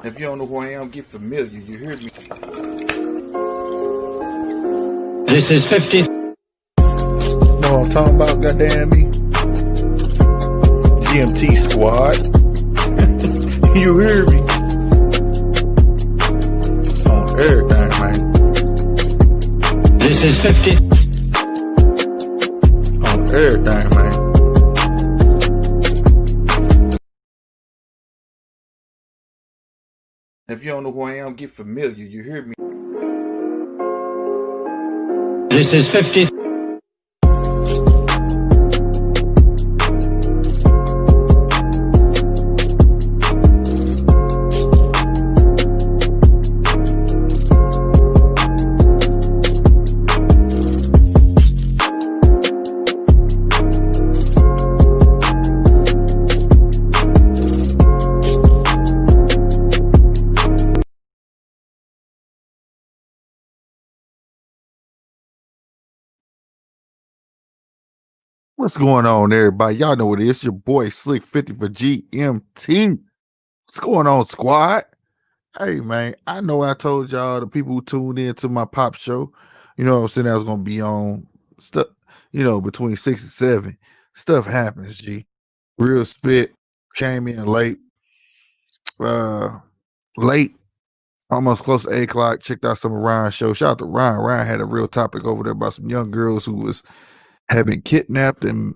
If you don't know who I am, get familiar. You hear me? This is 50. Know what I'm talking about, goddamn me? GMT squad. You hear me? On everything, man. This is 50. On everything, man. If you don't know who I am, get familiar. You hear me? This is 50. What's going on, everybody? Y'all know what it is. Your boy Slick 50 for GMT. What's going on, squad? Hey, man, I know I told y'all, the people who tuned in to my pop show, you know what I'm saying, I was going to be on stuff, between 6 and 7. Stuff happens, G. Real spit. Came in late. Late. Almost close to 8 o'clock. Checked out some of Ryan's show. Shout out to Ryan. Ryan had a real topic over there about some young girls who had been kidnapped and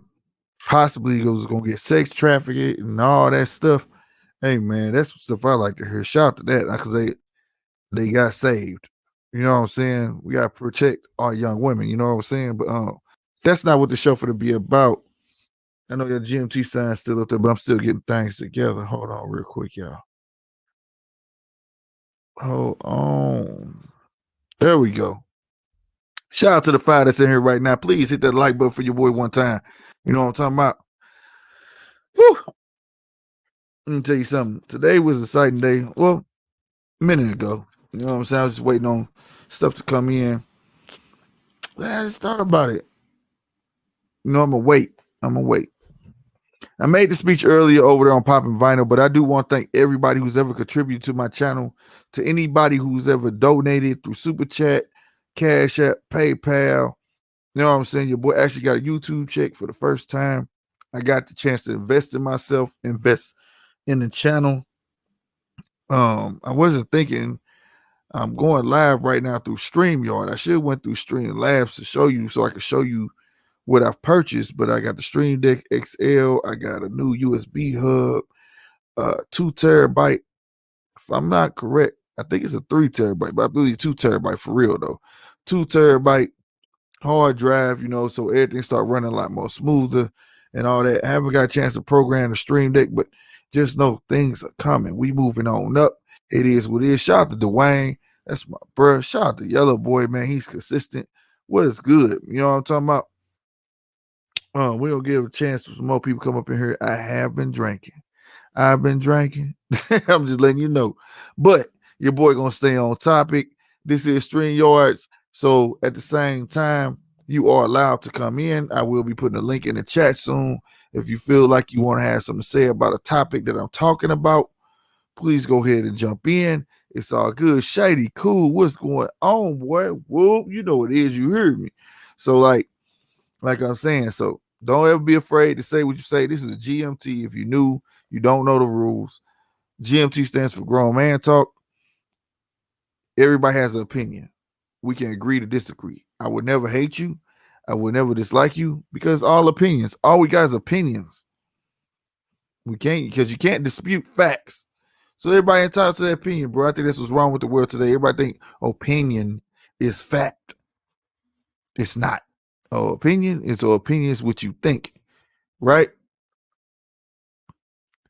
possibly was going to get sex trafficked and all that stuff. Hey, man, that's stuff I like to hear. Shout out to that because they got saved. You know what I'm saying? We got to protect our young women. You know what I'm saying? But that's not what the show for to be about. I know your GMT sign's still up there, but I'm still getting things together. Hold on real quick, y'all. Hold on. There we go. Shout out to the 5 that's in here right now. Please hit that like button for your boy one time. You know what I'm talking about? Whew. Let me tell you something. Today was an exciting day. Well, a minute ago. You know what I'm saying? I was just waiting on stuff to come in. I just thought about it. I'm going to wait. I made the speech earlier over there on Poppin' Vinyl, but I do want to thank everybody who's ever contributed to my channel, to anybody who's ever donated through Super Chat, Cash App, PayPal. You know what I'm saying? Your boy actually got a YouTube check for the first time. I got the chance to invest in myself, invest in the channel. I wasn't thinking I'm going live right now through StreamYard. I should have went through Streamlabs to show you so I could show you what I've purchased, but I got the Stream Deck XL. I got a new USB hub, 2 terabyte. If I'm not correct, I think it's a 3 terabyte, but I believe 2 terabyte for real though. 2 terabyte hard drive, so everything start running a lot more smoother and all that. I haven't got a chance to program the Stream Deck, but just know things are coming. We moving on up. It is what it is. Shout out to Dwayne. That's my bro. Shout out to Yellow Boy, man. He's consistent. What is good? You know what I'm talking about? We're gonna give a chance for some more people come up in here. I have been drinking. I've been drinking. I'm just letting you know. But your boy gonna stay on topic. This is StreamYards. So at the same time, you are allowed to come in. I will be putting a link in the chat soon. If you feel like you want to have something to say about a topic that I'm talking about, please go ahead and jump in. It's all good. Shady, cool. What's going on, boy? Whoop, you know what it is. You hear me. So like I'm saying, so don't ever be afraid to say what you say. This is a GMT. If you're new, you don't know the rules. GMT stands for Grown Man Talk. Everybody has an opinion. We can agree to disagree. I would never hate you. I would never dislike you because all we got is opinions. We can't, because you can't dispute facts. So everybody entitled to their opinion, bro. I think that's what's wrong with the world today. Everybody think opinion is fact. It's not. Opinion is what you think, right?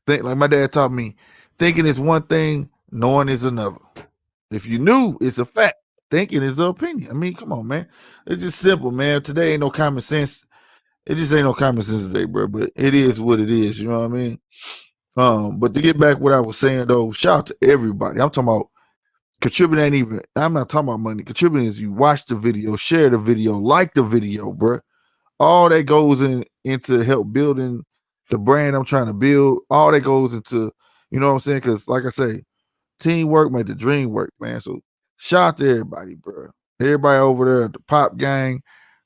Think like my dad taught me, thinking is one thing, knowing is another. If you knew, it's a fact. Thinking is the opinion. I mean, come on, man. It's just simple, man. Today ain't no common sense. It just ain't no common sense today, bro. But it is what it is. You know what I mean? But to get back what I was saying though, shout out to everybody. I'm talking about contributing. I'm not talking about money. Contributing is you watch the video, share the video, like the video, bro. All that goes into help building the brand I'm trying to build. All that goes into, you know what I'm saying? Because like I say, Teamwork make the dream work, man. So shout out to everybody, bro. Everybody over there at the Pop Gang,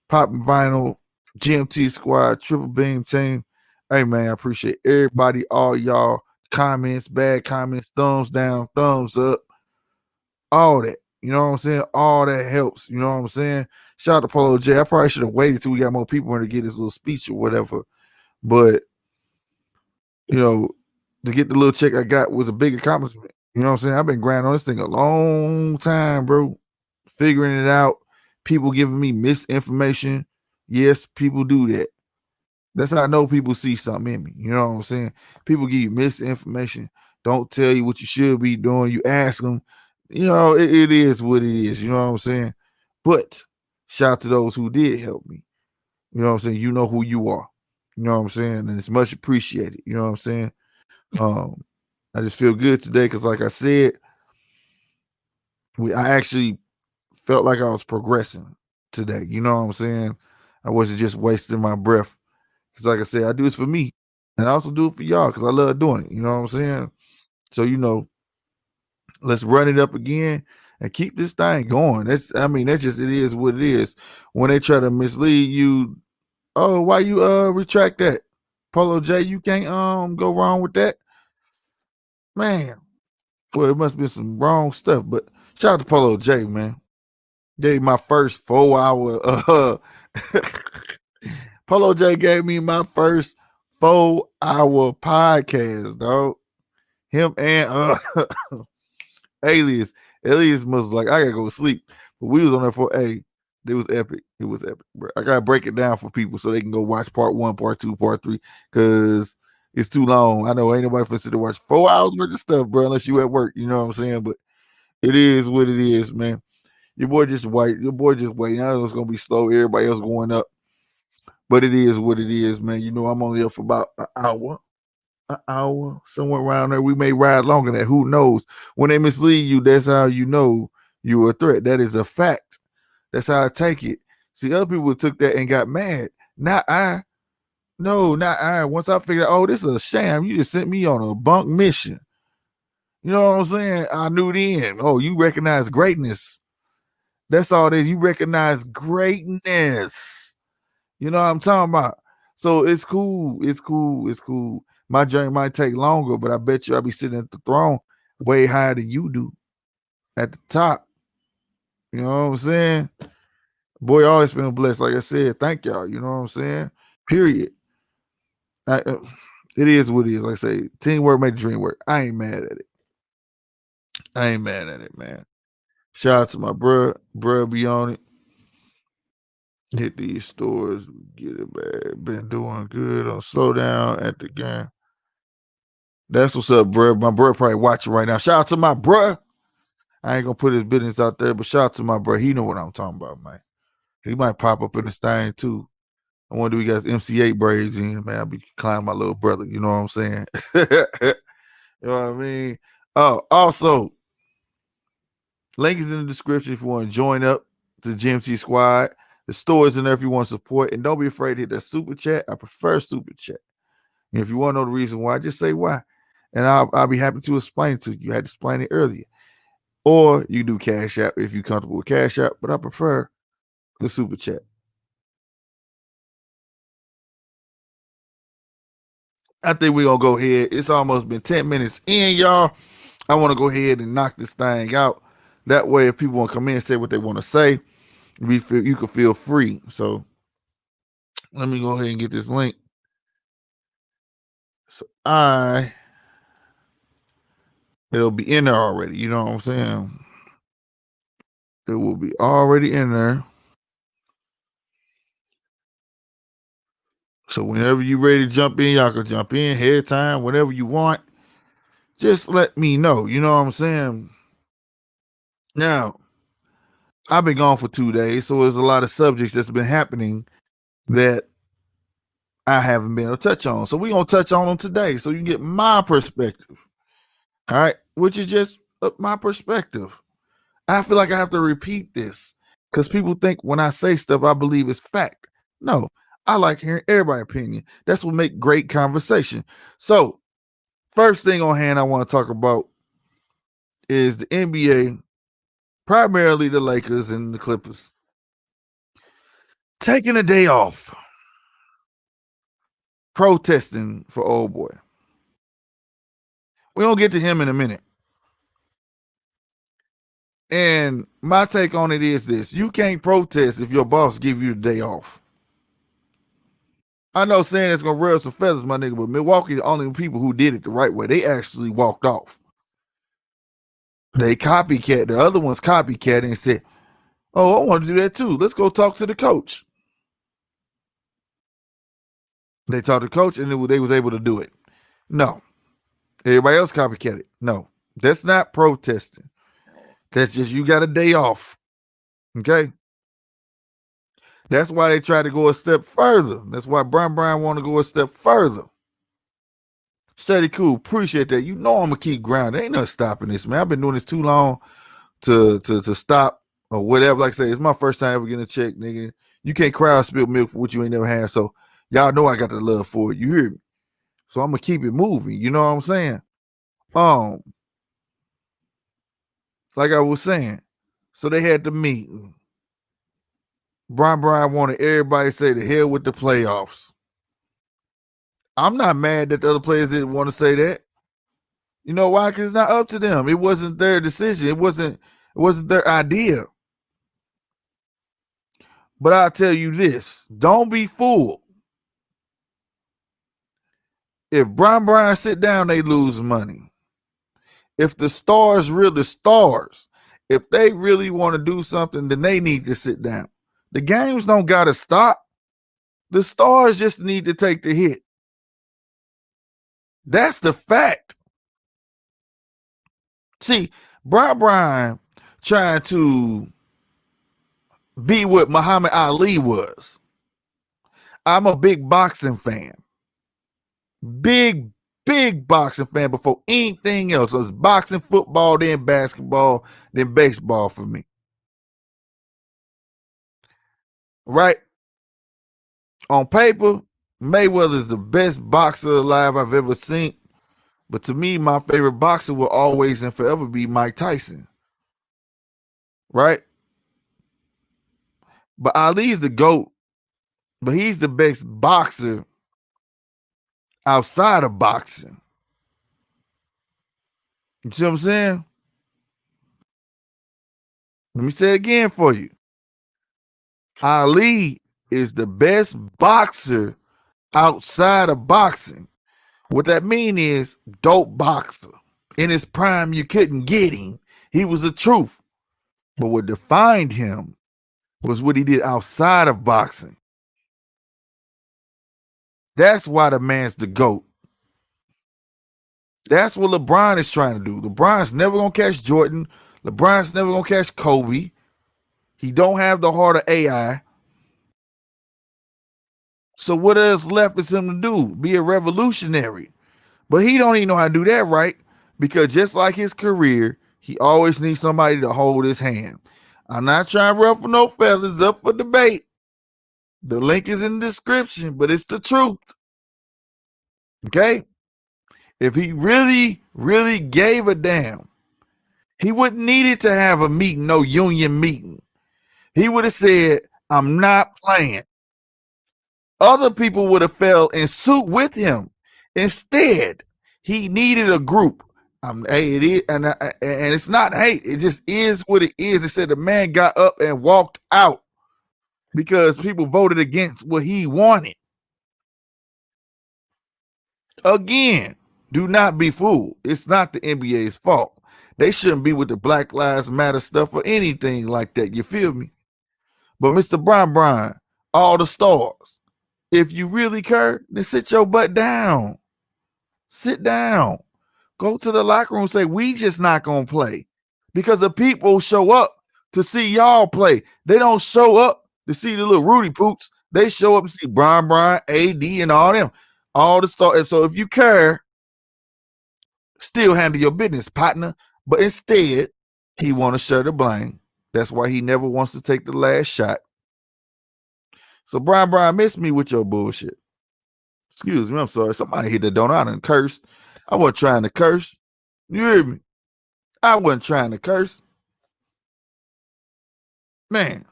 Pop and Vinyl, GMT Squad, Triple Beam Team. Hey, man, I appreciate everybody, all y'all. Comments, bad comments, thumbs down, thumbs up, all that. You know what I'm saying? All that helps. You know what I'm saying? Shout out to Polo J. I probably should have waited till we got more people in to get his little speech or whatever. But, you know, to get the little check I got was a big accomplishment. You know what I'm saying? I've been grinding on this thing a long time, bro. Figuring it out. People giving me misinformation. Yes, people do that. That's how I know people see something in me. You know what I'm saying? People give you misinformation. Don't tell you what you should be doing. You ask them. You know, it is what it is. You know what I'm saying? But shout out to those who did help me. You know what I'm saying? You know who you are. You know what I'm saying? And it's much appreciated. You know what I'm saying? I just feel good today because, like I said, I actually felt like I was progressing today. You know what I'm saying? I wasn't just wasting my breath. Because, like I said, I do this for me. And I also do it for y'all because I love doing it. You know what I'm saying? So, you know, let's run it up again and keep this thing going. That's just, it is what it is. When they try to mislead you, oh, why you retract that? Polo J, you can't go wrong with that. Man, well, it must be some wrong stuff. But shout out to Polo J, man. Gave my first 4-hour Polo J gave me my first 4-hour podcast, dog. Him and Alias. Alias was like, I gotta go to sleep. But we was on there for it was epic. It was epic, bro. I gotta break it down for people so they can go watch part 1, part 2, part 3, because it's too long. I know ain't nobody finna sit there watch 4 hours worth of stuff, bro, unless you at work. You know what I'm saying? But it is what it is, man. Your boy just waiting. I know it's gonna be slow. Everybody else going up. But it is what it is, man. You know, I'm only up for about an hour, somewhere around there. We may ride longer than that. Who knows? When they mislead you, that's how you know you're a threat. That is a fact. That's how I take it. See, other people took that and got mad. Not I. No, not I. Once I figured out, oh, this is a sham. You just sent me on a bunk mission. You know what I'm saying? I knew then. Oh, you recognize greatness. That's all it is. You recognize greatness. You know what I'm talking about? So it's cool. It's cool. It's cool. My journey might take longer, but I bet you I'll be sitting at the throne way higher than you do at the top. You know what I'm saying? Boy, always been blessed. Like I said, thank y'all. You know what I'm saying? Period. It is what it is. Like I say, teamwork make the dream work. I ain't mad at it. I ain't mad at it, man. Shout out to my bruh be on it. Hit these stores, get it back. Been doing good on slow down at the game. That's what's up, bruh. My bruh probably watching right now. Shout out to my bruh. I ain't gonna put his business out there, but shout out to my bruh. He know what I'm talking about, man. He might pop up in this thing too. I wonder if he got MC8 braids in, man. I'll be climbing my little brother. You know what I'm saying? You know what I mean? Oh, also, link is in the description if you want to join up to the GMT Squad. The store is in there if you want to support. And don't be afraid to hit that super chat. I prefer super chat. And if you want to know the reason why, just say why. And I'll be happy to explain it to you. I had to explain it earlier. Or you do Cash App if you're comfortable with Cash App, but I prefer the super chat. I think we're going to go ahead. It's almost been 10 minutes in, y'all. I want to go ahead and knock this thing out. That way, if people want to come in and say what they want to say, you can feel free. So let me go ahead and get this link. So it'll be in there already. You know what I'm saying? It will be already in there. So whenever you're ready to jump in, y'all can jump in, head time, whatever you want. Just let me know. You know what I'm saying? Now, I've been gone for 2 days, so there's a lot of subjects that's been happening that I haven't been able to touch on. So we're going to touch on them today so you can get my perspective. All right? Which is just my perspective. I feel like I have to repeat this because people think when I say stuff, I believe it's fact. No, I like hearing everybody's opinion. That's what make great conversation. So, first thing on hand I want to talk about is the NBA, primarily the Lakers and the Clippers, taking a day off, protesting for old boy. We're going to get to him in a minute. And my take on it is this: you can't protest if your boss give you the day off. I know saying it's gonna ruffle some feathers, my nigga, but Milwaukee the only people who did it the right way. They actually walked off. They copycat. The other ones copycat and said, "Oh, I want to do that too. Let's go talk to the coach." They talked to the coach, and they was able to do it. No, everybody else copycatted. No, that's not protesting. That's just you got a day off. Okay. That's why they try to go a step further. That's why Brian want to go a step further. Steady cool, appreciate that. You know I'm gonna keep grinding. Ain't no stopping this, man. I've been doing this too long to stop or whatever. Like I say, it's my first time ever getting a check, nigga. You can't cry or spill milk for what you ain't never had. So y'all know I got the love for it. You hear me? So I'm gonna keep it moving. You know what I'm saying? Like I was saying. So they had the meeting. Brian wanted everybody to say the hell with the playoffs. I'm not mad that the other players didn't want to say that. You know why? Because it's not up to them. It wasn't their decision. It wasn't their idea. But I'll tell you this: don't be fooled. If Brian sit down, they lose money. If the stars, if they really want to do something, then they need to sit down. The games don't gotta stop. The stars just need to take the hit. That's the fact. See, Brian trying to be what Muhammad Ali was. I'm a big boxing fan. Big boxing fan before anything else. It was boxing, football, then basketball, then baseball for me. Right? On paper, Mayweather is the best boxer alive I've ever seen. But to me, my favorite boxer will always and forever be Mike Tyson. Right? But Ali's the GOAT. But he's the best boxer outside of boxing. You see what I'm saying? Let me say it again for you. Ali is the best boxer outside of boxing. What that mean is dope boxer. In his prime, you couldn't get him. He was the truth. But what defined him was what he did outside of boxing. That's why the man's the GOAT. That's what LeBron is trying to do. LeBron's never going to catch Jordan. LeBron's never going to catch Kobe. He don't have the heart of AI. So what else left is him to do? Be a revolutionary. But he don't even know how to do that right, because just like his career, he always needs somebody to hold his hand. I'm not trying to ruffle no feathers, up for debate. The link is in the description, but it's the truth. Okay? If he really gave a damn, he wouldn't need it to have a meeting, no union meeting. He would have said, I'm not playing. Other people would have fell in suit with him. Instead, he needed a group. Hey, it is, and it's not hate. It just is what it is. It said the man got up and walked out because people voted against what he wanted. Again, do not be fooled. It's not the NBA's fault. They shouldn't be with the Black Lives Matter stuff or anything like that. You feel me? But Mr. Brian, all the stars, if you really care, then sit your butt down. Sit down. Go to the locker room and say, we just not going to play. Because the people show up to see y'all play. They don't show up to see the little Rudy Poops. They show up to see Brian, AD, and all them. All the stars. So if you care, still handle your business, partner. But instead, he want to share the blame. That's why he never wants to take the last shot. So Brian, miss me with your bullshit. Excuse me, I'm sorry. Somebody hit the donut and cursed. I wasn't trying to curse. You hear me? I wasn't trying to curse. Man.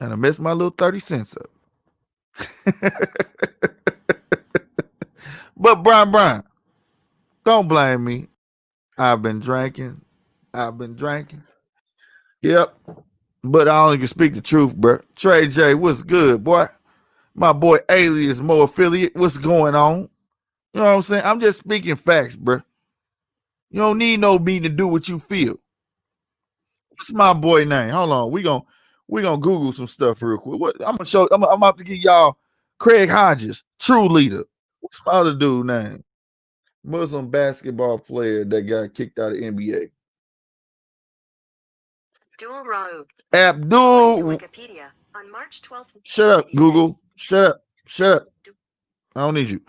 And I messed my little 30 cents up. But Brian, don't blame me. I've been drinking. Yep. But I only can speak the truth, bro. Trey J, what's good, boy? My boy Alias Mo Affiliate, what's going on? You know what I'm saying? I'm just speaking facts, bro. You don't need no me to do what you feel. What's my boy name? Hold on. We gonna Google some stuff real quick. What I'm gonna show, I'm about to give y'all Craig Hodges, true leader. What's my other dude name? Muslim basketball player that got kicked out of NBA. Abdul Rauf. Abdul. Wikipedia on March 12th. Shut up, Google. Shut up. I don't need you.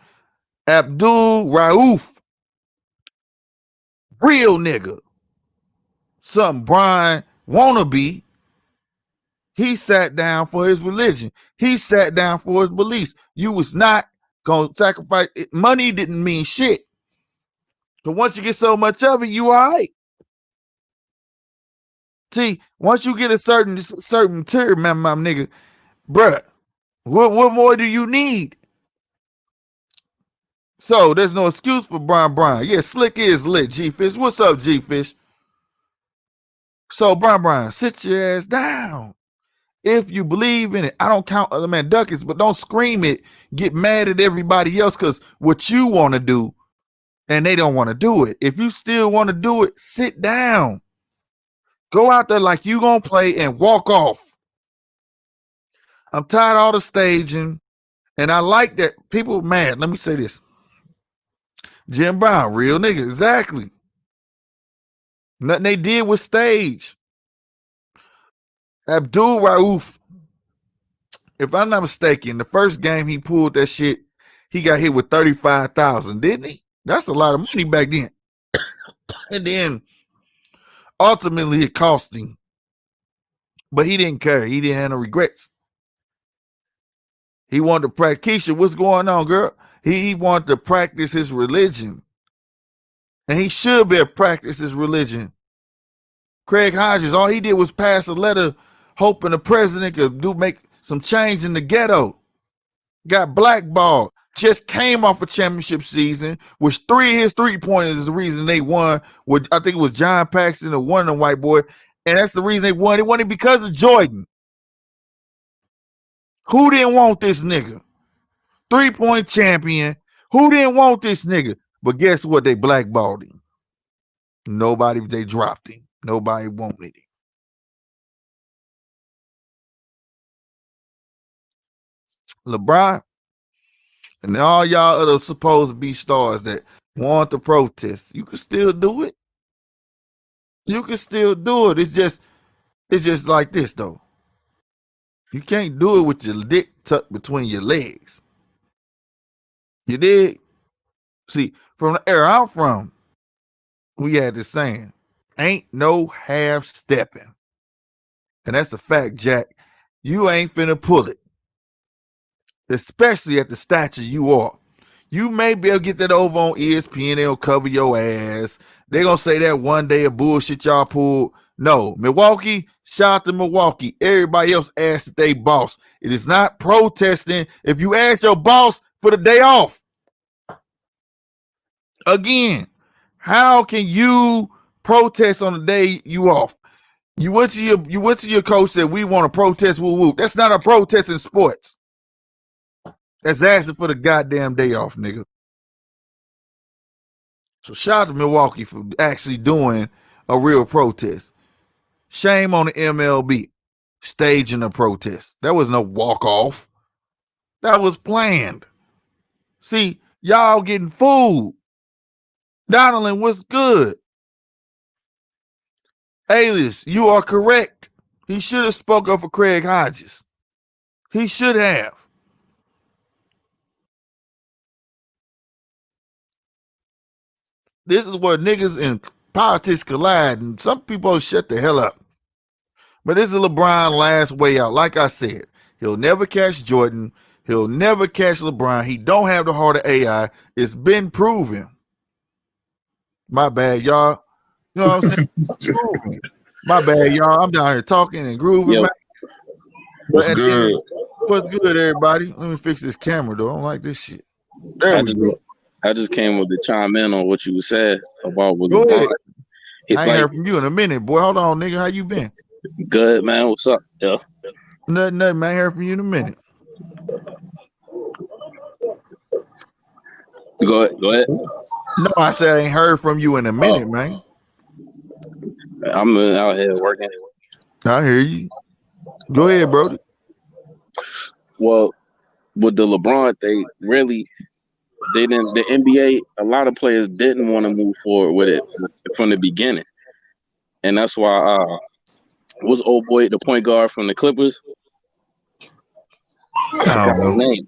Abdul Rauf. Real nigga. Something Brian wannabe. He sat down for his religion. He sat down for his beliefs. You was not gonna sacrifice it. Money didn't mean shit. So once you get so much of it, you all right. See, once you get a certain tier, my nigga, bruh, what more do you need? So there's no excuse for Brian. Yeah, Slick is lit, G-Fish. What's up, G-Fish? So Brian, sit your ass down. If you believe in it, I don't count other man duckets, but don't scream it. Get mad at everybody else because what you want to do and they don't want to do it. If you still want to do it, sit down. Go out there like you gonna play and walk off. I'm tired of all the staging, and I like that people mad. Let me say this. Jim Brown, real nigga, exactly. Nothing they did was stage. Abdul Rauf, if I'm not mistaken, the first game he pulled that shit, he got hit with 35,000, didn't he? That's a lot of money back then. And then ultimately it cost him. But he didn't care. He didn't have no regrets. He wanted to practice. Keisha, what's going on, girl? He wanted to practice his religion. And he should be able to practice his religion. Craig Hodges, all he did was pass a letter hoping the president could make some change in the ghetto. Got blackballed. Just came off a championship season, which his 3-pointers is the reason they won. With I think it was John Paxson or one of the white boy. And that's the reason they won. They won it because of Jordan. Who didn't want this nigga? 3-point champion. Who didn't want this nigga? But guess what? They blackballed him. Nobody, they dropped him. Nobody wanted him. LeBron and all y'all other supposed to be stars that want to protest, you can still do it. You can still do it. It's just like this though. You can't do it with your dick tucked between your legs. You dig? See, from the era I'm from, we had this saying, ain't no half stepping. And that's a fact, Jack. You ain't finna pull it. Especially at the stature you are. You may be able to get that over on ESPN. They'll cover your ass. They're going to say that one day of bullshit y'all pulled. No, Milwaukee, shout out to Milwaukee. Everybody else asked their boss. It is not protesting if you ask your boss for the day off. Again, how can you protest on the day you off? You went to your coach, said we want to protest, woo woo. That's not a protest in sports. That's asking for the goddamn day off, nigga. So shout out to Milwaukee for actually doing a real protest. Shame on the MLB staging a protest. That was no walk off. That was planned. See, y'all getting fooled. Donaldin, what's good? Alias, you are correct. He should have spoke up for Craig Hodges. He should have. This is where niggas and politics collide, and some people shut the hell up. But this is LeBron's last way out. Like I said, he'll never catch Jordan. He'll never catch LeBron. He don't have the heart of AI. It's been proven. My bad, y'all. You know what I'm saying? Grooving. My bad, y'all. I'm down here talking and grooving, Yo, man. What's But at the end, good? what's good, everybody? Let me fix this camera, though. I don't like this shit. There I we just go. I just came with the chime in on what you said about with Go LeBron. ahead. It's I ain't like heard from you in a minute, boy. Hold on, nigga. How you been? good, man. What's up? Yo, Nothing, man. I ain't heard from you in a minute. go ahead. No, I said I ain't heard from you in a minute, man. I'm out here working. I hear you. Go ahead, Brody. Well, with the LeBron thing, really, they didn't. The NBA, a lot of players didn't want to move forward with it from the beginning, and that's why. What's old boy, the point guard from the Clippers? I I forgot don't his know. name.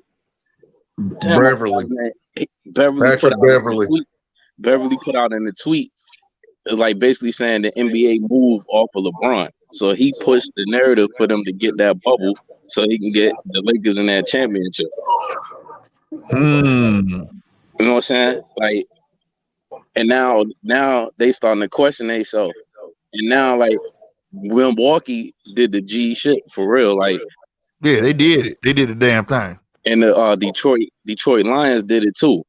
Damn, I forgot his name. Beverly Patrick put out in Beverly. the tweet. Beverly put out in the tweet, like basically saying the NBA move off of LeBron. So he pushed the narrative for them to get that bubble so he can get the Lakers in that championship. You know what I'm saying? Like, and now they starting to question themselves. And now, like, Milwaukee did the G shit for real. Like, Yeah, they did it. They did the damn thing. and the Detroit Lions did it too.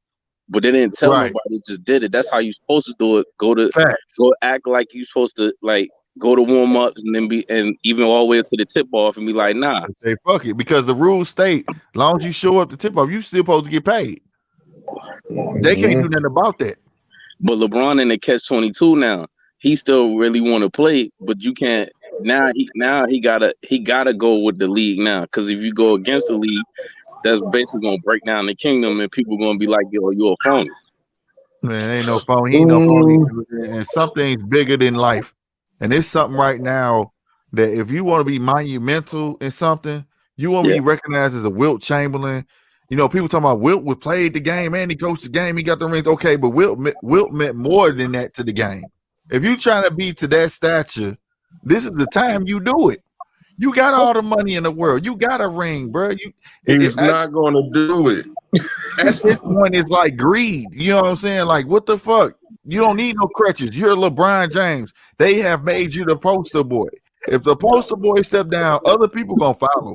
But they didn't tell Right. nobody, just did it. That's how you supposed to do it. Fact. Go act like you supposed to, like, go to warm ups and then and even all the way to the tip off and be like, nah. Say fuck it, because the rules state, as long as you show up to tip off, you still supposed to get paid. They can't do nothing about that. But LeBron in the catch-22 now. He still really want to play, but you can't. Now he gotta go with the league now. Because if you go against the league, that's basically gonna break down the kingdom, and people gonna be like, "Yo, you're a phony." Man, ain't no phony. He ain't no phony. And something's bigger than life. And it's something right now that if you want to be monumental in something, you want to be recognized as a Wilt Chamberlain. You know, people talking about Wilt was played the game and he coached the game. He got the rings. Okay, but Wilt meant more than that to the game. If you trying to be to that stature, this is the time you do it. You got all the money in the world. You got a ring, bro. He's not going to do it. At this point, it's like greed. You know what I'm saying? Like, what the fuck? You don't need no crutches. You're LeBron James. They have made you the poster boy. If the poster boy step down, other people gonna follow.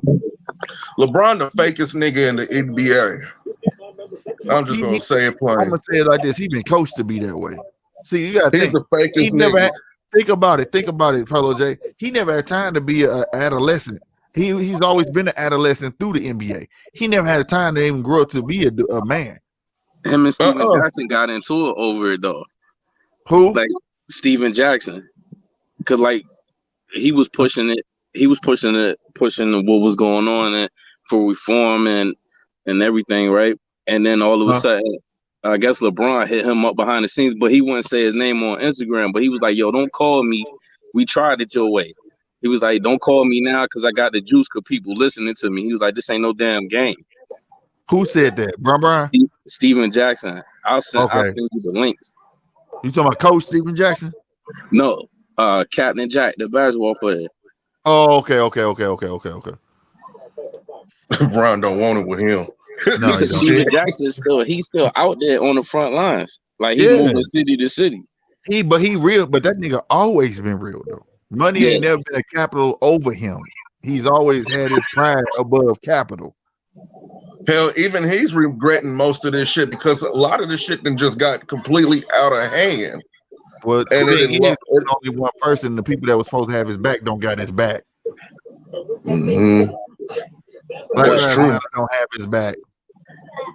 LeBron, the fakest nigga in the NBA. I'm just gonna say it plain. I'm gonna say it like this: he been coached to be that way. See, you gotta He's think. the fakest He never nigga. had, think about it, Polo J. He never had time to be an adolescent. He's always been an adolescent through the NBA. He never had time to even grow up to be a man. Him and Steven Jackson got into it over it though. Who? Like Steven Jackson, because like he was pushing it. He was pushing what was going on and for reform and everything, right? And then all of a sudden, I guess LeBron hit him up behind the scenes, but he wouldn't say his name on Instagram. But he was like, "Yo, don't call me. We tried it your way." He was like, "Don't call me now because I got the juice. Cause people listening to me." He was like, "This ain't no damn game." Who said that, Brian? Steven Jackson. I'll send you the links. You talking about Coach Steven Jackson? No, Captain Jack, the basketball player. Oh, okay. Bron don't want it with him. No, Steven Jackson he's still out there on the front lines. Like he's moving city to city. But he real, but that nigga always been real though. Money ain't never been a capital over him. He's always had his pride above capital. Hell, even he's regretting most of this shit because a lot of this shit then just got completely out of hand. Well, and it's only one person. The people that was supposed to have his back don't got his back. Mm-hmm. That's true. Don't have his back.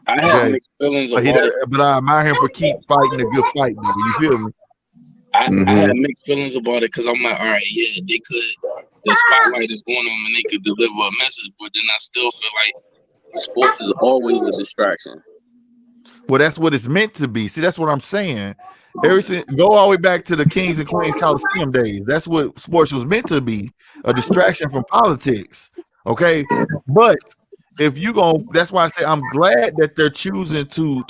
I have mixed feelings about it. But I admire him for keep fighting a good fight, though. You feel me? I had mixed feelings about it because I'm like, all right, yeah, they could. The spotlight is on them and they could deliver a message, but then I still feel like sports is always a distraction. Well, that's what it's meant to be. See, that's what I'm saying. Go all the way back to the Kings and Queens Coliseum days. That's what sports was meant to be, a distraction from politics. Okay, but if you that's why I say I'm glad that they're choosing to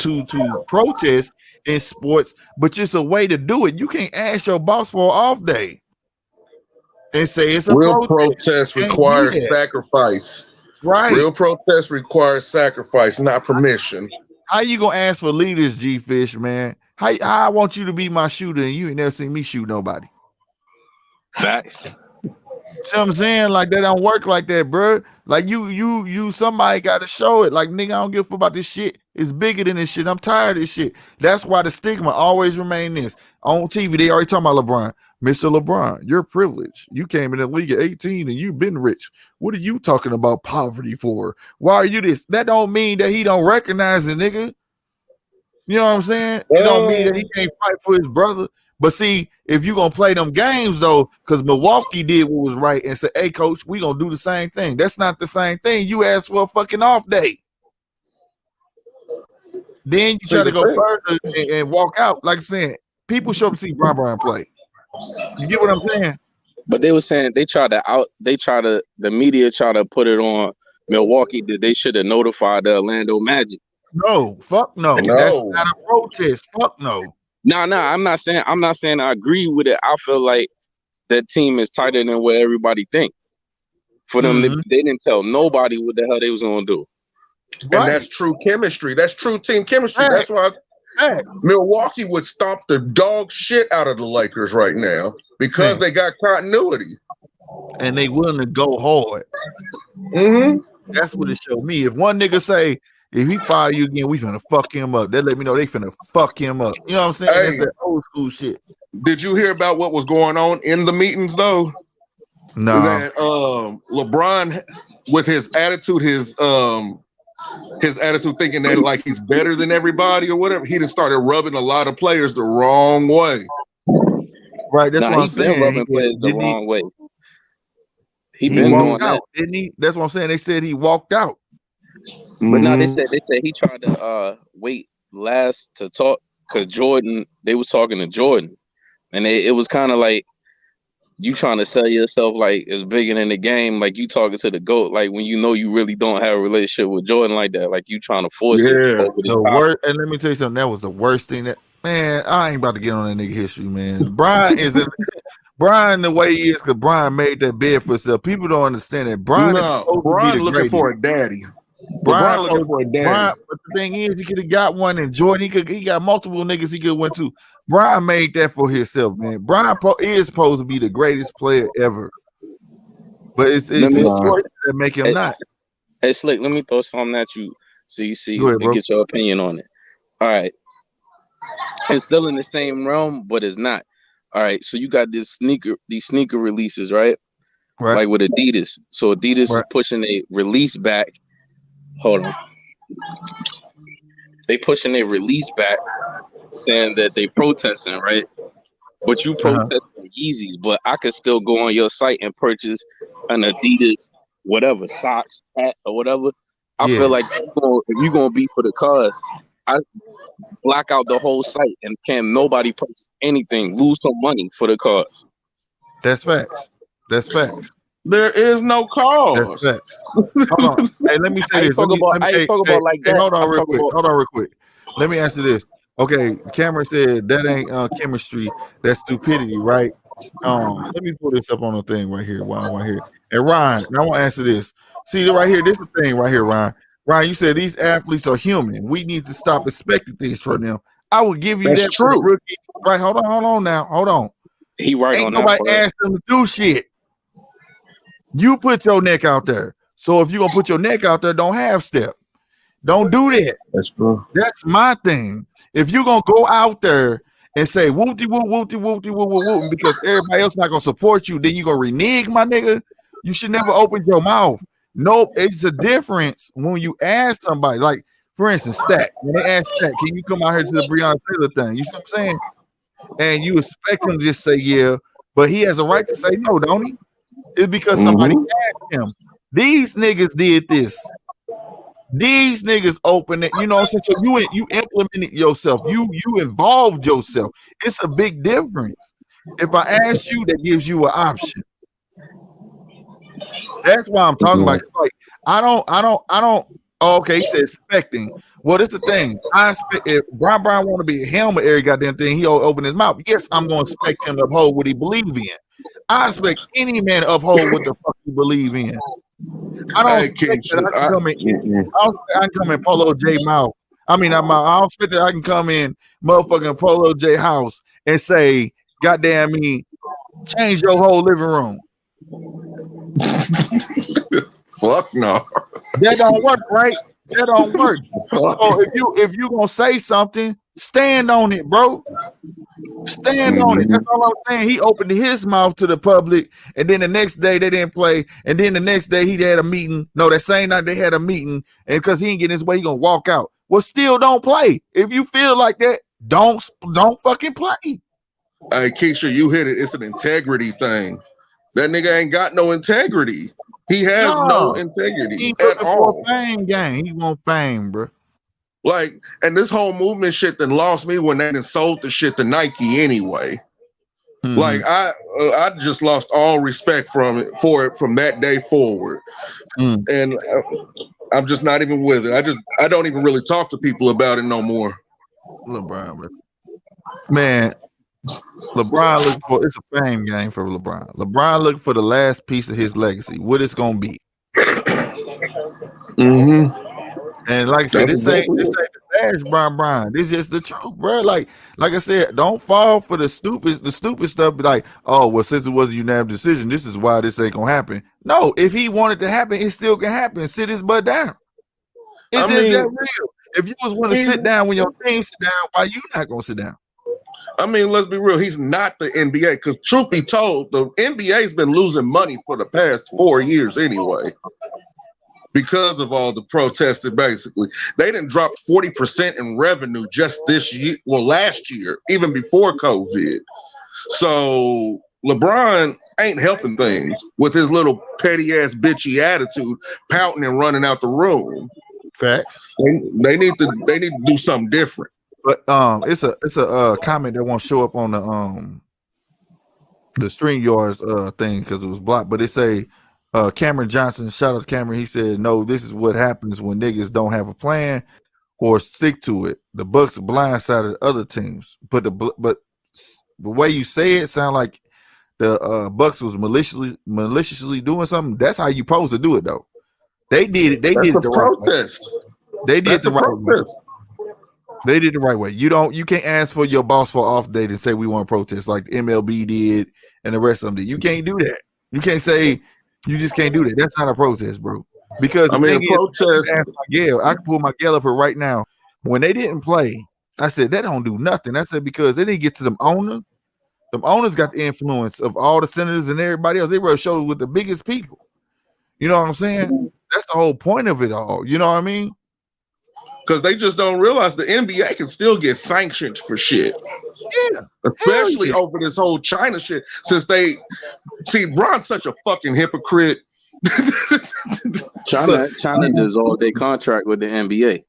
protest in sports, but just a way to do it. You can't ask your boss for an off day and say it's a real protest requires sacrifice. Right. Real protest requires sacrifice, not permission. How you gonna ask for leaders, G Fish, man? How I want you to be my shooter and you ain't never seen me shoot nobody. Facts. See what I'm saying? Like that don't work like that, bro. Like you somebody got to show it. Like, nigga, I don't give a fuck about this shit. It's bigger than this shit. I'm tired of this shit. That's why the stigma always remain this. On TV, they already talking about LeBron. Mr. LeBron, you're privileged. You came in the league at 18 and you've been rich. What are you talking about poverty for? Why are you this? That don't mean that he don't recognize it, nigga. You know what I'm saying? It don't mean that he can't fight for his brother. But see, if you gonna play them games though, because Milwaukee did what was right and said, "Hey, coach, we gonna do the same thing." That's not the same thing. You asked for a fucking off day. Then you try to go further and walk out. Like I'm saying, people show up to see Bron play. You get what I'm saying? But they were saying the media try to put it on Milwaukee that they should have notified the Orlando Magic. No, fuck no. That's not a protest. Fuck no. No, I'm not saying I agree with it. I feel like that team is tighter than what everybody thinks. For them, they didn't tell nobody what the hell they was gonna do. Right. And that's true chemistry. That's true team chemistry. Hey. That's why Milwaukee would stomp the dog shit out of the Lakers right now because they got continuity. And they willing to go hard. That's what it showed me. If one nigga say, if he fire you again, we finna fuck him up. They let me know they finna fuck him up. You know what I'm saying? That's that old school shit. Did you hear about what was going on in the meetings though? No. That LeBron, with his attitude, his attitude thinking that like he's better than everybody or whatever, he just started rubbing a lot of players the wrong way. Right, that's what I'm saying. Rubbing players the wrong way. He been walked out, didn't he? That's what I'm saying. They said he walked out. But no, they said he tried to wait last to talk because Jordan, they was talking to Jordan, and it was kind of like you trying to sell yourself like it's bigger than the game, like you talking to the GOAT, like when you know you really don't have a relationship with Jordan like that, like you trying to force it. Over the worst, and let me tell you something, that was the worst thing that, man, I ain't about to get on that nigga history, man. Brian the way he is, because Brian made that bed for himself. People don't understand that. Brian looking for a daddy. Brian looking for a daddy. But the thing is, he could have got one, and Jordan, he got multiple niggas he could have went to. Brian made that for himself, man. Brian is supposed to be the greatest player ever, but it's his choice that make him not. Hey, Slick, let me throw something at you so you see ahead, and get your opinion on it. All right, it's still in the same realm, but it's not. All right, so you got these sneaker releases, right? Right. Like with Adidas. So Adidas is pushing a release back. Hold on. They pushing a release back, saying that they protesting, right? But you protesting Yeezys, but I could still go on your site and purchase an Adidas, whatever, socks, hat, or whatever. I feel like if you're gonna be for the cause, I block out the whole site and can't nobody post anything, lose some money for the cause. That's facts. That's facts. There is no cause. That's facts. Hold on. Hey, let me say this. Hold on real quick. Let me answer this. Okay, Cameron said that ain't chemistry, that's stupidity, right? Let me pull this up on the thing right here. While I'm right here. And Ryan, I want to answer this. See right here, this is the thing right here, Ryan. Ryan, you said these athletes are human. We need to stop expecting things from them. I will give you that true. Rookie. Right, hold on now. Hold on. He right ain't on nobody that. asked them to do shit. You put your neck out there. So if you're gonna put your neck out there, don't half step. Don't do that. That's true. That's my thing. If you're gonna go out there and say whoopty whoop, whoopty whoopty whoop whoop whoop, because everybody else not gonna support you, then you gonna renege, my nigga. You should never open your mouth. Nope, it's a difference when you ask somebody, like for instance, Stack. When they ask Stack, can you come out here to the Breonna Taylor thing? You see what I'm saying? And you expect him to just say yeah, but he has a right to say no, don't he? It's because somebody asked him. These niggas did this. These niggas opened it. You know what I'm saying? So you implemented yourself. You involved yourself. It's a big difference. If I ask you, that gives you an option. That's why I'm talking about. Like, I don't. Oh, okay, he said expecting. Well, that's the thing. I expect if Brian want to be a helmet every goddamn thing, he'll open his mouth. Yes, I'm going to expect him to uphold what he believes in. I expect any man to uphold what the fuck he believe in. I don't expect that I can come in Polo J mouth. I mean, I don't expect that I can come in motherfucking Polo J house and say, goddamn me, change your whole living room. Fuck no. That don't work, right? That don't work. So if you gonna say something, stand on it, bro. Stand on it. That's all I'm saying. He opened his mouth to the public, and then the next day they didn't play, and then the next day he had a meeting. No, that same night they had a meeting, and because he didn't get his way, he gonna walk out. Well, still don't play. If you feel like that, don't fucking play. Hey, Keisha, you hit it. It's an integrity thing. That nigga ain't got no integrity. He has no integrity He at all. For a fame game. He want fame, bro. Like, and this whole movement shit then lost me when they done sold the shit to Nike anyway. Mm-hmm. Like, I just lost all respect from that day forward. And I'm just not even with it. I don't even really talk to people about it no more. LeBron, bro. Man, LeBron looking for, it's a fame game for LeBron. LeBron looking for the last piece of his legacy. What it's gonna be. And like I said, this ain't the bash, Brian. This is just the truth, bro. Like I said, don't fall for the stupid stuff. Be like, oh well, since it was a unanimous decision, this is why this ain't gonna happen. No, if he wanted to happen, it still can happen. Sit his butt down. It's just that real. If you just want to sit down when your team sit down, why you not gonna sit down? I mean, let's be real. He's not the NBA because, truth be told, the NBA's been losing money for the past 4 years anyway. Because of all the protesting, basically. They didn't drop 40% in revenue just this year, well, last year, even before COVID. So LeBron ain't helping things with his little petty ass bitchy attitude, pouting and running out the room. Facts. They need to do something different. But it's a comment that won't show up on the StreamYards thing because it was blocked, but it say Cameron Johnson, shout out to Cameron. He said, "No, this is what happens when niggas don't have a plan or stick to it. The Bucks blindsided other teams, but the way you say it sound like the Bucks was maliciously doing something. That's how you supposed to do it, though. They did it. They did it the protest. Right way. They did the right way. They did the right way. You can't ask for your boss for off day and say we want to protest like the MLB did and the rest of them did. You can't do that. You can't say you just can't do that. That's not a protest, bro. Because I mean, protest. I can pull my Galluper right now. When they didn't play, I said that don't do nothing. I said because they didn't get to them owners. Them owners got the influence of all the senators and everybody else. They were showed with the biggest people. You know what I'm saying? That's the whole point of it all. You know what I mean? Because they just don't realize the NBA can still get sanctioned for shit. Yeah. Especially over this whole China shit. Since they see Bron's such a fucking hypocrite. China dissolved their contract with the NBA.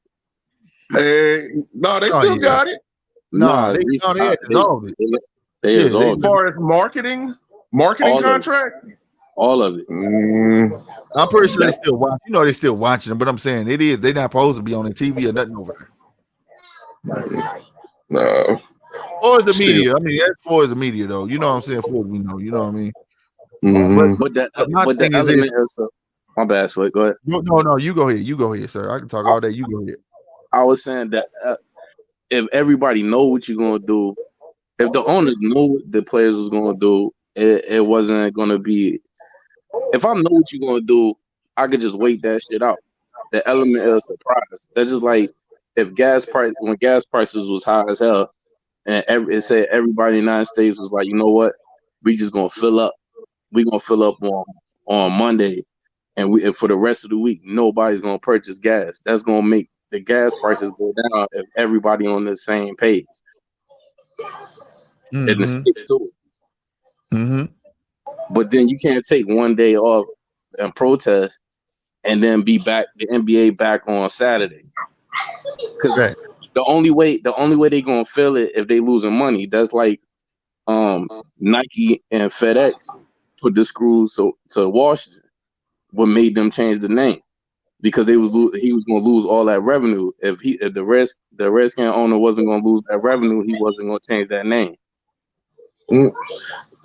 No, they still got it. No, they dissolved it. They dissolved as far as marketing all contract? All of it. I'm pretty sure they still watch. You know, they still watching them, but I'm saying they're not supposed to be on the TV or nothing over there. No. Or is the media? I mean, that's for the media, though. You know what I'm saying? For we know, you know what I mean. But the element is my bad. So go ahead. No, you go ahead. You go ahead, sir. I can talk all day. You go ahead. I was saying that if everybody know what you're gonna do, if the owners know what the players was gonna do, it wasn't gonna be. If I know what you're gonna do, I could just wait that shit out. The element of surprise. That's just like if when gas prices was high as hell, and it said everybody in the United States was like, you know what, we just gonna fill up. We gonna fill up on Monday, and for the rest of the week, nobody's gonna purchase gas. That's gonna make the gas prices go down if everybody on the same page. And stick to it. But then you can't take one day off and protest and then be back the NBA back on Saturday. Because the only way they're gonna feel it if they losing money. That's like Nike and FedEx put the screws to Washington. What made them change the name? Because he was gonna lose all that revenue. If the Redskin owner wasn't gonna lose that revenue, he wasn't gonna change that name.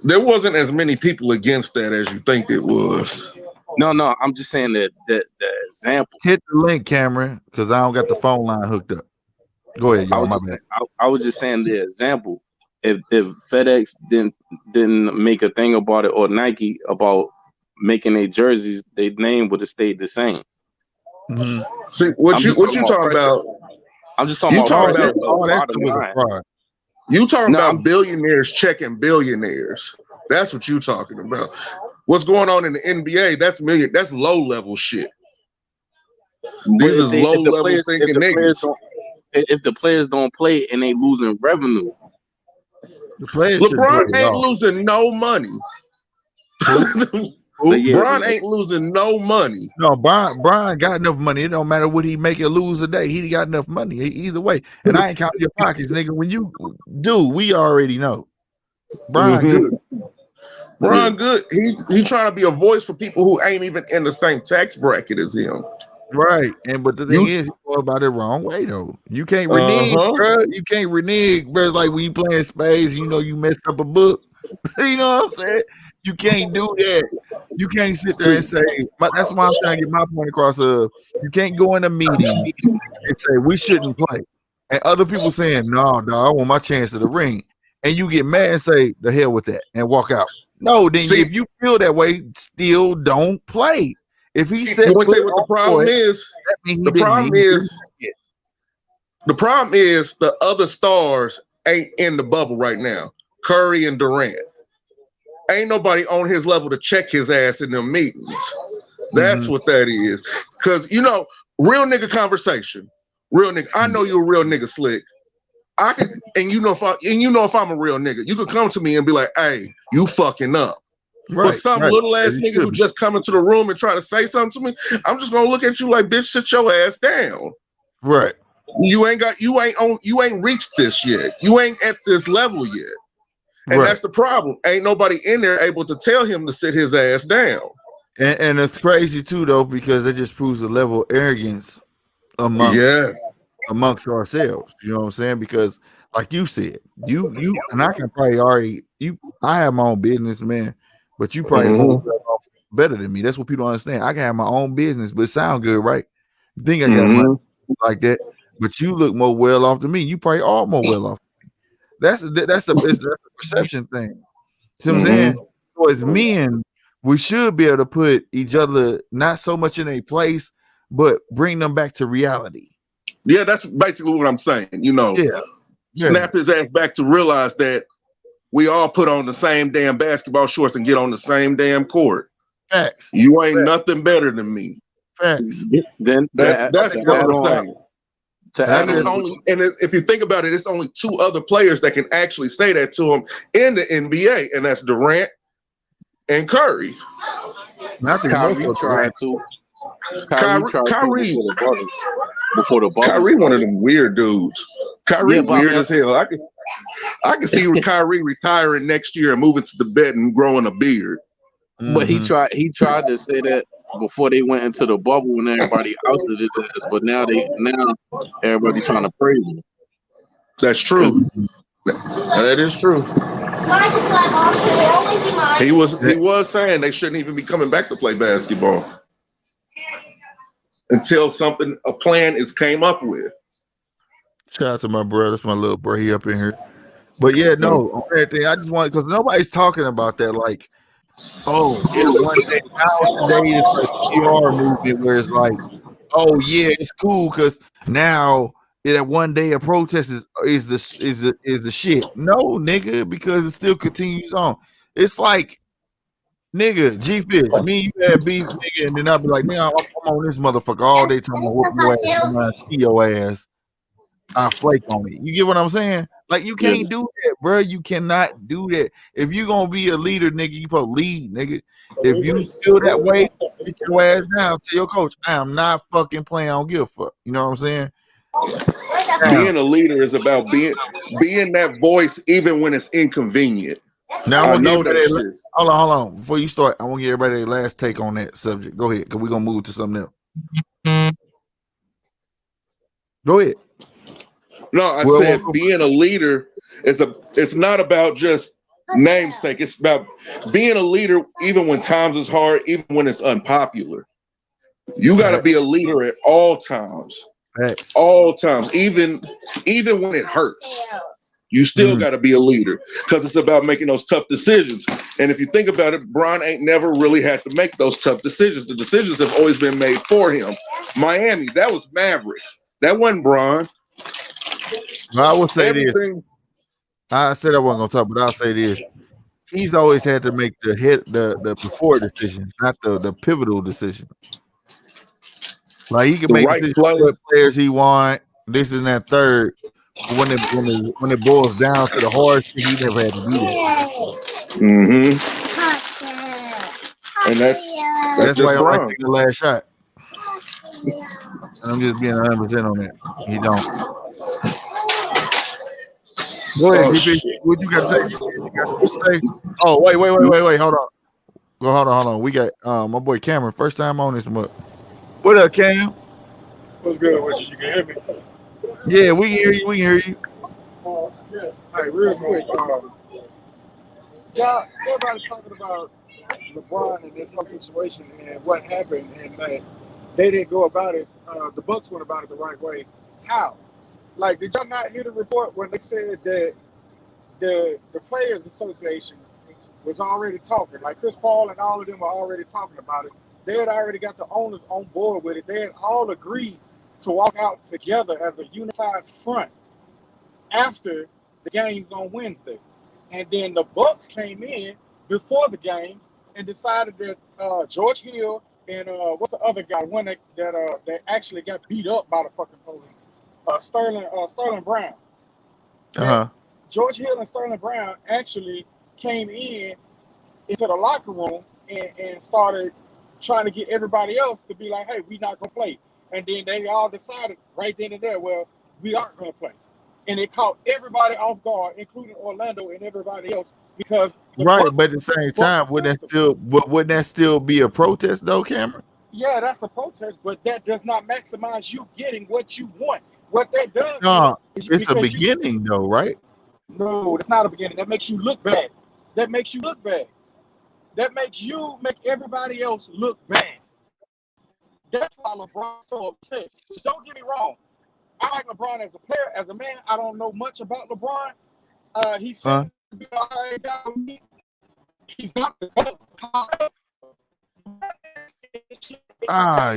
There wasn't as many people against that as you think it was. No, I'm just saying that the example. Hit the link, Cameron, because I don't got the phone line hooked up. Go ahead, I y'all. was My just bad. I was just saying the example. If FedEx didn't make a thing about it, or Nike about making their jerseys, their name would have stayed the same. Mm-hmm. See I'm what just you talking about? I'm just talking You about talking pressure. about All that Bottom stuff was a line. fraud. You talking No, about billionaires checking billionaires. That's what you talking about. What's going on in the NBA? That's low level shit. but These is low if the level players thinking niggas. if the players don't play and they losing revenue, The players shouldn't play LeBron at ain't all. losing no money. but yeah, Bron ain't losing no money. No, Brian got enough money. It don't matter what he make or lose a day. He got enough money either way. And I ain't counting your pockets, nigga. When you do, we already know. Brian Mhm. good. Bron good. He trying to be a voice for people who ain't even in the same tax bracket as him. Right. But the thing is, you go about it wrong way though. You can't renege, Uh-huh. bro. You can't renege, bro. It's like when you playing spades, you know you messed up a book. You know what I'm saying? You can't do that. You can't sit there and say, that's why I'm trying to get my point across. You can't go in a meeting and say we shouldn't play. And other people saying, no, I want my chance of the ring. And you get mad and say, the hell with that, and walk out. No, then See- if you feel that way, still don't play. If he said, you want to tell you what the problem is? that means The problem is the other stars ain't in the bubble right now. Curry and Durant. Ain't nobody on his level to check his ass in them meetings. That's what that is. Cause real nigga conversation. Real nigga. I know you a real nigga, Slick. I could, and you know if I'm a real nigga, you could come to me and be like, "Hey, you fucking up." Right, But some right. little ass As you nigga should who be. just come into the room and try to say something to me, I'm just gonna look at you like, bitch, sit your ass down. Right. You ain't reached this yet. You ain't at this level yet. And Right. that's the problem. Ain't nobody in there able to tell him to sit his ass down. And it's crazy too though, because it just proves the level of arrogance amongst ourselves. You know what I'm saying? Because like you said, you and I can probably already I have my own business, man, but you probably hold that off better than me. That's what people don't understand. I can have my own business, but it sound good, right? You think I got money like that, but you look more well off than me. You probably are more well off. That's a perception thing. See what I'm saying? So as men, we should be able to put each other not so much in a place, but bring them back to reality. Yeah, that's basically what I'm saying. Snap his ass back to realize that we all put on the same damn basketball shorts and get on the same damn court. Facts. You ain't nothing better than me. Facts. Then That's what I'm saying. And if you think about it, it's only two other players that can actually say that to him in the NBA, and that's Durant and Curry. Kyrie tried to. Kyrie, before the bubble. Kyrie, one of them weird dudes. Kyrie, weird as hell. I can see Kyrie retiring next year and moving to the bed and growing a beard. But he tried to say that before they went into the bubble and everybody ousted his ass. But now everybody trying to praise him. That's true. That is true. He was saying they shouldn't even be coming back to play basketball until a plan is came up with. Shout out to my brother. That's my little bro. He up in here. But yeah, no, on everything. I just want, because nobody's talking about that. Like, oh, one day nowadays it's like PR movement where it's like, oh yeah, it's cool because now that one day of protest is the shit. No, nigga, because it still continues on. It's like, nigga, G-Fish, me you had beef, nigga, and then I'll be like, nigga, I'm on this motherfucker all day talking about whoop your ass, see your ass. I flake on it. You get what I'm saying? Like, you can't do that, bro. You cannot do that. If you gonna be a leader, nigga, you supposed to lead, nigga. If you feel that way, sit your ass down. Tell your coach, I am not fucking playing. I don't give a fuck. You know what I'm saying? Being a leader is about being that voice, even when it's inconvenient. Now I know that shit. Hold on. Before you start, I want to get everybody their last take on that subject. Go ahead, because we're gonna move to something else. Go ahead. No, I said being a leader it's not about just namesake. It's about being a leader even when times is hard, even when it's unpopular. You got to be a leader at all times. Facts. all times, even when it hurts. You still got to be a leader because it's about making those tough decisions. And if you think about it, Bron ain't never really had to make those tough decisions. The decisions have always been made for him. Miami, that was Maverick. That wasn't Bron. Well, I will say this. Everything. I said I wasn't gonna talk, but I'll say this. He's always had to make the before decisions, not the pivotal decisions. Like he can The make right decisions play. what players he want, this and that third. But when it boils down to the hard shit, he never had to do that. Mm-hmm. And that's That's why just I like Bron. taking the last shot. And I'm just being 100% on that. He don't. Go ahead, Oh, DP. shit. What you got to say? You got something to say? Oh, wait. Hold on. Hold on. We got my boy Cameron. First time on this month. What up, Cam? What's good with you? You can hear me? Yeah, we can hear you. Yeah. Hey, real quick. Y'all, everybody talking about LeBron and this whole situation and what happened, and that they didn't go about it. The Bucks went about it the right way. How? Like, did y'all not hear the report when they said that the Players Association was already talking? Like Chris Paul and all of them were already talking about it. They had already got the owners on board with it. They had all agreed to walk out together as a unified front after the games on Wednesday. And then the Bucks came in before the games and decided that George Hill and what's the other guy, one that actually got beat up by the fucking police, Sterling Brown. Uh-huh. George Hill and Sterling Brown actually came into the locker room and started trying to get everybody else to be like, hey, we not gonna play. And then they all decided right then and there, well, we aren't gonna play. And it caught everybody off guard, including Orlando and everybody else, because Right, but at the same time, wouldn't that still be a protest though, Cameron? Yeah, that's a protest, but that does not maximize you getting what you want. What that does No, is it's a because beginning though, right? No, it's not a beginning. That makes you look bad. That makes you look bad. That makes you make everybody else look bad. That's why LeBron's so upset. Don't get me wrong. I like LeBron as a player. As a man, I don't know much about LeBron. He seems to be all right guy with me. He's not the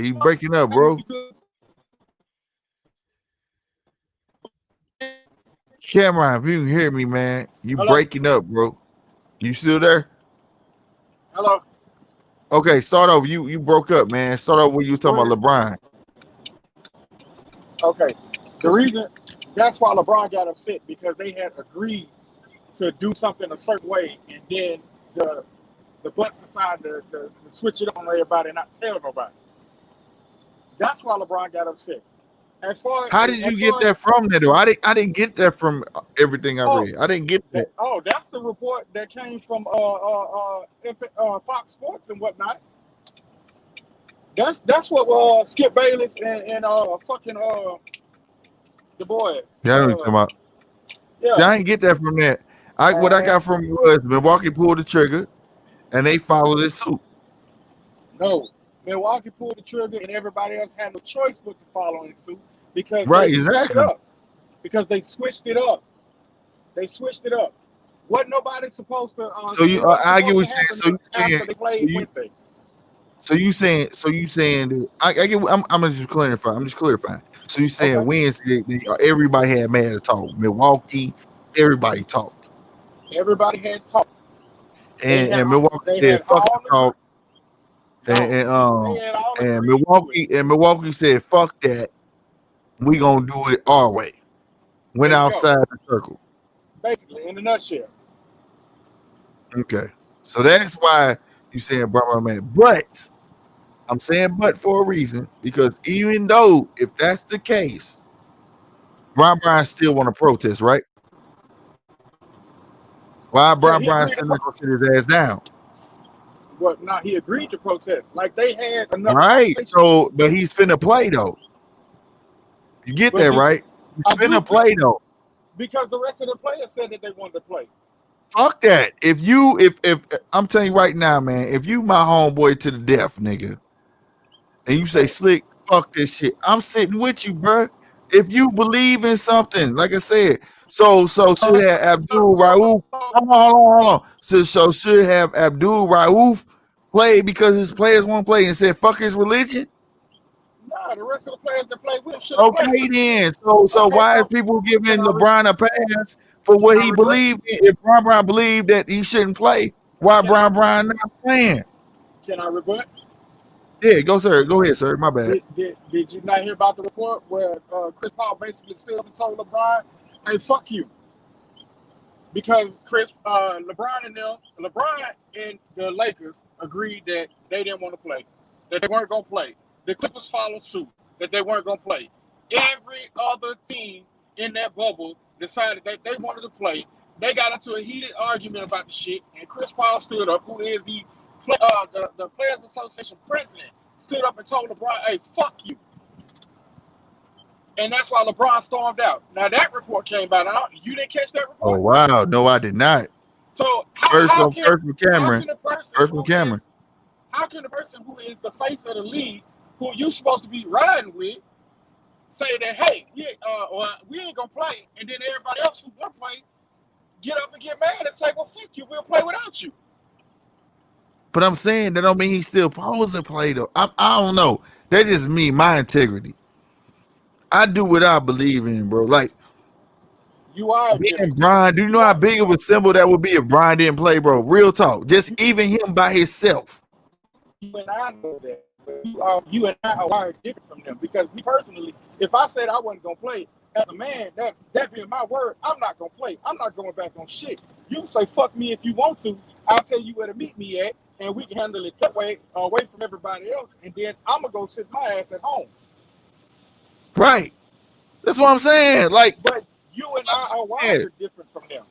You breaking up, bro. Cameron, if you can hear me, man, you Hello? breaking up, bro. You still there? Hello. Okay, start over. You broke up, man. Start over when you was talking about LeBron. Okay. The reason that's why LeBron got upset, because they had agreed to do something a certain way, and then the Bucks decided to switch it on everybody and not tell nobody. That's why LeBron got upset. As far as How did you get that from there though? I didn't get that from everything I read. I didn't get that. That's the report that came from Fox Sports and whatnot. That's what Skip Bayless and fucking the boy. Yeah, I know what you're talking about. Yeah. See, I didn't get that from that. What I got from was Milwaukee pulled the trigger, and they followed it suit. No, Milwaukee pulled the trigger, and everybody else had no choice but to follow in suit because Right, they switched exactly. it up. Because they switched it up. They switched it up. Wasn't nobody supposed to? So you argue with saying. So you saying that I get. I'm just clarifying. I'm just clarifying. So you saying Wednesday everybody had mad to talk. Milwaukee, everybody talked. Everybody had talked. And Milwaukee said fuck the talk. And Milwaukee said fuck that. We gonna do it our way. Went outside the circle. Basically, in a nutshell. Okay, so that's why you saying brother man, but I'm saying but for a reason, because even though if that's the case, Brian still want to protest, right? Why Brian still not gonna sit his ass down? But now he agreed to protest. Like they had enough. Right. So, but he's finna play though. You get that right? He's finna play though. Because the rest of the players said that they wanted to play. Fuck that. If I'm telling you right now, man, if you my homeboy to the death, nigga, and you say Slick, fuck this shit. I'm sitting with you, bro. If you believe in something, like I said, so should have Abdul Rauf. Hold on. So should have Abdul Rauf play because his players won't play and said fuck his religion? Nah, the rest of the players that play with him should have Okay, played. then. So Okay, why is so people giving can I re- LeBron a pass for what can I he rebut? believed in? If Brown believed that he shouldn't play, why Can I Brown not playing? can I rebut? Yeah, go ahead, sir. My bad. Did you not hear about the report where Chris Paul basically stood up and told LeBron, "Hey, fuck you," because LeBron and the Lakers agreed that they didn't want to play, that they weren't gonna play. The Clippers followed suit that they weren't gonna play. Every other team in that bubble decided that they wanted to play. They got into a heated argument about the shit, and Chris Paul stood up, who is the Players Association president, stood up and told LeBron, "Hey, fuck you." And that's why LeBron stormed out. Now that report came out. You didn't catch that Oh report? wow, no, I did not. So First how from Cameron. can the person First from who Cameron. is how can the person who is the face of the league, who you supposed to be riding with, say that, hey, we ain't gonna play, and then everybody else who wanna play get up and get mad and say, well, fuck you, we'll play without you. But I'm saying that don't mean he's still supposed to play though. I don't know. That's just me, my integrity. I do what I believe in, bro. Like You are being different. Brian, do you know how big of a symbol that would be if Brian didn't play, bro? Real talk. Just even him by himself. You and I know that. But you and I are wired different from them. Because me personally, if I said I wasn't gonna play, as a man, that being my word, I'm not gonna play. I'm not going back on shit. You can say fuck me if you want to. I'll tell you where to meet me at, and we can handle it that way, away from everybody else, and then I'm gonna go sit my ass at home. Right. That's what I'm saying. Like, But you and I are wired different from them.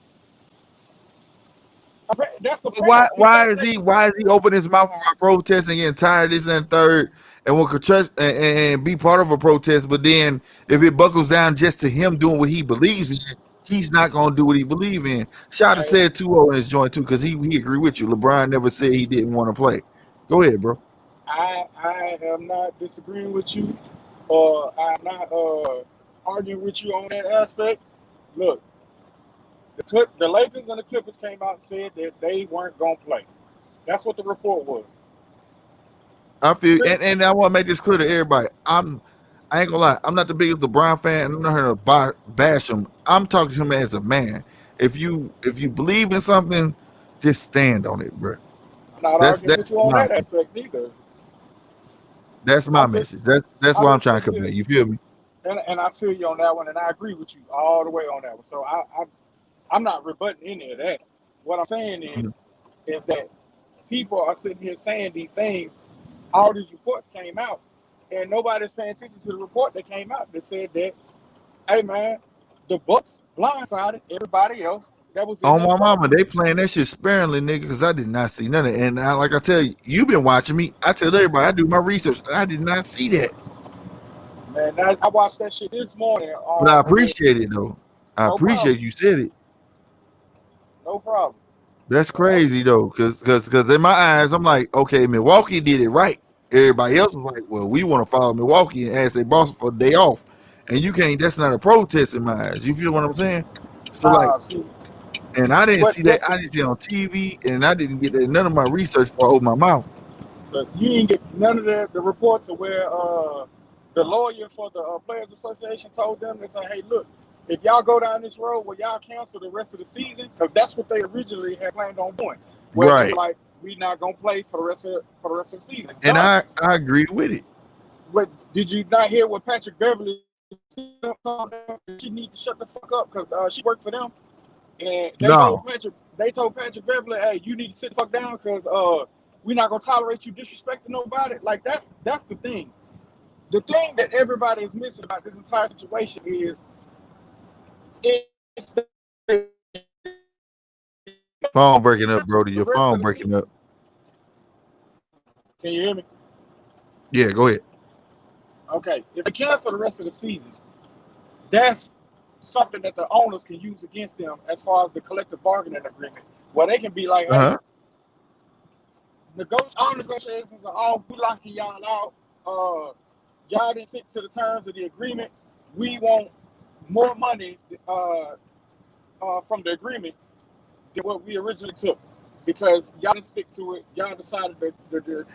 That's a fact. why is he open his mouth about protesting and getting tired of this and third and want to and be part of a protest, but then if it buckles down just to him doing what he believes in, he's not gonna do what he believes in. Shada said 2-0 in his joint too, because he agree with you. LeBron never said he didn't want to play. Go ahead, bro. I am not disagreeing with you, or I'm not arguing with you on that aspect. Look, the Lakers and the Clippers came out and said that they weren't gonna play. That's what the report was. I feel, and I want to make this clear to everybody. I ain't gonna lie. I'm not the biggest LeBron fan. I'm not here to bash him. I'm talking to him as a man. If you believe in something, just stand on it, bro. I'm not arguing with you on that aspect either. That's my message. That's what I'm trying to convey. You feel me? And I feel you on that one, and I agree with you all the way on that one. So I'm not rebutting any of that. What I'm saying is that people are sitting here saying these things. All these reports came out, and nobody's paying attention to the report that came out that said that, hey man, the Bucks blindsided everybody else that was in on my mama. They playing that shit sparingly, nigga, because I did not see none of it. And like I tell you, you've been watching me. I tell everybody I do my research, and I did not see that. Man, I watched that shit this morning. But I appreciate it though. I appreciate you said it. No problem. That's crazy though, because in my eyes, I'm like, okay, Milwaukee did it right. Everybody else was like, well, we want to follow Milwaukee and ask their boss for a day off, and you can't. That's not a protest in my eyes. You feel what I'm saying? So and I didn't see that. I didn't see it on TV, and I didn't get that, none of my research before I opened my mouth. But you didn't get none of the reports of where the lawyer for the Players Association told them to say, hey, look, if y'all go down this road where y'all cancel the rest of the season, because that's what they originally had planned on doing. Where right. Like, we're not gonna play for the rest of the season. And I agree with it. But did you not hear what Patrick Beverly told them? She need to shut the fuck up because she worked for them. And they told Patrick Beverly, hey, you need to sit the fuck down because we're not gonna tolerate you disrespecting nobody. Like that's the thing. The thing that everybody is missing about this entire situation is it's the phone breaking up, Brody. Your phone breaking up. Can you hear me? Yeah, go ahead. Okay. If they cancel the rest of the season, that's something that the owners can use against them as far as the collective bargaining agreement, where they can be like, hey, negotiations are all, we locking y'all out. y'all didn't stick to the terms of the agreement. We want more money from the agreement than what we originally took because y'all didn't stick to it. Y'all decided to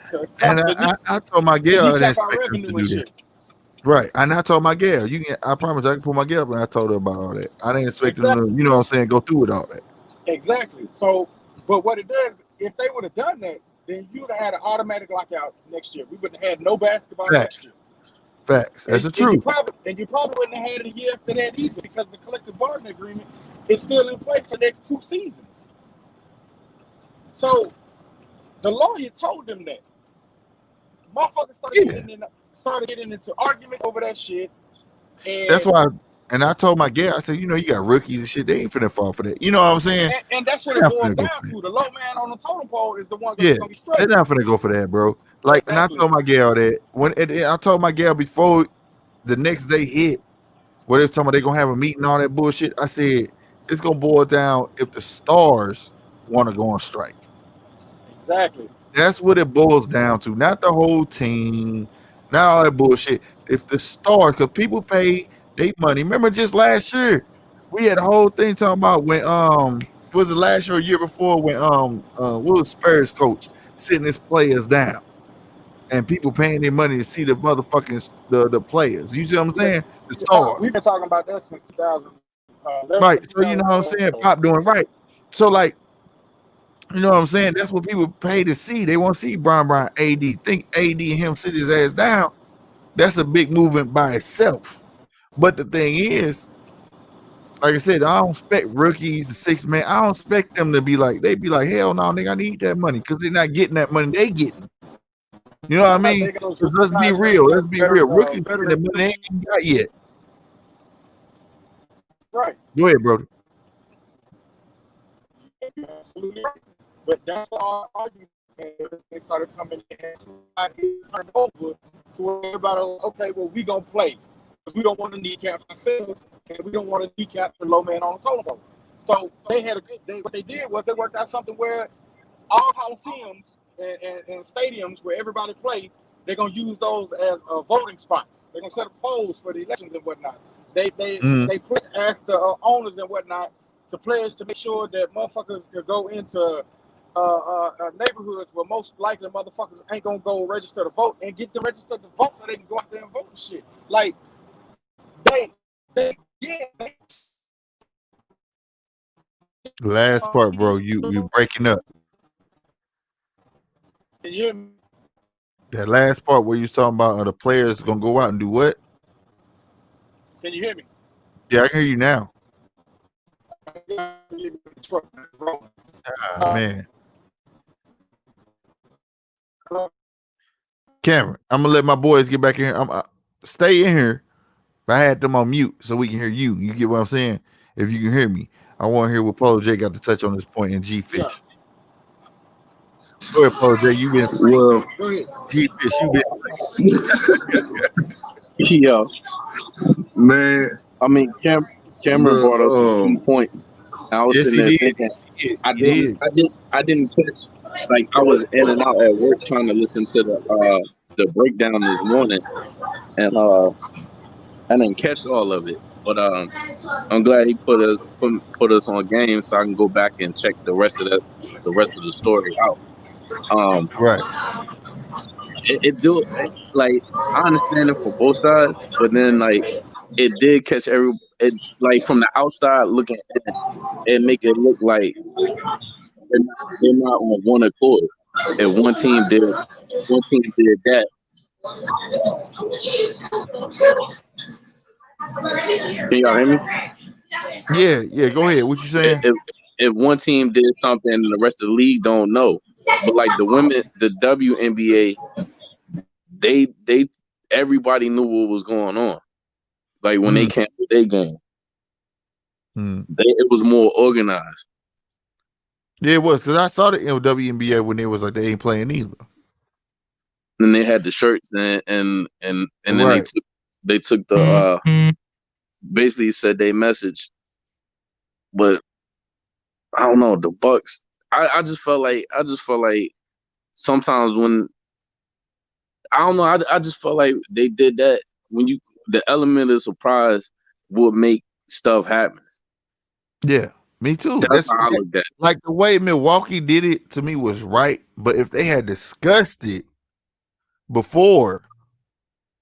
And I told my girl I didn't kneecap our expect them to revenue do and that. shit. Right. And I told my girl, I promise I can pull my girl up, and I told her about all that. I didn't expect them Exactly. to, you know what I'm saying, go through with all that. Exactly. So, but what it does, if they would have done that, then you would have had an automatic lockout next year. We would have had no basketball next year. Facts. That's the And you truth. probably wouldn't have had it a year after that either because the collective bargaining agreement is still in place for the next 2 seasons. So the lawyer told them that. Motherfuckers started getting into argument over that shit. And That's why. And I told my girl, I said, you got rookies and shit. They ain't finna fall for that. You know what I'm saying? and that's what They're it not boils finna go down for to. that. The low man on the totem pole is the one Yeah, that's gonna be they're struggling. not finna go for that, bro. Like, and I Exactly. told my girl that I told my girl before the next day hit, where they was talking about they gonna have a meeting, all that bullshit. I said it's gonna boil down if the stars want to go on strike. Exactly. That's what it boils down to, not the whole team, not all that bullshit. If the stars, because people pay their money. Remember, just last year, we had a whole thing talking about when was it last year or year before when what was Spurs coach sitting his players down and people paying their money to see the motherfucking the players. You see what I'm saying? The stars. We've been talking about that since 2011. Right. So you know what I'm saying? Pop doing right. So like, you know what I'm saying? That's what people pay to see. They want to see Brian AD. Think AD and him sit his ass down. That's a big movement by itself. But the thing is, like I said, I don't expect rookies, the 6 man. I don't expect them to be like, they be like, hell no, nigga, I need that money because they're not getting that money they getting. You know what I mean? Let's be real. Let's be real. Rookies getting the money they ain't got yet. Right. Go ahead, Brody. Absolutely right. But that's all arguments. They started coming in and turned over to where everybody was, okay, well, we gonna play. We don't want to kneecap ourselves, and we don't want to kneecap the low man on the totem pole. So what they did was they worked out something where all coliseums and stadiums where everybody play, they're gonna use those as voting spots. They're gonna set up polls for the elections and whatnot. They ask the owners and whatnot to players to make sure that motherfuckers could go into neighborhoods where most likely motherfuckers ain't gonna go register to vote and get them registered to vote so they can go out there and vote and shit. Like they Last part, bro. You breaking up. Can you hear me? That last part where you talking about the players gonna go out and do what? Can you hear me? Yeah, I can hear you now. Man. Cameron, I'm gonna let my boys get back in here. I'm stay in here. But I had them on mute so we can hear you. You get what I'm saying? If you can hear me, I want to hear what Polo J got to touch on this point in G Fish. Yeah. Go ahead, Polo J. You been Well, G Fish. You been yeah. Man, I mean, Cameron brought us some key points. I was yes, sitting there he thinking, did. I didn't catch, like, I was in and out at work trying to listen to the breakdown this morning, and I didn't catch all of it. But I'm glad he put us on game so I can go back and check the rest of the story out. Right. It do, like, I understand it for both sides, but then, like, it did catch it, like, from the outside looking in, it make it look like they're not on one accord. If one team did that. Can y'all hear me? Yeah. Go ahead. What you saying? If one team did something and the rest of the league don't know, but like the women, the WNBA, they everybody knew what was going on. Like when they canceled their game, it was more organized. Yeah, it was because I saw the WNBA when it was like they ain't playing either. And they had the shirts and then right. they took the basically said they message, but I don't know, the Bucks. I just felt like sometimes when I don't know. I just felt like they did that when the element of surprise would make stuff happen. Yeah, me too. That's how I looked at it. Like the way Milwaukee did it to me was right, but if they had discussed before,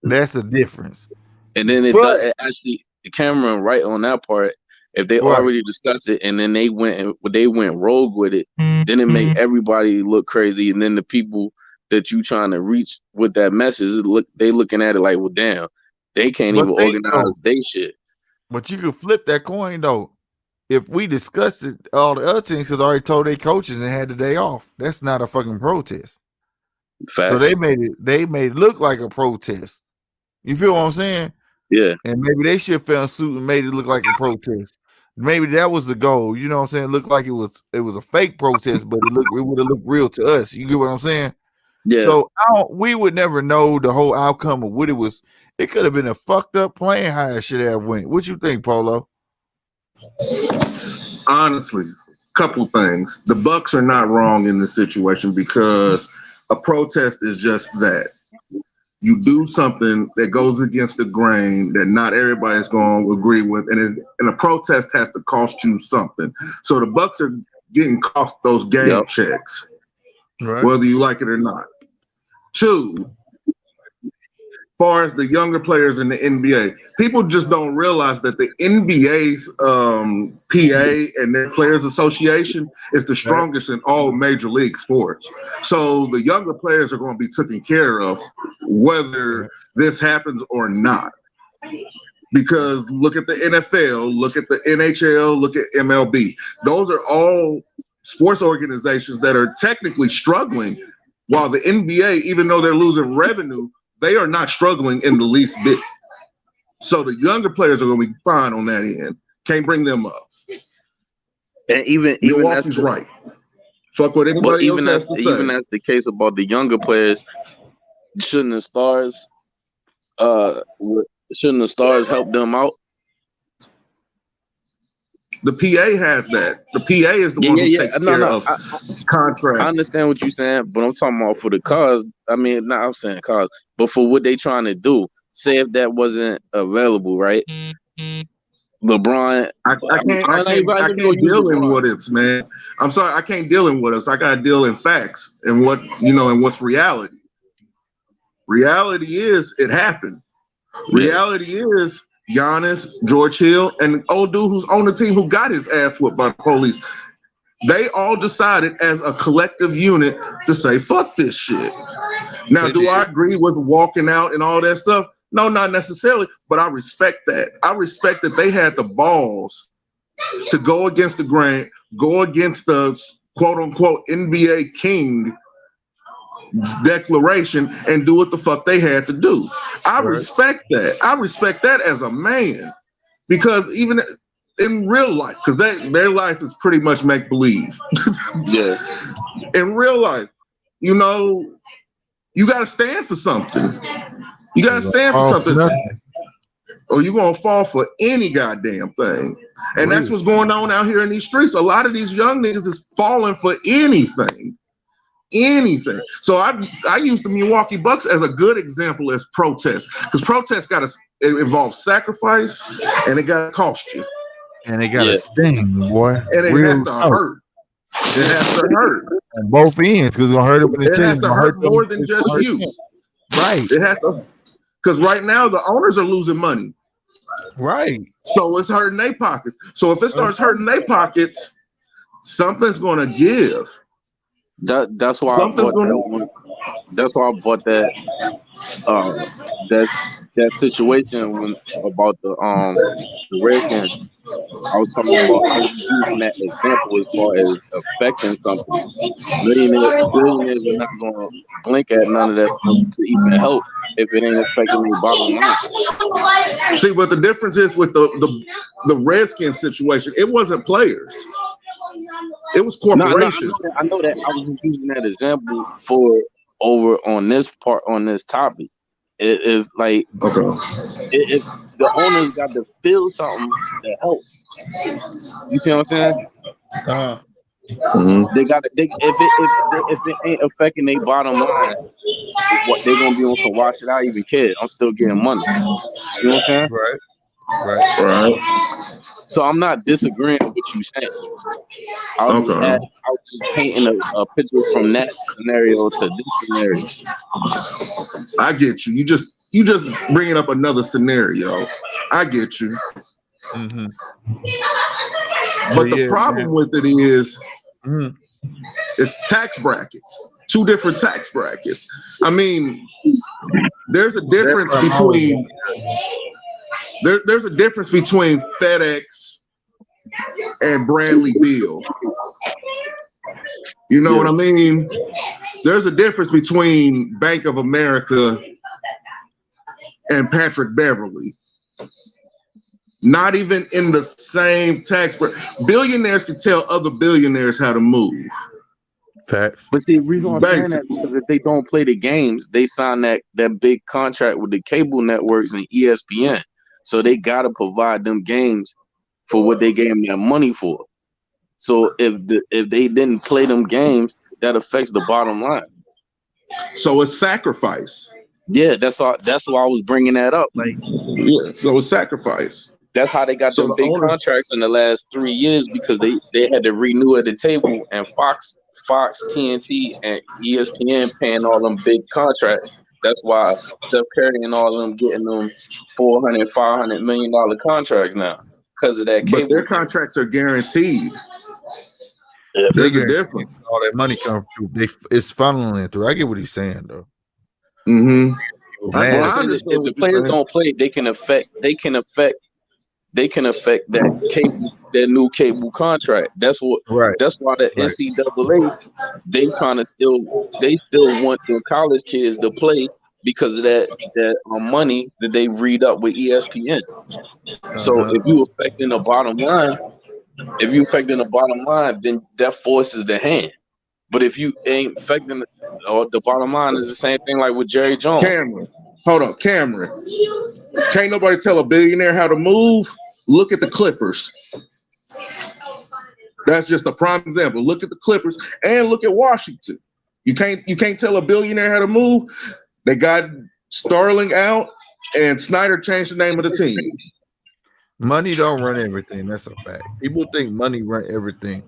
that's a difference. And then it actually Cameron right on that part. If they already discussed it and then they went rogue with it, then it made everybody look crazy. And then the people that you trying to reach with that message, they looking at it like, well, damn, they can't even organize their shit. But you could flip that coin though. If we discussed it, all the other teams has already told their coaches and had the day off. That's not a fucking protest. Fact. So they made it look like a protest. You feel what I'm saying? Yeah. And maybe they should have found suit and made it look like a protest. Maybe that was the goal. You know what I'm saying? It looked like it was a fake protest, but it would have looked real to us. You get what I'm saying? Yeah. So we would never know the whole outcome of what it was. It could have been a fucked up plan how it should have went. What you think, Polo? Honestly, couple things. The Bucks are not wrong in this situation because a protest is just that. You do something that goes against the grain that not everybody's going to agree with, and a protest has to cost you something. So the Bucks are getting cost those game checks, right, whether you like it or not. Two, as far as the younger players in the NBA, people just don't realize that the NBA's PA and their Players Association is the strongest in all major league sports. So the younger players are going to be taken care of whether this happens or not. Because look at the NFL, look at the NHL, look at MLB. Those are all sports organizations that are technically struggling, while the NBA, even though they're losing revenue, they are not struggling in the least bit. So the younger players are going to be fine on that end. Can't bring them up. And even Milwaukee's right. Fuck what anybody else has to say. Even that's the case about the younger players. Shouldn't the stars help them out? The PA has that. The PA is the one who takes care of contracts. I understand what you're saying, but I'm talking about for the cause. I mean, I'm saying cause, but for what they trying to do. Say if that wasn't available, right? LeBron. I can't deal in what ifs, man. I'm sorry, I can't deal in what ifs. I gotta deal in facts and and what's reality. Reality is it happened. Reality is Giannis, George Hill, and the old dude who's on the team who got his ass whooped by the police. They all decided as a collective unit to say, fuck this shit. Now, do I agree with walking out and all that stuff? No, not necessarily, but I respect that. I respect that they had the balls to go against the grain, go against the quote unquote NBA king declaration and do what the fuck they had to do. I respect that. I respect that as a man, because even in real life, because their life is pretty much make believe. Yeah. In real life, you got to stand for something. You got to stand for something, or you're gonna fall for any goddamn thing. And that's what's going on out here in these streets. A lot of these young niggas is falling for anything. Anything. So I use the Milwaukee Bucks as a good example as protest, because protest it involves sacrifice and it got to cost you, and it got to sting, boy, and it has to hurt. It has to hurt on both ends, because it's gonna hurt them. It has to hurt more than just you, right? It has to, because right now the owners are losing money, right? So it's hurting their pockets. So if it starts hurting their pockets, something's gonna give. That's why I bought that one. That's why I bought that. That situation about the Redskins. I was talking about using that example as far as affecting something. Millionaires are not going to blink at none of that stuff to even help if it ain't affecting their bottom line. See, what the difference is with the Redskins situation, it wasn't players. It was corporations. No, I know that. I was just using that example for over on this topic. If the owners got to feel something to help, you see what I'm saying? They got to. If it ain't affecting their bottom line, what they gonna be on some? Why should I even care? I'm still getting money. You know what I'm saying? Right. So I'm not disagreeing with what you saying. I was just painting a picture from that scenario to this scenario. I get you. You just bringing up another scenario. I get you. Mm-hmm. But the problem with it is, it's tax brackets. 2 different tax brackets. I mean, there's a difference between there's a difference between FedEx and Bradley Beal. You know what I mean? There's a difference between Bank of America and Patrick Beverly. Not even in the same tax bracket. Billionaires can tell other billionaires how to move. Facts. But see, the reason I'm saying that is because if they don't play the games, they sign that big contract with the cable networks and ESPN. So they gotta provide them games for what they gave them their money for. So if they didn't play them games, that affects the bottom line. So it's sacrifice. Yeah, that's why I was bringing that up. Like, yeah, so it's sacrifice. That's how they got them big contracts in the last 3 years, because they had to renew at the table, and Fox, TNT, and ESPN paying all them big contracts. That's why Steph Curry and all of them getting them $400, $500 million contracts now because of that cable. But their contracts are guaranteed. Yeah, there's a difference. All that money comes through. It's funneling through. I get what he's saying though. Mm-hmm. If the players don't play, they can affect that new cable contract. That's what. Right. That's why the NCAA they still want their college kids to play because of that money that they read up with ESPN. So if you affecting the bottom line, then that forces the hand. But if you ain't affecting the bottom line, is the same thing like with Jerry Jones. Cameron. Can't nobody tell a billionaire how to move. Look at the Clippers. That's just a prime example. Look at the Clippers and look at Washington. You can't tell a billionaire how to move. They got Starling out, and Snyder changed the name of the team. Money don't run everything. That's a fact. People think money run everything.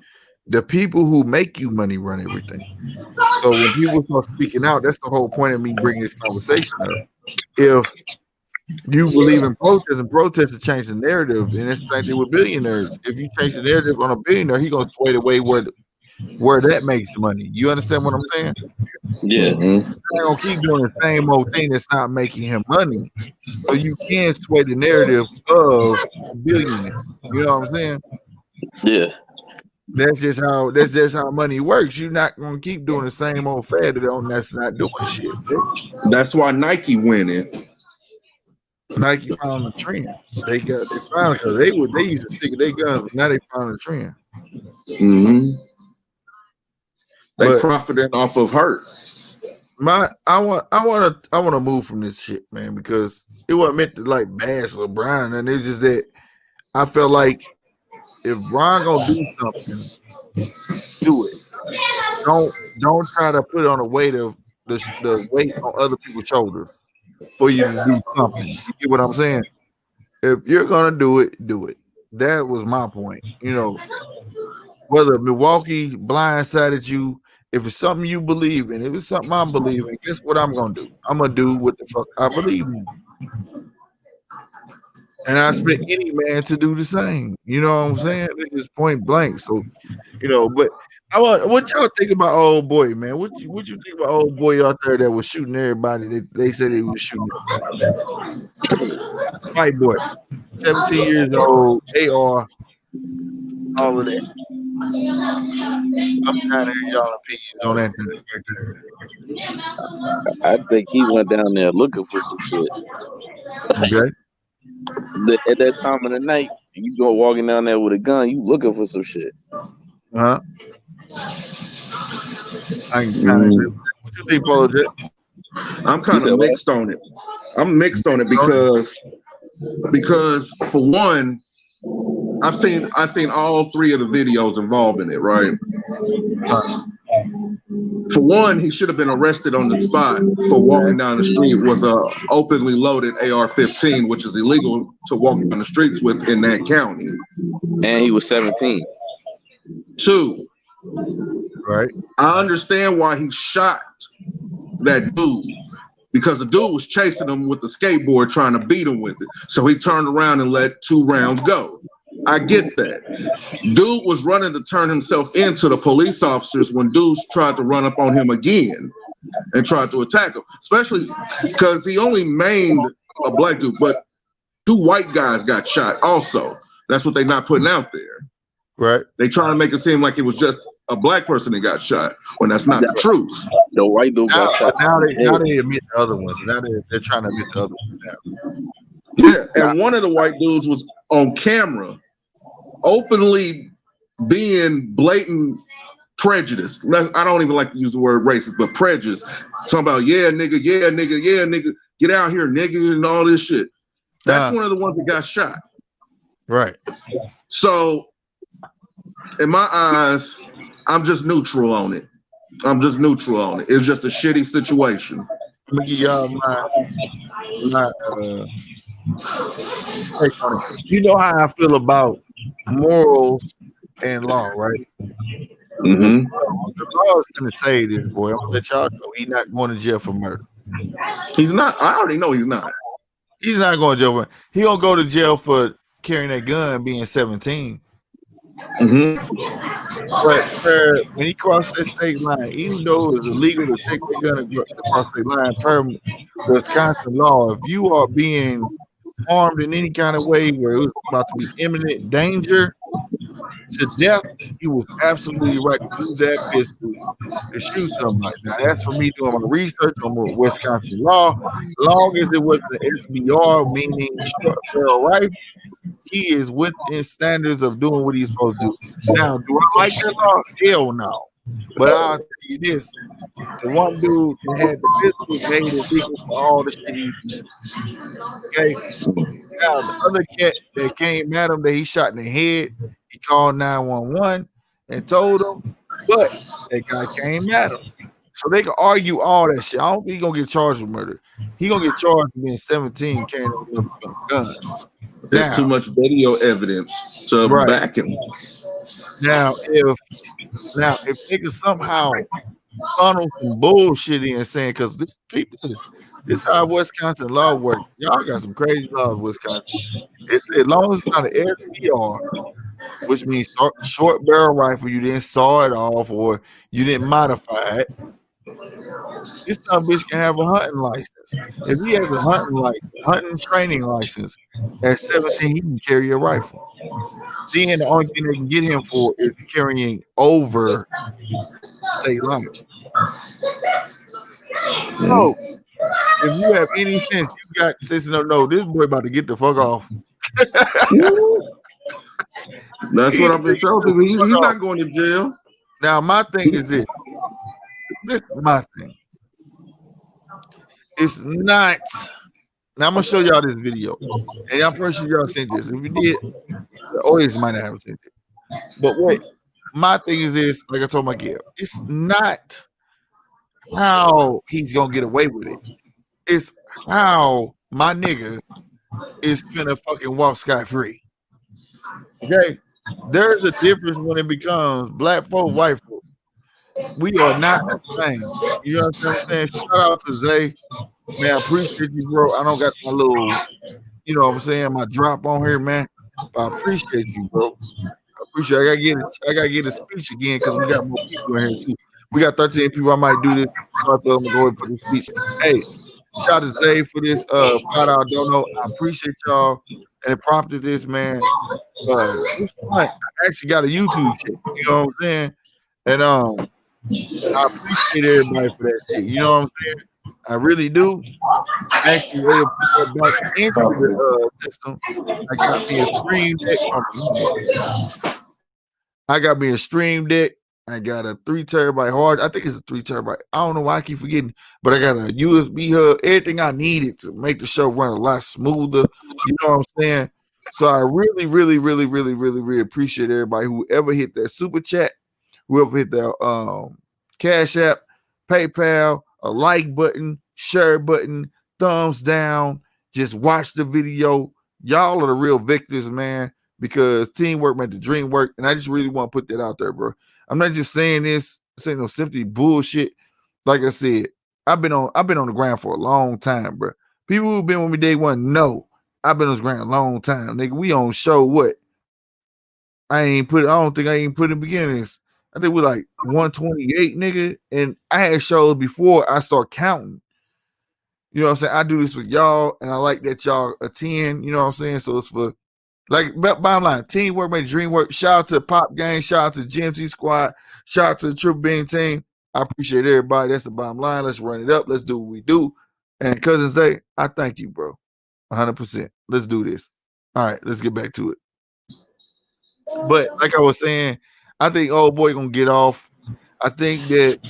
The people who make you money run everything. So when people start speaking out, that's the whole point of me bringing this conversation up. If you believe in protest, and protest to change the narrative, and it's the same thing with billionaires. If you change the narrative on a billionaire, he's gonna sway the way where that makes money. You understand what I'm saying? Yeah. He's not gonna keep doing the same old thing that's not making him money. So you can sway the narrative of billionaire. You know what I'm saying? Yeah. That's just how money works. You're not gonna keep doing the same old fad that's not doing shit. That's why Nike winning. Nike found the trend. They found because they used to stick with their guns, but now they found the trend. Mm-hmm. They profiting off of hurt. I want to move from this shit, man, because it wasn't meant to like bash LeBron, and it's just that I felt like if Bron gonna do something, do it. Don't try to put on the weight of the weight on other people's shoulders for you to do something. You get what I'm saying? If you're gonna do it, do it. That was my point. You know, whether Milwaukee blindsided you, if it's something you believe in, if it's something I believe in, guess what I'm gonna do? I'm gonna do what the fuck I believe in. And I expect any man to do the same. You know what I'm saying? It's point blank. So, you know, but what y'all think about old boy, man? What you think about old boy out there that was shooting everybody? They said he was shooting everybody. White boy, 17 years old, AR, all of that. I'm trying to hear y'all opinions on that. I think he went down there looking for some shit. Okay. At that time of the night, you go walking down there with a gun, you looking for some shit. I can kind of agree. What you think, Paul? I'm kind of mixed on it. I'm mixed on it because for one, I've seen all three of the videos involved in it, right? For one, he should have been arrested on the spot for walking down the street with a openly loaded AR-15, which is illegal to walk down the streets with in that county. And he was 17. Two, Right. I understand why he shot that dude, because the dude was chasing him with the skateboard trying to beat him with it. So he turned around and let 2 rounds go. I get that. Dude was running to turn himself into the police officers when dudes tried to run up on him again and tried to attack him, especially because he only maimed a black dude, but 2 white guys got shot also. That's what they're not putting out there. Right. They trying to make it seem like it was just a black person that got shot when that's not the truth. The white dude got shot. Now they admit the other ones. Now they're trying to admit the other ones now. Yeah, and one of the white dudes was on camera openly being blatant prejudiced. I don't even like to use the word racist, but prejudice. Talking about, yeah, nigga, get out here, nigga, and all this shit. That's one of the ones that got shot. Right. So, in my eyes, I'm just neutral on it. It's just a shitty situation. Let me give y'all my take on it. You know how I feel about morals and law, right? Mm-hmm. The law is gonna say this, boy. I'm gonna let y'all know he's not going to jail for murder. He's not. I already know he's not. He's not going to jail for. He gonna go to jail for carrying that gun, being 17. Mm-hmm. But when he crossed that state line, even though it was illegal to take the gun across the line per Wisconsin law, if you are being harmed in any kind of way where it was about to be imminent danger to death, he was absolutely right to use that pistol to shoot somebody. Now that's for me doing my research on Wisconsin law. Long as it was the SBR, meaning short barrel rifle, he is within standards of doing what he's supposed to do. Now, do I like that law? Hell no. But I'll tell you this: the one dude that had the pistol made it legal for all the shit he did. Okay. Now the other cat that came at him that he shot in the head, he called 911 and told him, but that guy came at him. So they can argue all that shit. I don't think he's gonna get charged with murder. He gonna get charged with being 17 carrying a gun. There's too much video evidence to back him. Now, if niggas somehow funnel some bullshit in saying, because this how Wisconsin law works. Y'all got some crazy laws in Wisconsin. It's as long as it's not an SBR, which means short barrel rifle, you didn't saw it off or you didn't modify it. This son bitch can have a hunting license. If he has a hunting training license at 17, he can carry a rifle. Then the only thing they can get him for is carrying over state line. So, if you have any sense, you got to say, no, this boy about to get the fuck off. That's what I've been telling people. He's not going to jail. Now, my thing is this. This is my thing. It's not. Now I'm gonna show y'all this video, and I'm pretty sure y'all seen this. If you did, the audience might not have seen it. But wait, my thing is this. Like I told my kid, it's not how he's gonna get away with it. It's how my nigga is gonna fucking walk scot free. Okay, there's a difference when it becomes black folk, white folk. We are not the same. You know what I'm saying? Shout out to Zay. Man, I appreciate you, bro. I don't got my little, you know what I'm saying, my drop on here, man. But I appreciate you, bro. I appreciate it. I gotta get a speech again because we got more people in here too. We got 13 people. I might do this. So I thought I'm gonna go ahead and put this speech. Hey, shout out to Zay for this $5 dono. I appreciate y'all. And it prompted this, man. I actually got a YouTube channel, you know what I'm saying? And I appreciate everybody for that shit. You know what I'm saying? I really do. Actually, able to put that back into the system. I got me a stream deck. I got me a stream deck. I got a 3 terabyte hard. I think it's a 3 terabyte. I don't know why I keep forgetting, but I got a USB hub. Everything I needed to make the show run a lot smoother. You know what I'm saying? So I really, really, really, really, really, really appreciate everybody whoever hit that super chat, whoever hit that Cash App, PayPal, a like button, share button, thumbs down. Just watch the video. Y'all are the real victors, man, because teamwork made the dream work. And I just really want to put that out there, bro. I'm not just saying this, saying no simply bullshit. Like I said, I've been on the ground for a long time, bro. People who've been with me day one know I've been on the ground a long time, nigga. We on show what? I don't think I ain't put in beginnings. I think we're like 128, nigga. And I had shows before I start counting. You know what I'm saying? I do this for y'all, and I like that y'all attend. You know what I'm saying? So it's for, like, bottom line, teamwork made the dream work. Shout out to Pop Gang. Shout out to GMT Squad. Shout out to the Triple Bean team. I appreciate everybody. That's the bottom line. Let's run it up. Let's do what we do. And Cousin Zay, I thank you, bro. 100%. Let's do this. All right, let's get back to it. But like I was saying, I think old boy gonna get off. I think that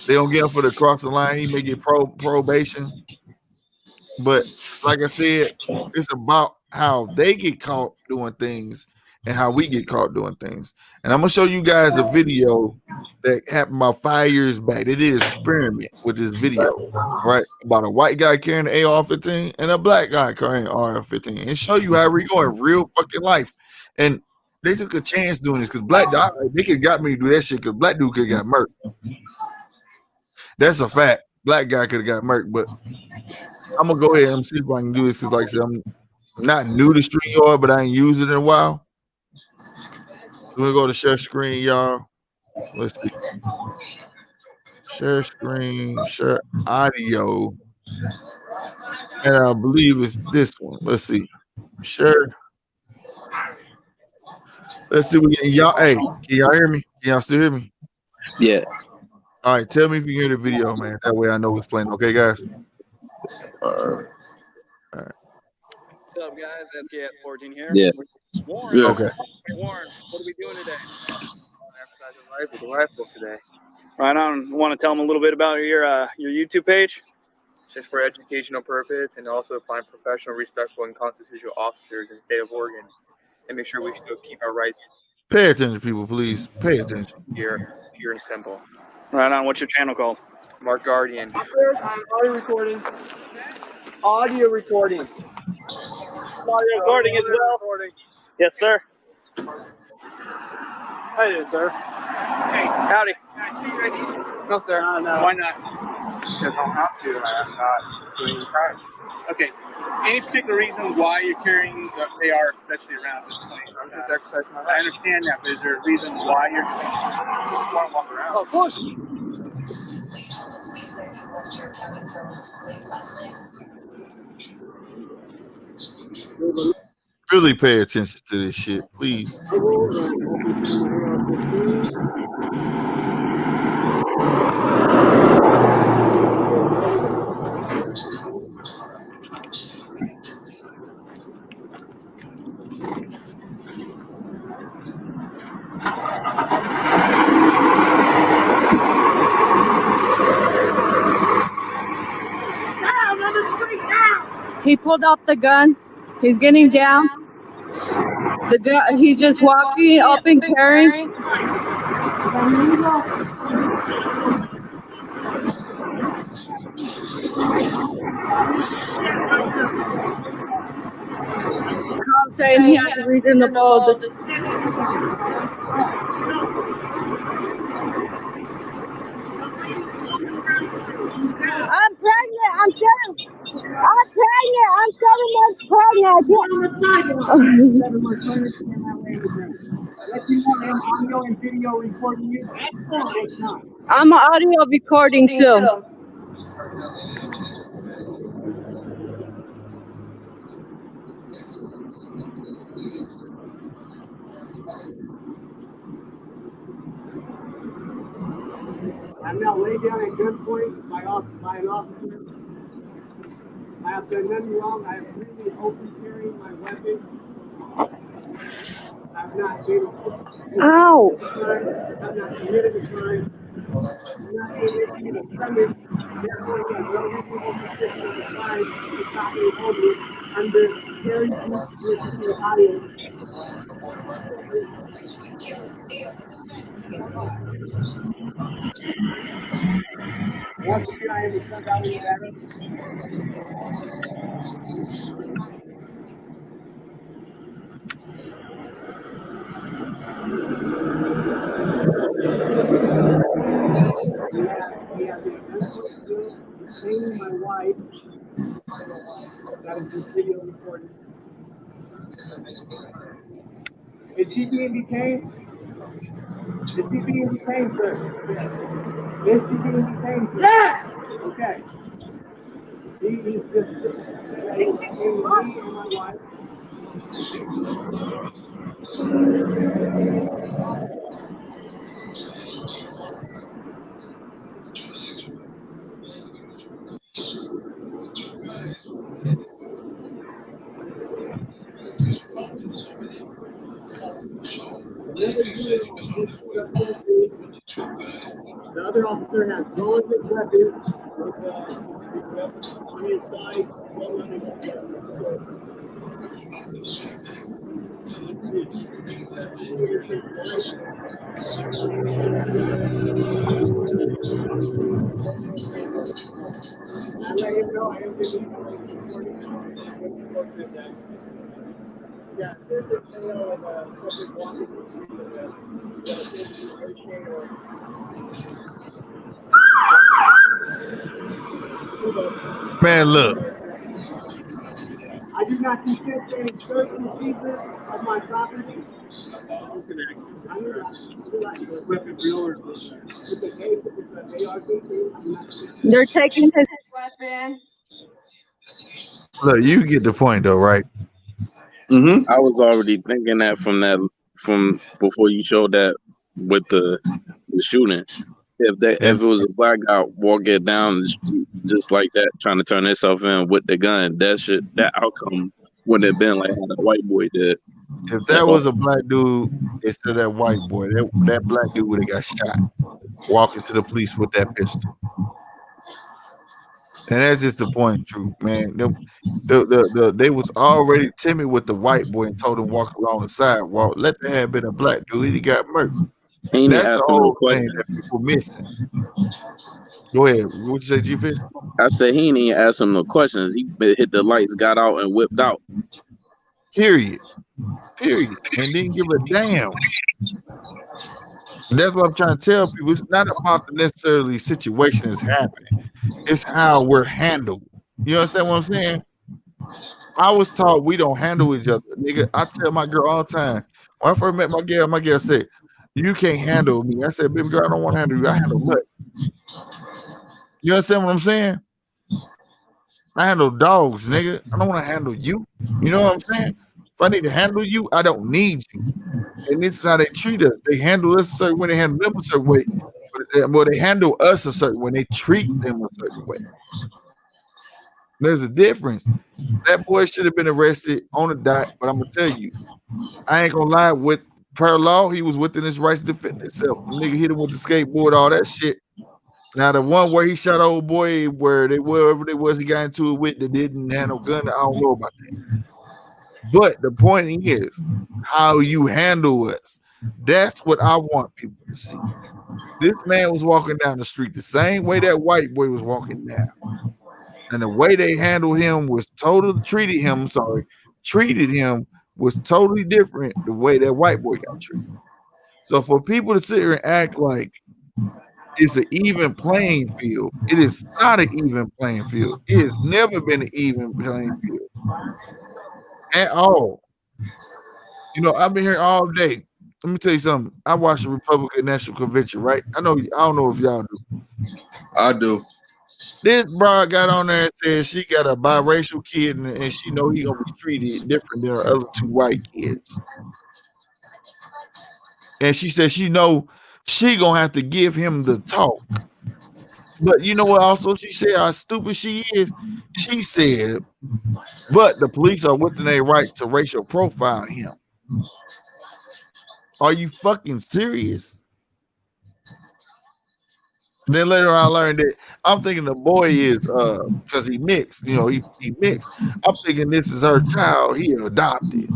they gonna get him for the cross the line. He may get probation. But like I said, it's about how they get caught doing things and how we get caught doing things. And I'm gonna show you guys a video that happened about 5 years back. They did an experiment with this video, right? About a white guy carrying an AR-15 and a black guy carrying an AR-15, and show you how we go in real fucking life. And they took a chance doing this because they could got me to do that shit because black dude could have got murked. That's a fact. Black guy could have got murked, but I'm gonna go ahead and see if I can do this because, like I said, I'm not new to StreamYard, but I ain't used it in a while. We're gonna go to share screen, y'all. Let's see. Share screen, share audio, and I believe it's this one. Let's see. Share. Let's see. We getting y'all. Hey, can y'all hear me? Can y'all still hear me? Yeah. All right. Tell me if you hear the video, man. That way I know what's playing. Okay, guys. All right. What's up, guys? SK at 14 here. Yeah. Warren. Yeah. Okay. Warren, what are we doing today? Exercising life with the rifle today. Right on. Want to tell them a little bit about your YouTube page? Just for educational purpose and also find professional, respectful, and constitutional officers in the state of Oregon and make sure we still keep our rights Pay attention, people, please. Pay attention. here, pure and simple. Right on. What's your channel called? Mark Guardian. Audio recording. Audio recording. Audio recording as well. Yes, sir. How you doing, sir? Hey, howdy. Can I see your IDs? No, sir. No. Why not? Because I don't have to. I am not doing the crime. Okay. Any particular reason why you're carrying the AR, especially around this point? I'm just exercising my I life. understand that, but is there a reason why you're doing it? I just want to walk around. Of course. Really pay attention to this shit, please. He pulled out the gun. He's getting down. The gun. He's just walking up and carrying. I'm saying he has a reason to follow this. I'm pregnant. I'm 7 months pregnant. I'm audio recording too. I'm now laid down at gunpoint by an officer. I have done nothing wrong. I have freely open carrying my weapon. I've not been Ow. I've not committed a crime. I'm not in a premise. Therefore, I have no reasonable suspicion of the crime to stop me holding under carry to the audience. Once again, I am the Sun Valley Nevada. We have the detaining my wife. That is this video recording. Is she being detained? Is she being detained, sir? Is she being detained, sir? Yes! Okay. He is just detaining me and my wife. The other officer has guns and weapons on his side. I let him know I am giving him. Yeah, there's a sale of public walking Man, look. I do not consent to any search and seizure of my property. I do not weapon dealers. It's a case, it's an AR-15. They're taking his weapon. Look, you get the point though, right? I was already thinking that from before you showed that with the shooting. If it was a black guy walking down the street just like that, trying to turn himself in with the gun, that outcome wouldn't have been like how the white boy did. If that was a black dude instead of that white boy, that black dude would have got shot walking to the police with that pistol. And that's just the point, True, man. They was already timid with the white boy and told him walk along the sidewalk. Let there have been a black dude, he got murdered. That's the whole thing that people missing. Go ahead. What you say, G-Fish? I said he didn't even ask him no questions. He hit the lights, got out, and whipped out. Period. And didn't give a damn. That's what I'm trying to tell people. It's not about the necessarily situation that's happening. It's how we're handled. You understand what I'm saying? I was taught we don't handle each other. Nigga, I tell my girl all the time. When I first met my girl said, you can't handle me. I said, baby girl, I don't want to handle you. I handle nuts. You understand what I'm saying? I handle dogs, nigga. I don't want to handle you. You know what I'm saying? If I need to handle you, I don't need you. And this is how they treat us. They handle us a certain way. They handle them a certain way. But they handle us a certain way. They treat them a certain way. There's a difference. That boy should have been arrested on the dot. But I'm going to tell you, I ain't going to lie. With per law, he was within his rights to defend himself. The nigga hit him with the skateboard, all that shit. Now, the one where he shot old boy, wherever they was he got into it with that didn't have no gun, I don't know about that. But the point is how you handle us. That's what I want people to see. This man was walking down the street the same way that white boy was walking down. And the way they handled him was treated him was totally different the way that white boy got treated. So for people to sit here and act like it's an even playing field, it is not an even playing field. It has never been an even playing field at all. You know, I've been here all day. Let me tell you something. I watched the Republican National Convention, right? I don't know if y'all do. I do. This broad got on there and said she got a biracial kid and she know he gonna be treated different than her other two white kids. And she said she know she gonna have to give him the talk. But you know what also she said how stupid she is? She said, but the police are within their right to racial profile him. Are you fucking serious? Then later on, I learned that I'm thinking the boy is because he mixed, you know, he mixed. I'm thinking this is her child. He adopted.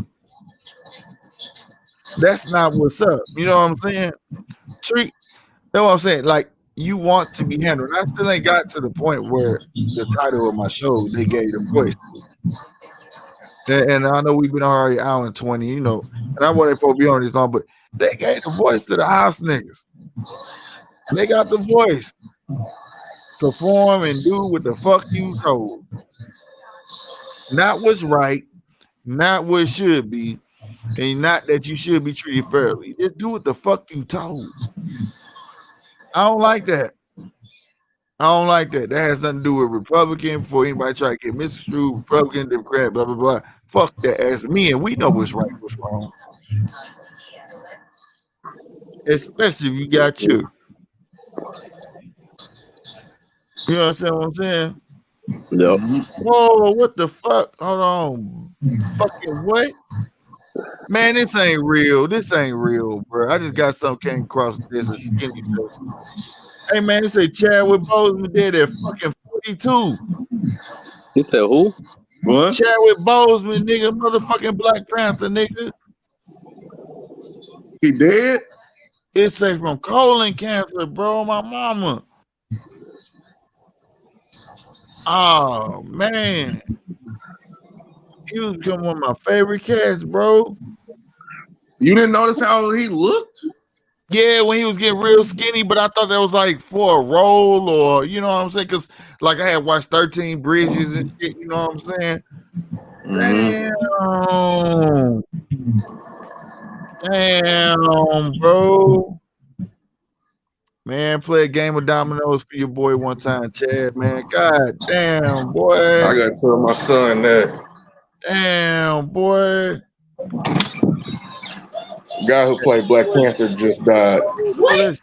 That's not what's up. You know what I'm saying? Treat. That's what I'm saying. Like you want to be handled. I still ain't got to the point where the title of my show they gave the voice. And I know we've been already an hour and 20, you know, and I wasn't supposed to be on this long, but they gave the voice to the house niggas. They got the voice. Perform and do what the fuck you told. Not what's right, not what should be, and not that you should be treated fairly. Just do what the fuck you told. I don't like that. I don't like that. That has nothing to do with Republican. Before anybody try to get misconstrued, Republican, Democrat, blah, blah, blah. Fuck that ass. Me and we know what's right, what's wrong. Especially if you got you. You understand what I'm saying? Yep. Whoa, what the fuck? Hold on. Fucking what? Man, this ain't real. This ain't real, bro. I just got something came across this a skinny stuff. Hey man, they say Chadwick Boseman dead at fucking 42. He said who? What? Chadwick Boseman, nigga, motherfucking Black Panther, nigga. He dead? It say from colon cancer, bro. My mama. Oh man, he was becoming one of my favorite cats, bro. You didn't notice how he looked? Yeah, when he was getting real skinny, but I thought that was like for a role or you know what I'm saying? Because like I had watched 13 Bridges and shit, you know what I'm saying? Damn, bro. Man, play a game of dominoes for your boy one time, Chad, man. God damn, boy. I gotta tell my son that. Damn, boy. The guy who played Black Panther just died. What damn,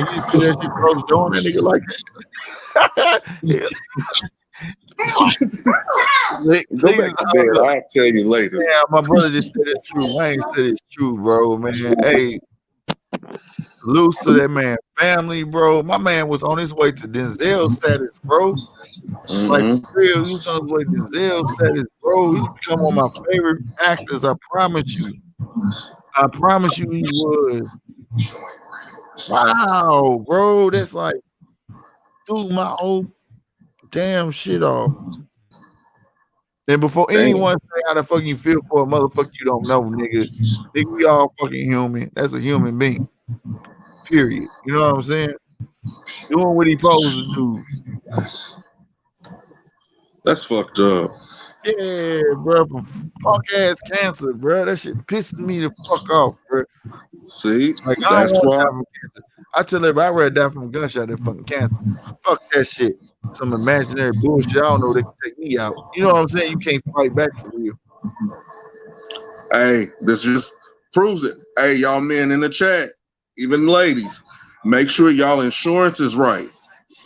you see that shit close doing that nigga like that? Go back to bed. I'll tell you later. Yeah, my brother just said it's true. I ain't said it's true, bro, man. Hey, loose to that man family, bro. My man was on his way to Denzel status, bro. Like for real, he was on his way to Denzel status, bro. He's become one of my favorite actors. I promise you. I promise you he would. Wow, bro. That's like, dude, my old damn shit off. And before anyone say how the fuck you feel for a motherfucker you don't know, nigga, we all fucking human. That's a human being. Period. You know what I'm saying? Doing what he supposed to do. That's fucked up. Yeah, bro. For punk ass cancer, bro. That shit pisses me the fuck off, bro. See, like that's why. I tell everybody I'd rather die from a gunshot than fucking cancer. Fuck that shit. Some imaginary bullshit. I don't know they can take me out. You know what I'm saying? You can't fight back for real. Hey, this just proves it. Hey, y'all men in the chat, even ladies, make sure y'all insurance is right.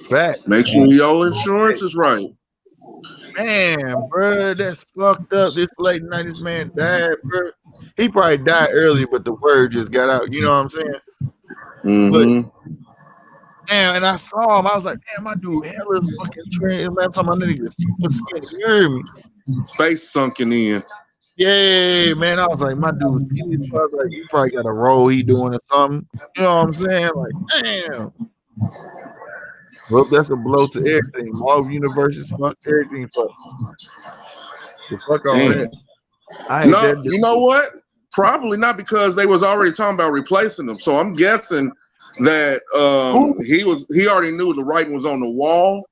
Fact. Make sure y'all insurance is right. Man, bro, that's fucked up. This late night, this man died, bro. He probably died early, but the word just got out. You know what I'm saying? But damn, and I saw him. I was like, damn, my dude, hella fucking trained. Man, I'm talking about nigga super skinny. You hear me? Face sunken in. Yeah, man. I was like, my dude, I was like, he probably got a role he doing or something. You know what I'm saying? Like, damn. Well, that's a blow to everything. Marvel Universe is fuck everything. Fuck. The fuck all that. No, you know what? Probably not, because they was already talking about replacing them. So I'm guessing that he already knew the writing was on the wall,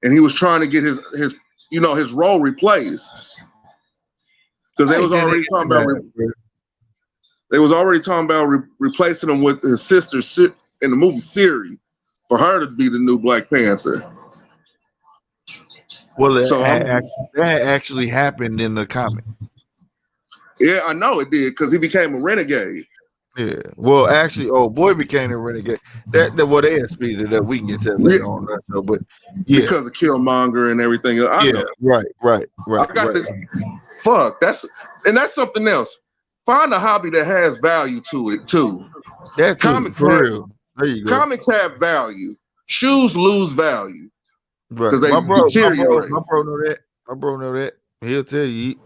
and he was trying to get his role replaced. Because they was already talking about replacing him with his sister in the movie Siri, for her to be the new Black Panther. Well, that actually happened in the comic. Yeah, I know it did, because he became a renegade. Yeah. Well, actually, old boy became a renegade. That what they speeded up. We can get to that later on. That show, but yeah, because of Killmonger and everything. Right. I got fuck. That's something else. find a hobby that has value to it too. That too, Comics for have, real. There you go. comics have value. Shoes lose value Right. because they My bro deteriorate. know that. My bro know that. He'll tell you.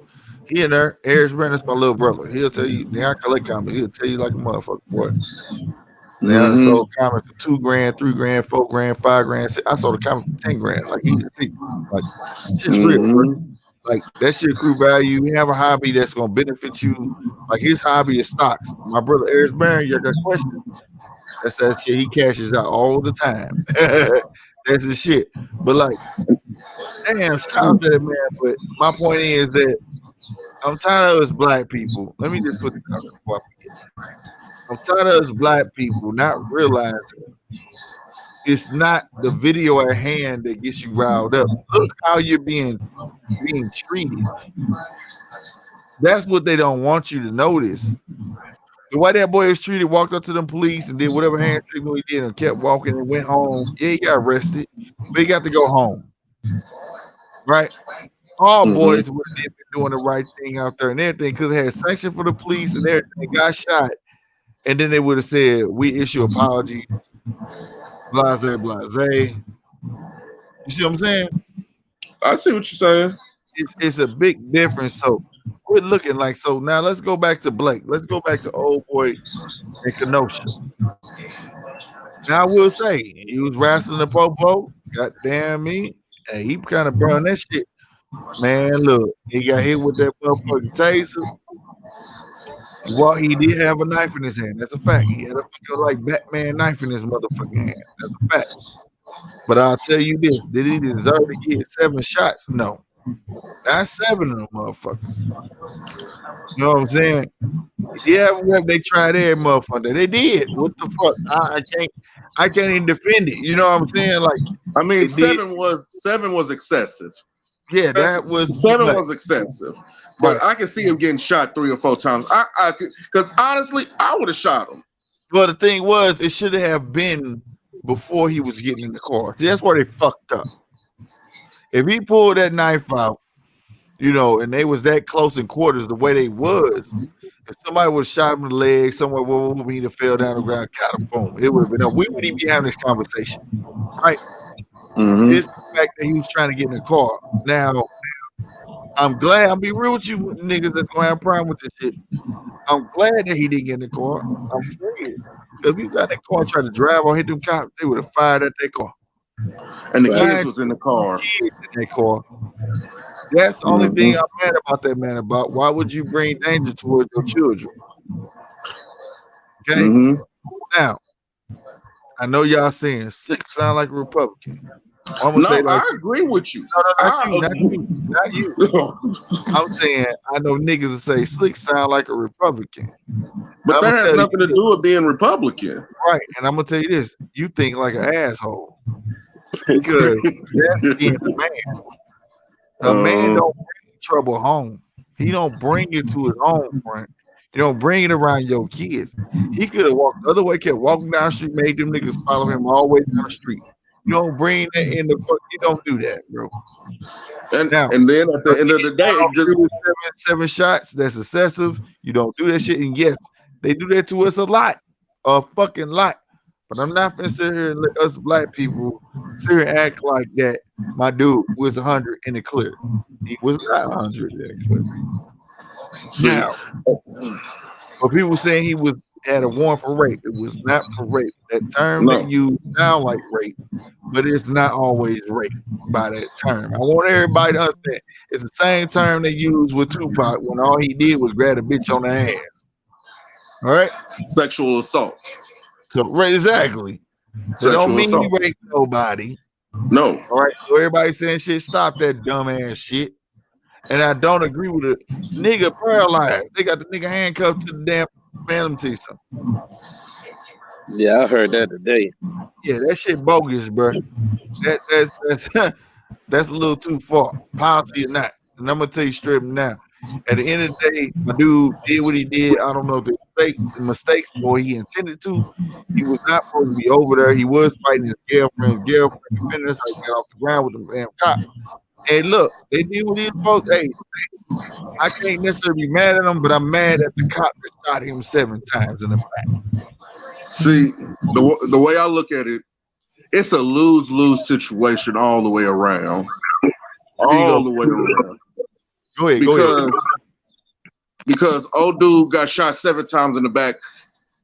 He in there. Harris Brandon's my little brother. He'll tell you. Now I collect comics. He'll tell you like a motherfucker, boy. Now I sold comics for $2 grand, $3 grand, $4 grand, $5 grand. I sold a comic for 10 grand. Like he can see. Like shit's real, bro. Like that shit accrue value. You have a hobby that's gonna benefit you. Like his hobby is stocks. My brother Harris Barron, you got a question. That's that shit. He cashes out all the time. That's his shit. But like, damn, shout out to that man. But my point is that I'm tired of us black people. Let me just put this out there before I forget. I'm tired of us black people not realizing it's not the video at hand that gets you riled up. Look how you're being treated. That's what they don't want you to notice. The way that boy was treated, walked up to them police and did whatever hand signal he did and kept walking and went home. Yeah, he got arrested, but he got to go home. Right? All boys would have been doing the right thing out there and everything because they had sanction for the police and everything, got shot. And then they would have said, we issue apologies. Blase, blase. You see what I'm saying? I see what you're saying. It's a big difference. So quit looking like so. Now let's go back to Blake. Let's go back to old boy in Kenosha. Now I will say he was wrestling the popo. God damn me. And he kind of burned that shit. Man, look, he got hit with that motherfucking taser. Well, he did have a knife in his hand. That's a fact. He had a fucking like Batman knife in his motherfucking hand. That's a fact. But I'll tell you this: did he deserve to get 7 shots? No, not 7 of them motherfuckers. You know what I'm saying? Yeah, they tried every motherfucker. They did. What the fuck? I can't even defend it. You know what I'm saying? Like, I mean, 7 was excessive. Yeah, that was 7 was excessive. But I can see him getting shot 3 or 4 times. I could, because honestly, I would have shot him. Well, the thing was, it should have been before he was getting in the car. See, that's where they fucked up. If he pulled that knife out, you know, and they was that close in quarters the way they was, if somebody would have shot him in the leg somewhere, he'd have fell down the ground, caught him, boom. It would have been up. We wouldn't even be having this conversation, right? It's the fact that he was trying to get in the car. Now, I'm glad. I'll be real with you niggas that's gonna have a problem with this shit. I'm glad that he didn't get in the car. I'm scared. Because if he got in the car and tried to drive or hit them cops, they would have fired at their car. And the kids was in the car. Kids in their car. That's the only thing I'm mad about that man about. Why would you bring danger towards your children? Okay? Now, I know y'all saying Slick sound like a Republican. I'm gonna say like, I agree with you. No, not you. I'm saying I know niggas will say Slick sound like a Republican. But that has nothing to do with being Republican. Right. And I'm gonna tell you this, you think like an asshole. Because that's being a man. A man don't bring trouble home. He don't bring it to his home front. You don't bring it around your kids. He could have walked the other way, kept walking down the street, made them niggas follow him all the way down the street. You don't bring that in the court. You don't do that, bro. And then at the end of the day, just 7 shots, that's excessive. You don't do that shit. And yes, they do that to us a fucking lot. But I'm not gonna sit here and let us black people sit here and act like that. My dude was 100 in the clear. He was not 100 in the clear. Now, but people saying he had a warrant for rape. It was not for rape. That term that you sound like rape, but it's not always rape by that term. I want everybody to understand it's the same term they use with Tupac when all he did was grab a bitch on the ass. All right? Sexual assault. So right, exactly. So don't mean you rape nobody. No. All right. So everybody saying shit, stop that dumb ass shit. And I don't agree with it. Nigga paralyzed. They got the nigga handcuffed to the damn Phantom T-Son. Yeah, I heard that today. Yeah, that shit bogus, bro. That's that's a little too far. Policy or not. And I'm gonna tell you straight now. At the end of the day, my dude did what he did. I don't know if the mistakes or he intended to. He was not supposed to be over there. He was fighting his girlfriend defending us. He got off the ground with the damn cop. And look, they did what they supposed. Hey, I can't necessarily be mad at them, but I'm mad at the cop that shot him 7 times in the back. See, the way I look at it, it's a lose-lose situation all the way around. All the way around. Go ahead. Because old dude got shot 7 times in the back,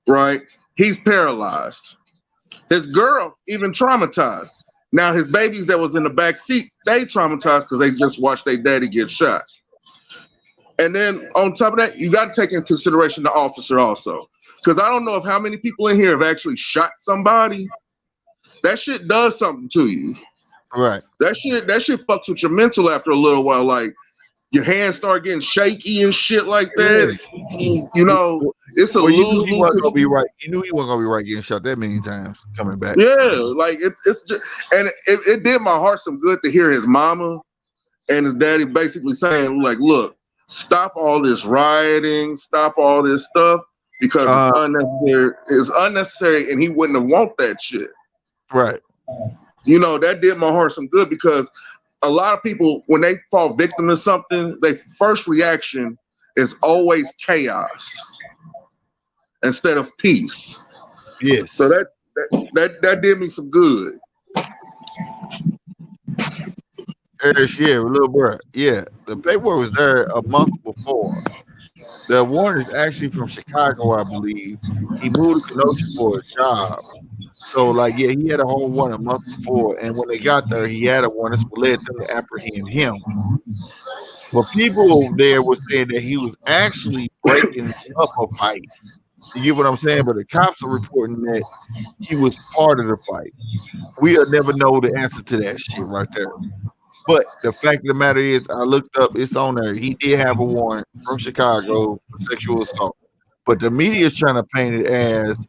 right? He's paralyzed. His girl even traumatized. Now his babies that was in the back seat, they traumatized because they just watched their daddy get shot. And then on top of that, you got to take into consideration the officer also. Because I don't know if how many people in here have actually shot somebody. That shit does something to you. Right. That shit fucks with your mental after a little while. Like your hands start getting shaky and shit like that. Yeah. You know, it's a lose-lose. He wasn't gonna be right. He knew he wasn't gonna be right getting shot that many times coming back. Yeah, like it's just, and it did my heart some good to hear his mama and his daddy basically saying, like, look, stop all this rioting, stop all this stuff because it's unnecessary. It's unnecessary, and he wouldn't have want that shit. Right. You know, that did my heart some good because a lot of people, when they fall victim to something, their first reaction is always chaos instead of peace. Yes. So that did me some good. Yeah, little bro. Yeah, the paperwork was there a month before. The warrant is actually from Chicago, I believe. He moved to Kenosha for a job. So, like, yeah, he had a whole warrant a month before. And when they got there, he had a warrant that led them to apprehend him. But people there were saying that he was actually breaking up a fight. You get what I'm saying? But the cops are reporting that he was part of the fight. We'll never know the answer to that shit right there. But the fact of the matter is, I looked up, it's on there. He did have a warrant from Chicago for sexual assault. But the media is trying to paint it as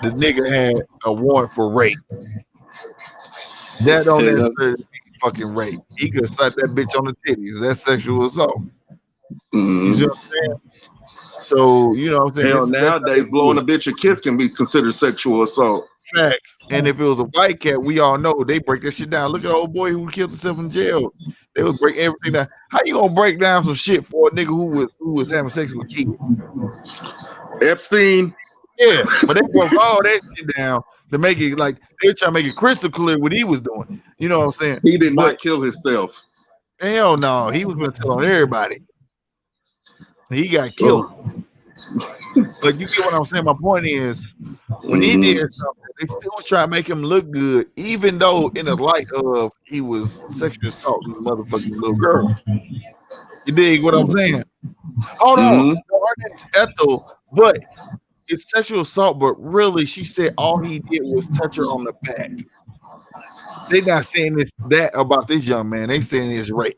the nigga had a warrant for rape. That don't necessarily be fucking rape. He could slap that bitch on the titties. That's sexual assault. You see what I'm saying? So, you know what I'm saying? Hell, nowadays, blowing a bitch a kiss can be considered sexual assault. Facts. And if it was a white cat, we all know they break that shit down. Look at the old boy who killed himself in jail. They would break everything down. How you gonna break down some shit for a nigga who was having sex with kids? Epstein. Yeah, but they broke all that shit down to make it like they were trying to make it crystal clear what he was doing. You know what I'm saying? He did not kill himself. Hell no, he was gonna tell on everybody. He got killed. But you get what I'm saying? My point is, when he did something, they still was trying to make him look good, even though in the light of he was sexually assaulting the motherfucking little girl. You dig what I'm saying? Hold on. Her name's Ethel, but it's sexual assault, but really she said all he did was touch her on the back. They're not saying that about this young man. They saying it's rape.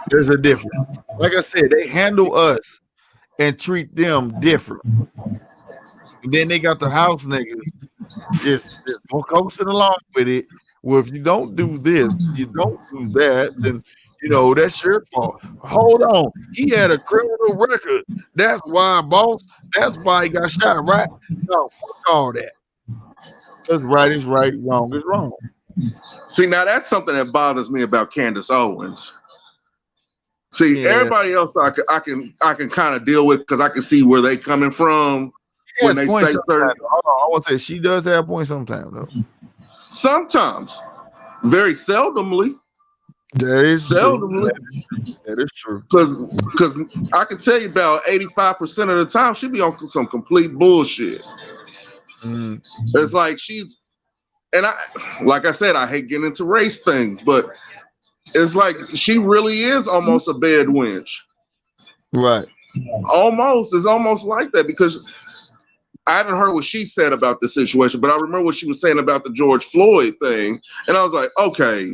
There's a difference. Like I said, they handle us and treat them different. And then they got the house niggas just coasting along with it. Well, if you don't do this, you don't do that, then you know that's your fault. Hold on, he had a criminal record. That's why, boss. That's why he got shot, right? No, fuck all that. Because right is right, wrong is wrong. See, now that's something that bothers me about Candace Owens. See, everybody else I can kind of deal with because I can see where they coming from when they say certain. Hold on, I want to say she does have a point sometimes though. Sometimes, very seldomly. That is seldomly. True. That is true. Because I can tell you about 85% of the time she be on some complete bullshit. It's like she's, and like I said, I hate getting into race things, but it's like she really is almost a bad wench. Right. Almost. It's almost like that because I haven't heard what she said about the situation, but I remember what she was saying about the George Floyd thing. And I was like, okay.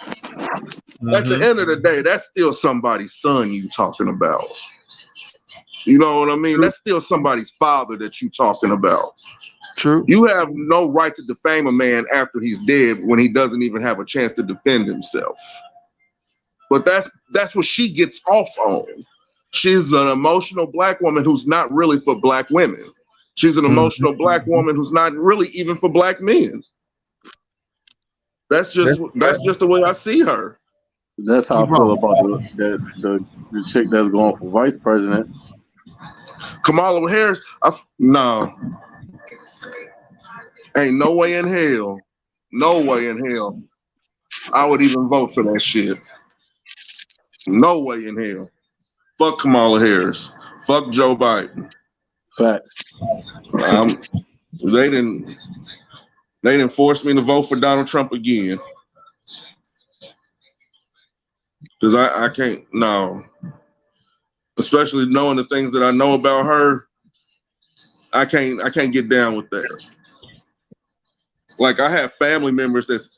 At the end of the day, that's still somebody's son you talking about. You know what I mean? That's still somebody's father that you talking about. True. You have no right to defame a man after he's dead when he doesn't even have a chance to defend himself. But that's what she gets off on. She's an emotional black woman who's not really for black women. She's an emotional black woman who's not really even for black men. That's just the way I see her. That's how I feel about the chick that's going for vice president. Kamala Harris. No, ain't no way in hell. No way in hell. I would even vote for that shit. No way in hell. Fuck Kamala Harris. Fuck Joe Biden. Facts. They didn't force me to vote for Donald Trump again. Because I can't, no. Especially knowing the things that I know about her, I can't get down with that. Like, I have family members that's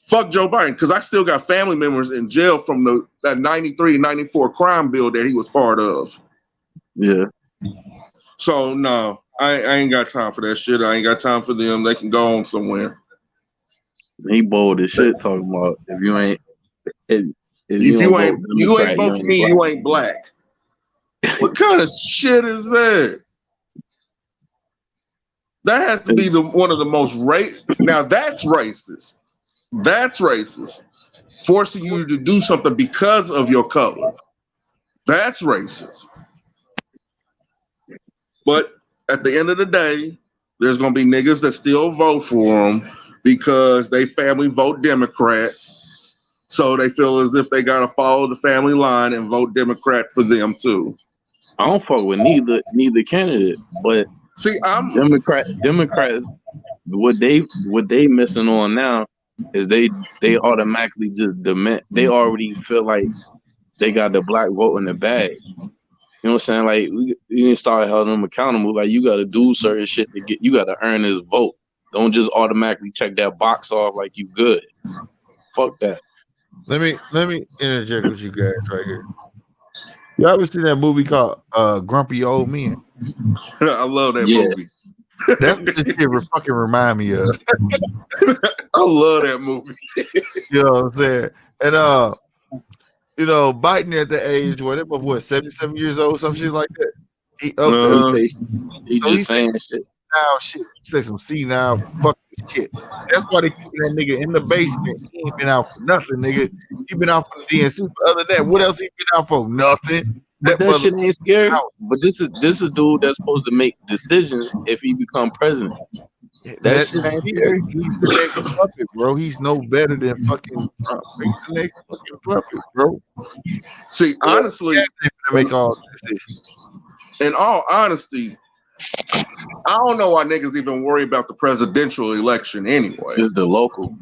fuck Joe Biden, because I still got family members in jail from that 93, 94 crime bill that he was part of. Yeah. So no, I ain't got time for that shit. I ain't got time for them. They can go on somewhere. He bold as shit talking about if you ain't vote for me, you ain't black. What kind of shit is that? That has to be one of the most Now that's racist. That's racist. Forcing you to do something because of your color. That's racist. But at the end of the day, there's going to be niggas that still vote for them because they family vote Democrat. So they feel as if they got to follow the family line and vote Democrat for them too. I don't fuck with neither candidate, but see, I'm Democrats. What they missing on now is they automatically just demand. They already feel like they got the black vote in the bag. You know what I'm saying? Like we didn't start holding them accountable. Like you got to do certain shit you got to earn this vote. Don't just automatically check that box off like you good. Fuck that. Let me interject with you guys right here. You ever seen that movie called Grumpy Old Men? I love that movie. That's what this shit fucking remind me of. I love that movie. You know what I'm saying? And Biden at the age what 77 years old, some shit like that. He up there. He's saying shit. Now shit. Say some senile fucking shit. That's why they keep that nigga in the basement. He ain't been out for nothing, nigga. He been out for the DNC. But other than that, what else he been out for? Nothing. That shit ain't scary. But this is dude that's supposed to make decisions if he become president. That shit ain't scary. He's the next puppet, bro. He's no better than fucking Trump. He's the next fucking puppet, bro. See, honestly, make all decisions. In all honesty, I don't know why niggas even worry about the presidential election anyway. It's the local.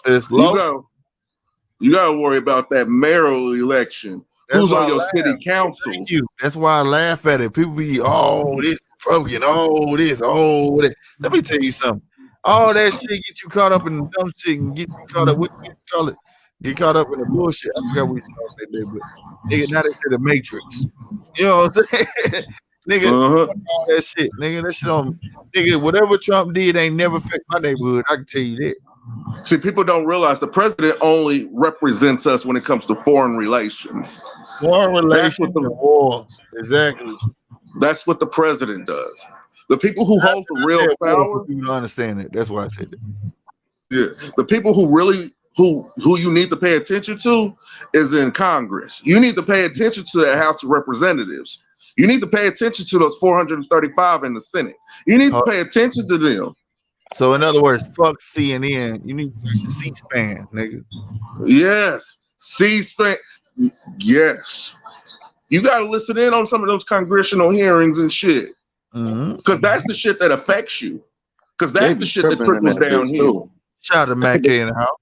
It's local. You gotta worry about that mayoral election. Who's on your city council? Thank you. That's why I laugh at it. People be, this Republican, this. Let me tell you something. All that shit get you caught up in the dumb shit and get you caught up. What you call it? Get caught up in the bullshit. I forgot what you call that day, but nigga, now they say the Matrix. You know what I'm saying? Nigga, all that shit. Nigga, that shit on. Nigga, whatever Trump did ain't never affect my neighborhood. I can tell you that. See, people don't realize the president only represents us when it comes to foreign relations. Foreign relations, war. Exactly. That's what the president does. The people who hold the real power. You don't understand it. That's why I said that. Yeah, the people who really who you need to pay attention to is in Congress. You need to pay attention to the House of Representatives. You need to pay attention to those 435 in the Senate. You need to pay attention to them. So in other words, fuck CNN. You need to get your C-SPAN, nigga. Yes. C-SPAN. Yes. You got to listen in on some of those congressional hearings and shit. Because that's the shit that affects you. Because that's the shit that trickles down here. Shout out to Mac K in the house.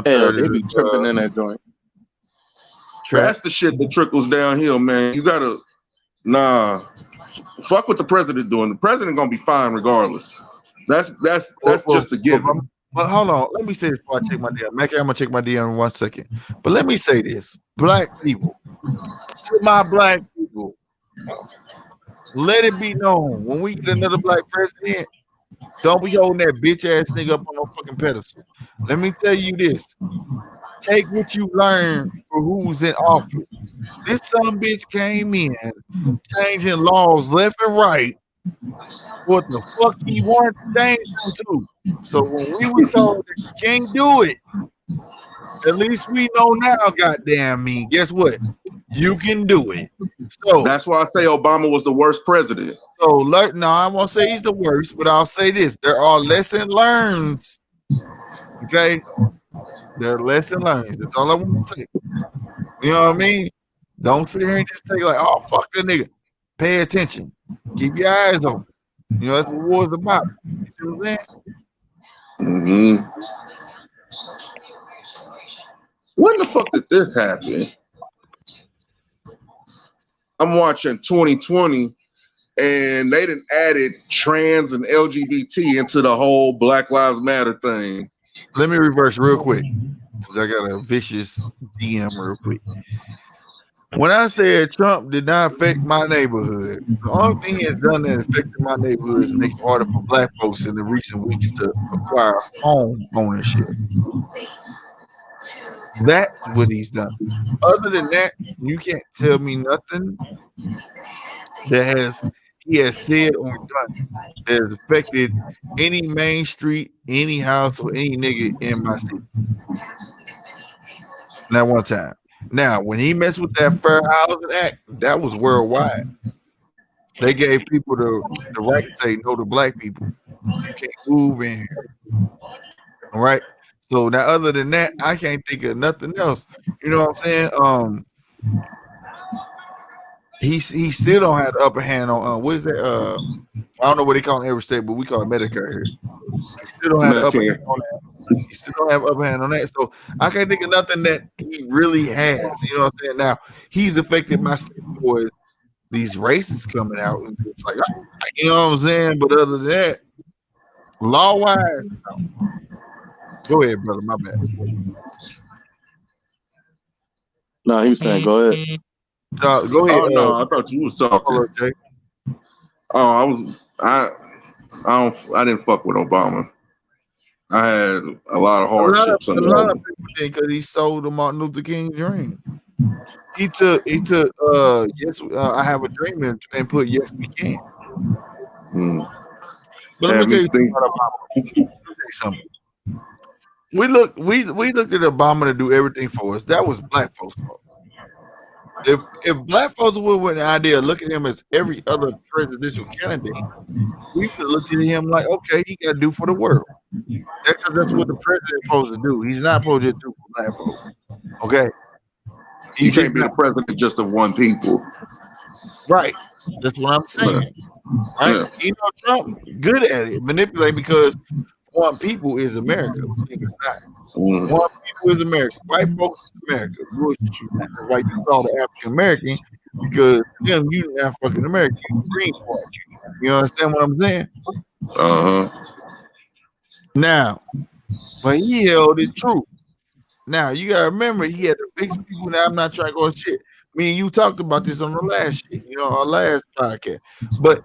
They be tripping in that joint. That's the shit that trickles downhill, man. You got to, fuck what the president doing. The president going to be fine regardless. That's just the given. But hold on, let me say this before I check my DM. Mac, I'm gonna check my DM in 1 second. But let me say this: black people, to my black people, let it be known when we get another black president, don't be holding that bitch ass nigga up on no fucking pedestal. Let me tell you this: take what you learn for who's in office. This some bitch came in changing laws left and right. what the fuck he wanted to change them to. So when we were told that you can't do it, at least we know now, goddamn me. Guess what? You can do it. So That's why I say Obama was the worst president. So no, I won't say he's the worst, but I'll say this: there are lesson learned. Okay, there are lesson learned. That's all I want to say. You know what I mean? Don't sit here and just take like, oh fuck that nigga. Pay attention. Keep your eyes open. You know that's what war's about. You see what I'm saying? Mm-hmm. When the fuck did this happen? I'm watching 2020, and they done added trans and LGBT into the whole Black Lives Matter thing. Let me reverse real quick because I got a vicious DM real quick. When I said Trump did not affect my neighborhood, the only thing he's done that affected my neighborhood is make it harder for black folks in the recent weeks to acquire home ownership. That's what he's done. Other than that, you can't tell me nothing that he has said or done that has affected any main street, any house, or any nigga in my city. Not one time. Now, when he messed with that Fair Housing Act, that was worldwide. They gave people the right to say no to black people. You can't move in here. All right. So now, other than that, I can't think of nothing else. You know what I'm saying? He still don't have the upper hand on what is that? I don't know what they call it in every state, but we call it Medicare here. He still don't have the upper hand on that. He still don't have upper hand on that. So I can't think of nothing that he really has. You know what I'm saying? Now he's affected my state boys. These races coming out and it's like, you know what I'm saying? But other than that, law wise, no. Go ahead, brother. My bad. No, he was saying, go ahead. Go ahead. Oh no, I thought you was talking. Okay. Oh, I didn't fuck with Obama. I had a lot of hardships. A lot of people think because he sold the Martin Luther King dream. He took yes, I have a dream and put yes we can. But let me tell you something about Obama. Something. We looked at Obama to do everything for us. That was black folks' fault. If black folks would with an idea, look at him as every other presidential candidate, we could look at him like, okay, he got to do for the world. That's what the president is supposed to do. He's not supposed to do for black folks. Okay, he can't be the president just of one people. Right. That's what I'm saying. Right? Yeah. You know, Trump good at it, manipulating because one people is America. One people is America. White folks is America. Like you call the African American because them you not fucking American. You green part. You understand what I'm saying? Now, but he held it true. Now you gotta remember he had to fix people. Now I'm not trying to go shit. Me and you talked about this on the last shit, our last podcast. But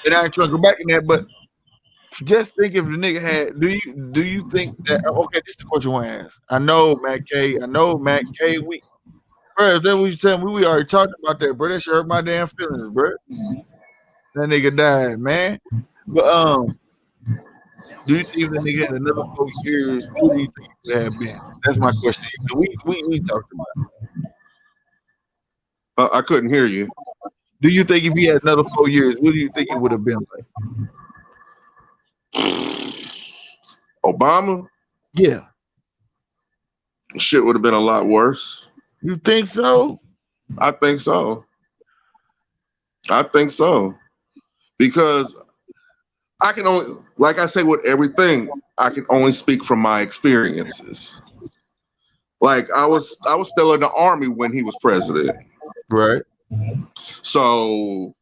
and I ain't trying to go back in that, but just think if the nigga had, do you think that, okay, this is the question I want to ask. I know Matt K, we, bro, if that what you telling me, we already talked about that, bro. That shit hurt my damn feelings, bro. That nigga died, man. But, do you think the nigga had another 4 years, who do you think it would have been? That's my question. We talked about it. I couldn't hear you. Do you think if he had another 4 years, what do you think it would have been like? Obama? Yeah. Shit would have been a lot worse. You think so? I think so. Because I can only, like I say with everything, I can only speak from my experiences. Like I was still in the army when he was president. Right. So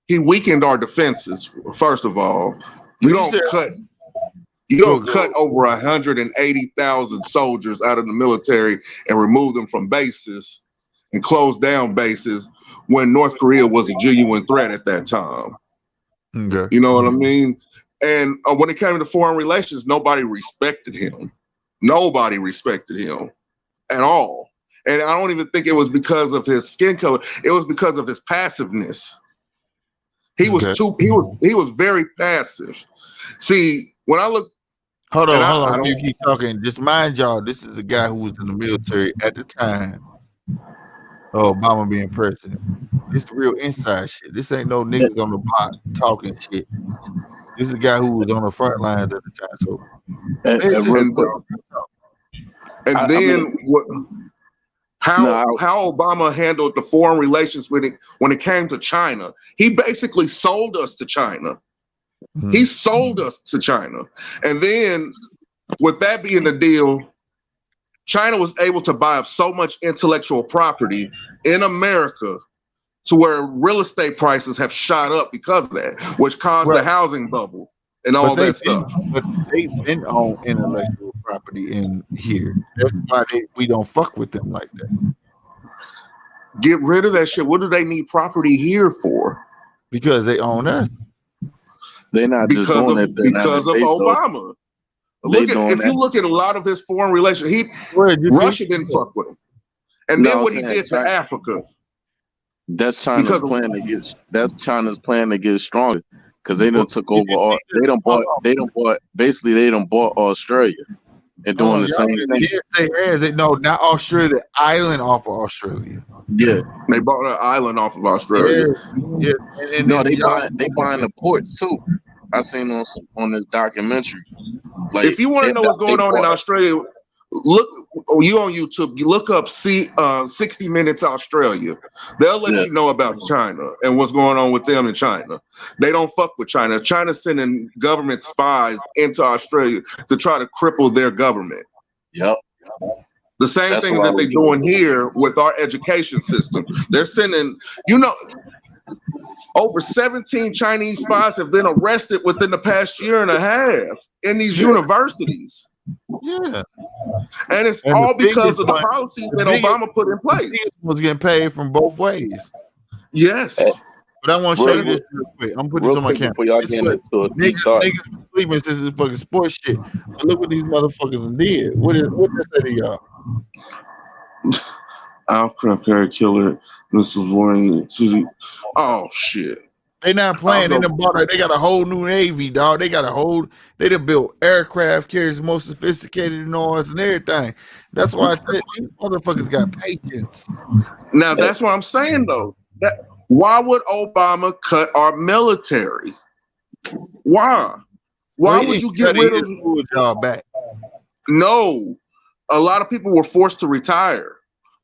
he weakened our defenses, first of all. You don't cut over 180,000 soldiers out of the military and remove them from bases and close down bases when North Korea was a genuine threat at that time. Okay. You know what I mean? And when it came to foreign relations, nobody respected him. Nobody respected him at all. And I don't even think it was because of his skin color. It was because of his passiveness. He was Okay. he was very passive. See, when I look, Hold and on, hold I on. You don't, keep talking. Just mind y'all, this is a guy who was in the military at the time of Obama being president. This the real inside shit. This ain't no niggas on the block talking shit. This is a guy who was on the front lines at the time. So And, pay and real attention, quick, dog. and I then mean, what? no, How Obama handled the foreign relations when it came to China? He basically sold us to China. Mhm. He sold us to China, and then with that being the deal, China was able to buy up so much intellectual property in America to where real estate prices have shot up because of that, which caused the Right. housing bubble and But all they that stuff. they've been on intellectual property in here. That's why we don't fuck with them like that. Get rid of that shit. What do they need property here for? Because they own us. they're not just Because doing of it for the United because of States, though. Obama. They Look at doing if you that. look at a lot of his foreign relations, Where you Russia think? didn't fuck with him. And No, then I'm what he saying did to China, Africa that's China's because of plan to get. That's China's plan to get stronger because they done Well, took did over you all. see the hold on, They done bought. Basically, they done bought Australia and hold doing on, the y'all same been thing. yes, they has it. No, not Australia, island off of Australia. Yeah. they bought an island off of Australia. Yes, and No, then y'all they buying the ports too. I seen on this documentary. Like If you want to know what's they going on in bought. Australia, look you on YouTube. You look up 60 Minutes Australia. They'll let Yeah. you know about China and what's going on with them in China. They don't fuck with China. China's sending government spies into Australia to try to cripple their government. Yep. The same That's thing what I that was they're getting doing to. here with our education system. They're sending, you know, over 17 Chinese spies have been arrested within the past year and a half in these Yeah. universities. Yeah. And it's And all because of the policies that Obama put in place. biggest was getting paid from both ways. Yes. Hey, But I want to show real, you this real quick. I'm gonna put real this on my quick camera. before y'all This get what into a deep niggas thought. was sleeping since this fucking sports shit. But look what these motherfuckers did. What this say to y'all? Alcraft Harry Killer, Mrs. Warren, Susie. Oh shit. They not playing. They done bought they got a whole new Navy, dog. They done built aircraft carriers more sophisticated than ours and everything. That's why I said these motherfuckers got patience. Now that's what I'm saying though. Why would Obama cut our military? Why? Why would you get rid of y'all back? No. A lot of people were forced to retire.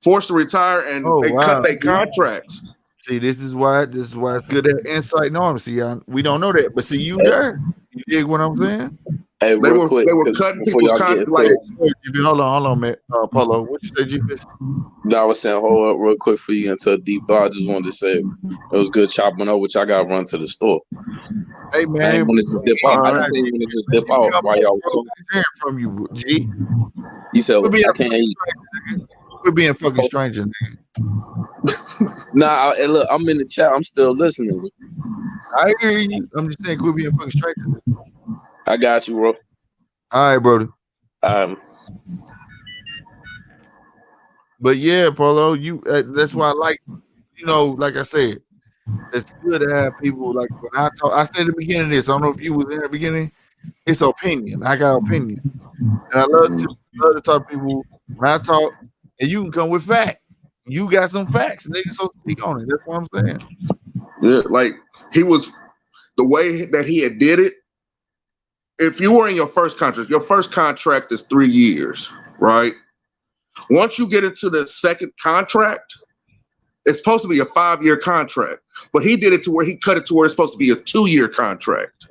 And they cut their contracts. See, this is why it's good at insight and arms. See, we don't know that, but see, you there. You dig what I'm saying? Hey, They real were quick, they were 'cause cutting before people's y'all get contracts. into Like, Hold on, man. Polo, what you say, G-Fish? No, I was saying, hold up real quick for you into a deep thought. I just wanted to say it was good chopping up, which I got to run to the store. Hey, I man. ain't want to just dip out. I just didn't want to just dip out while y'all was talking. Hearing from you, G. You said, We're being I can't eat. We're being fucking strangers, nigga. Nah, hey, look, I'm in the chat. I'm still listening. I hear you. I'm just saying, quit being fucking strangers. I got you, bro. All right, brother. But yeah, Polo, that's why I like, like I said, it's good to have people like when I talk. I said at the beginning of this. I don't know if you was in the beginning. It's opinion. I got opinion, and I love to talk to people when I talk. And you can come with fact. You got some facts, nigga. So speak on it. That's what I'm saying. yeah, like he was the way that he had did it. If you were in your first contract is 3 years, right? Once you get into the second contract, it's supposed to be a 5-year contract, but he did it to where he cut it to where it's supposed to be a 2-year contract.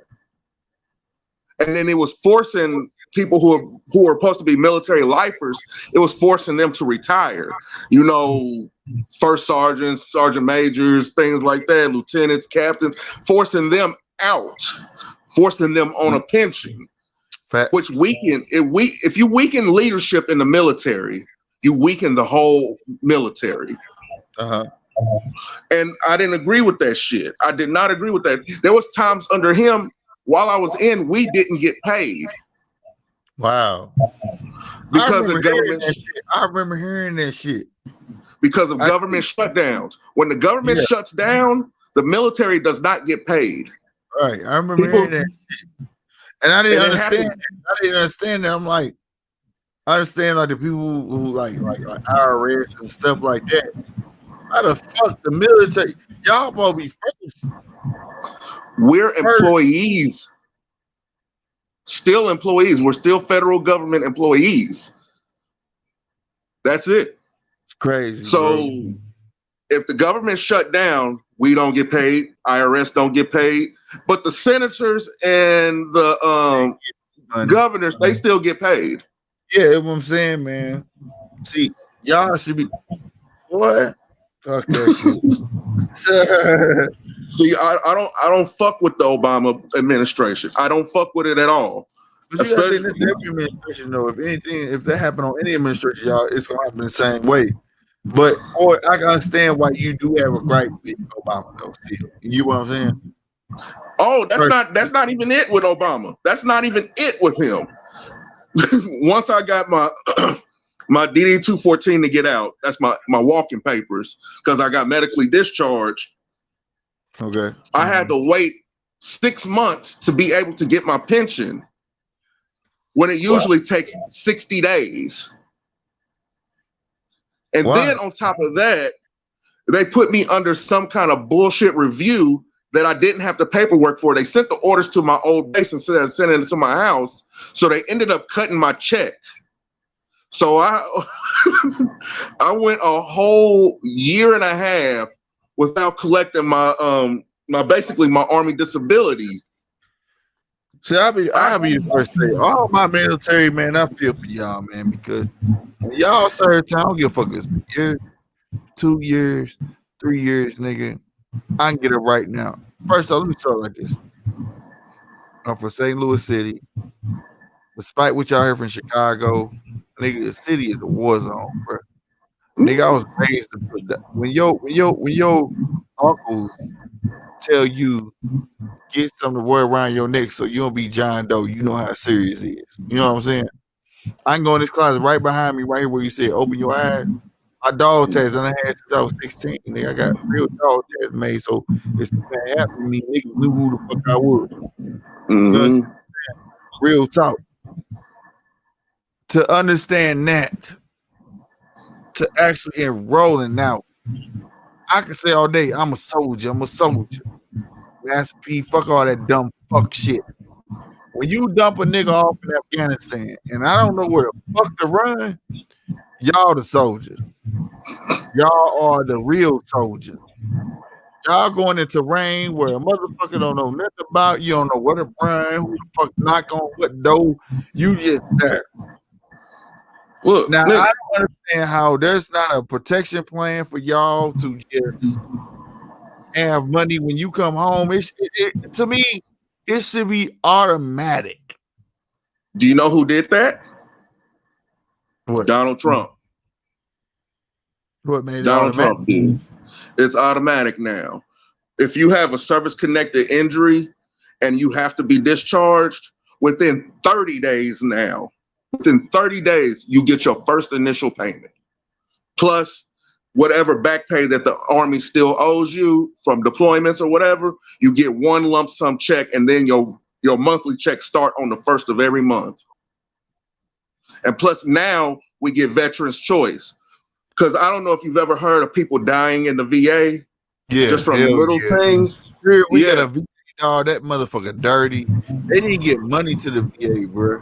And then it was forcing people who are supposed to be military lifers, it was forcing them to retire. You know, first sergeants, sergeant majors, things like that, lieutenants, captains, forcing them out, forcing them on a pension. Which if you weaken leadership in the military, you weaken the whole military. And I didn't agree with that shit. I did not agree with that. There was times under him while I was in, we didn't get paid. Wow. Because of government. I remember hearing that shit. Because of government shutdowns. When the government shuts down, The military does not get paid. Right. I remember People- hearing that shit. And I didn't And it understand happened- that. I didn't understand that. I'm like, I understand like the people who like IRS and stuff like that. How the fuck the military? Y'all supposed to be first. We're employees. Still employees. We're still federal government employees. That's it. It's crazy. So bro. if the government shut down, we don't get paid. IRS don't get paid. But the senators and the governors, they still get paid. Yeah, that's what I'm saying, man. See, y'all should be what? Fuck that shit. See, I don't fuck with the Obama administration. I don't fuck with it at all. But you gotta think this every administration, though. If anything, if that happened on any administration, y'all, it's gonna happen the same way. But I can understand why you do have a gripe with Obama, though. Still, you know what I'm saying? Oh, that's not even it with Obama. That's not even it with him. Once I got my my DD 214 to get out, that's my walking papers, because I got medically discharged. Okay. I had to wait 6 months to be able to get my pension, when it usually takes 60 days. And then on top of that, they put me under some kind of bullshit review that I didn't have the paperwork for. They sent the orders to my old base instead of sending it to my house. So they ended up cutting my check. So I went a whole year and a half without collecting my basically my Army disability. See, I'll be the first to say, all my military, man, I feel for y'all, man, because when y'all serve time, I don't give a fuck if it's a year, 2 years, 3 years, nigga. I can get it right now. First off, let me start like this. I'm from St. Louis City. Despite what y'all heard from Chicago, nigga, the city is a war zone, bro. Nigga, I was raised to put that. When your uncles tell you get something to wear around your neck so you don't be John Doe, you know how serious it is. You know what I'm saying? I can go in this closet right behind me, right here where you said open your eyes. My dog tags, and I had since I was 16. Nigga, I got real dog tags made, so if something happened to me, niggas knew who the fuck I was. Mm-hmm. Real talk. To understand that, to actually enrolling now, I can say all day, I'm a soldier. I'm a soldier. That's P. Fuck all that dumb fuck shit. When you dump a nigga off in Afghanistan, and I don't know where the fuck to run, y'all the soldiers. Y'all are the real soldiers. Y'all going into terrain where a motherfucker don't know nothing about. You don't know where to run, who the fuck knock on what door. You just there. Look, now nigga, I don't understand how there's not a protection plan for y'all to just have money when you come home. To me, it should be automatic. do you know who did that? What? Donald Trump. What made it Donald automatic? Trump did. It's automatic now. If you have a service-connected injury and you have to be discharged within 30 days now, within 30 days, you get your first initial payment. Plus whatever back pay that the Army still owes you from deployments or whatever, you get one lump sum check, and then your monthly checks start on the first of every month. And plus now we get Veterans Choice. Because I don't know if you've ever heard of people dying in the VA, just from little things. Sure, we got a VA dog, that motherfucker dirty. They didn't get money to the VA, bro.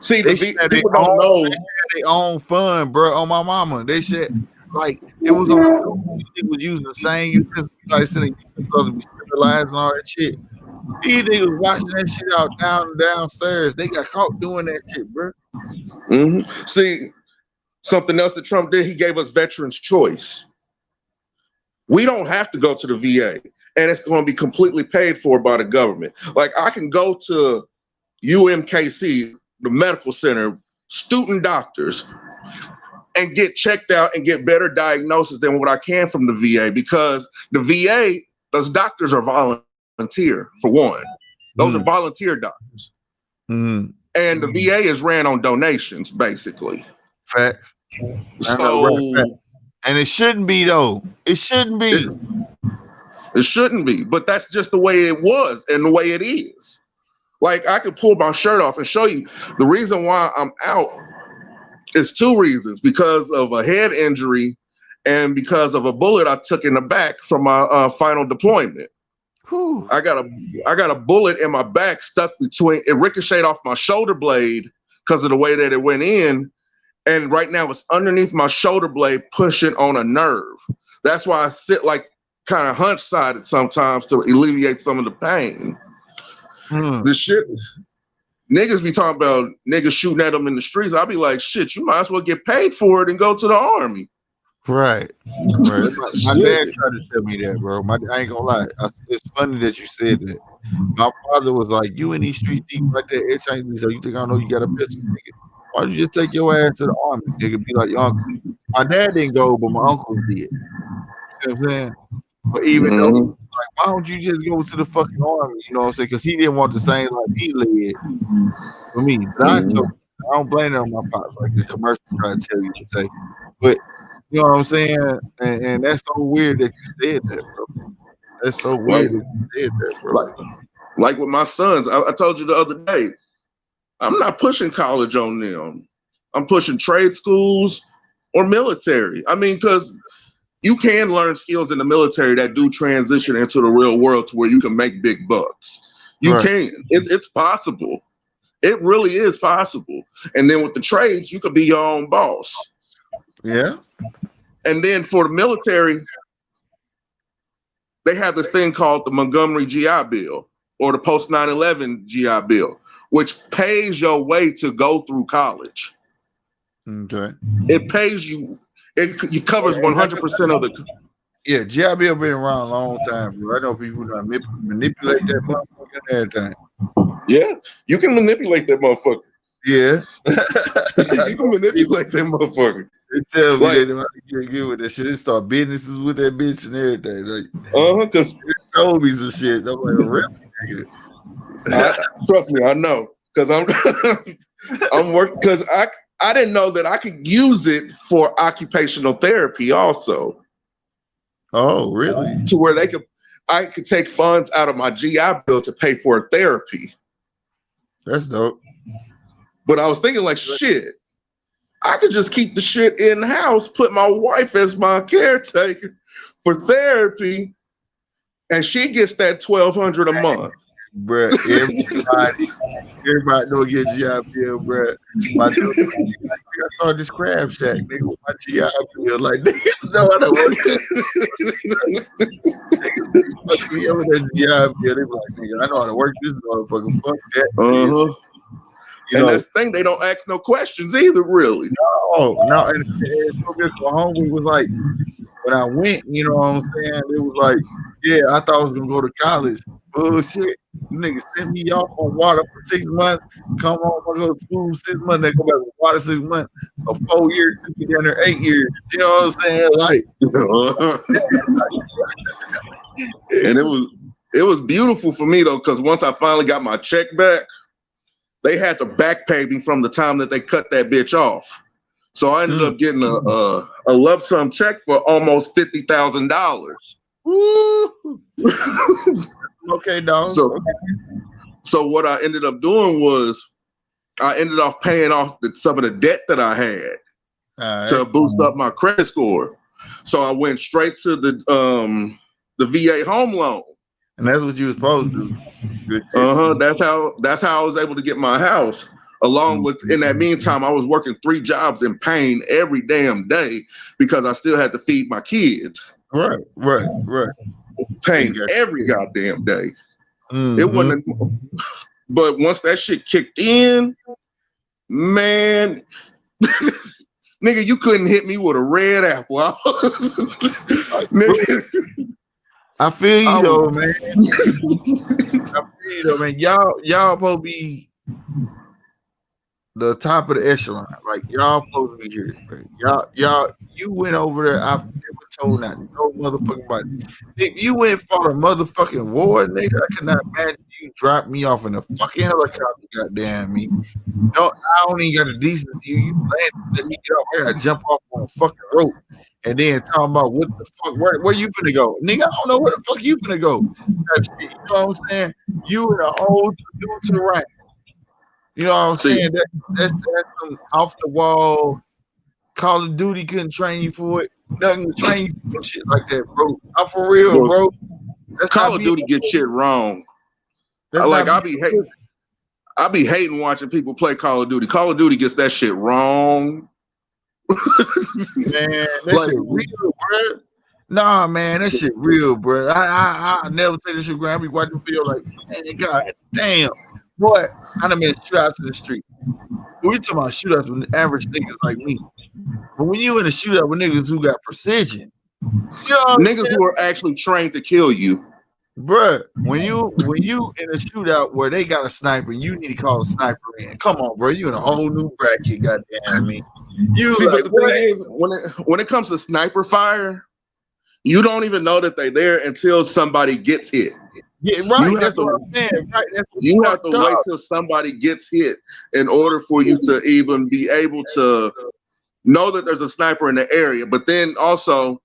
See, people don't know. They had their own fund, bro. On my mama, they said like it was on. It was using the same utensils, like sending utensils to be sterilized and all that shit. These niggas watching that shit out downstairs. They got caught doing that shit, bro. Mm-hmm. See, something else that Trump did, he gave us Veterans Choice. We don't have to go to the VA, and it's going to be completely paid for by the government. Like I can go to UMKC, the medical center, student doctors, and get checked out and get better diagnosis than what I can from the VA, because the VA, those doctors are volunteer, for one. Those are volunteer doctors. And the VA is ran on donations, basically. Fact. So, and it shouldn't be though. It shouldn't be. It shouldn't be, but that's just the way it was and the way it is. Like, I could pull my shirt off and show you the reason why I'm out is 2 reasons: because of a head injury and because of a bullet I took in the back from my final deployment. Whew. I got a bullet in my back stuck between, it ricocheted off my shoulder blade because of the way that it went in. And right now it's underneath my shoulder blade, pushing on a nerve. That's why I sit like kind of hunch sided sometimes to alleviate some of the pain. This shit, niggas be talking about niggas shooting at them in the streets. I'll be like, shit, you might as well get paid for it and go to the army. Right. My dad tried to tell me that, bro. I ain't gonna lie. It's funny that you said that. My father was like, "You in these streets deep right there." Every time he said, "You think I know you got a pistol, nigga? Why don't you just take your ass to the army?" Nigga be like, your uncle. My dad didn't go, but my uncle did. You know what I'm saying? But even though, like, why don't you just go to the fucking army? You know what I'm saying? Because he didn't want the same life he led for me. But I don't blame it on my pops, like the commercial trying to tell you to say. But you know what I'm saying? And that's so weird that you said that, bro. That's so weird that you said that, bro. Like with my sons, I told you the other day, I'm not pushing college on them. I'm pushing trade schools or military. I mean, because you can learn skills in the military that do transition into the real world to where you can make big bucks. You can. It's possible. It really is possible. And then with the trades, you could be your own boss. Yeah. And then for the military, they have this thing called the Montgomery GI Bill or the post 9/11 GI Bill, which pays your way to go through college. Okay. It pays you. It covers 100% of the. Yeah, GI Bill been around a long time, bro. I know people that manipulate that motherfucker and everything. Yeah, you can manipulate that motherfucker. Yeah. You can manipulate that motherfucker. They tell me they don't get with that shit. They start businesses with that bitch and everything. Like, because they told me some shit. I'm like, really? Trust me, I know. Because I'm working, because I didn't know that I could use it for occupational therapy also. Oh, really? To where I could take funds out of my GI Bill to pay for therapy. That's dope. But I was thinking, like, shit, I could just keep the shit in house, put my wife as my caretaker for therapy, and she gets that $1,200 a month. Bruh, everybody know get GI Bill, bruh. I started this crab shack, nigga, with my GI Bill. Like, niggas know how to work that. Niggas that GI Bill, they be like, nigga, I know how to work this motherfucker. Fuck that. And that's the thing, they don't ask no questions either, really. No. And my homie was like, when I went, you know what I'm saying? It was like, yeah, I thought I was gonna go to college. Bullshit. Niggas sent me off on water for 6 months. Come home, I go to school 6 months. They go back with water 6 months. Or 4 years, took me down there 8 years. You know what I'm saying? Like, and it was beautiful for me though, because once I finally got my check back, they had to back pay me from the time that they cut that bitch off. So I ended up getting a lump sum check for almost $50,000. Okay, dog. So what I ended up doing was I ended up paying off some of the debt that I had to boost up my credit score. So I went straight to the VA home loan. And that's what you was supposed to do. That's how I was able to get my house. Along with, in that meantime, I was working 3 jobs in pain every damn day because I still had to feed my kids. Right. Pain every goddamn day. It wasn't, but once that shit kicked in, man, nigga, you couldn't hit me with a red apple. Nigga. I feel you though, man. Y'all supposed to be the top of the echelon. Like, y'all supposed to be here. Right? Y'all, you went over there. I've never told no motherfucking body. If you went for a motherfucking war, nigga, I cannot imagine you drop me off in a fucking helicopter, goddamn me. No, I don't even got a decent view. You let me get off here. I jump off on a fucking rope and then talking about what the fuck, where you finna go, nigga? I don't know where the fuck you finna go. Type shit, you know what I'm saying? You in a whole new terrain. You know what I'm saying? That's some off the wall. Call of Duty couldn't train you for it. Nothing to train you for shit like that, bro. I'm for real, bro. That's Call of Duty gets shit wrong. I be hating watching people play Call of Duty. Call of Duty gets that shit wrong. Man, that shit real, bro. Nah, man, that shit real, bro. I never take this shit for granted. I be watching the video like, man, god damn. Boy, I done been shootouts in the street. We talking about shootouts with average niggas like me. But when you in a shootout with niggas who got precision, you know niggas who are actually trained to kill you. Bruh, when you in a shootout where they got a sniper, you need to call a sniper in. Come on, bro. You in a whole new bracket, goddamn me. You see, like, but the thing is, when it comes to sniper fire, you don't even know that they're there until somebody gets hit. Yeah, right. That's what I'm saying. Right. You have to wait till somebody gets hit in order for you to even be able to know that there's a sniper in the area. But then also,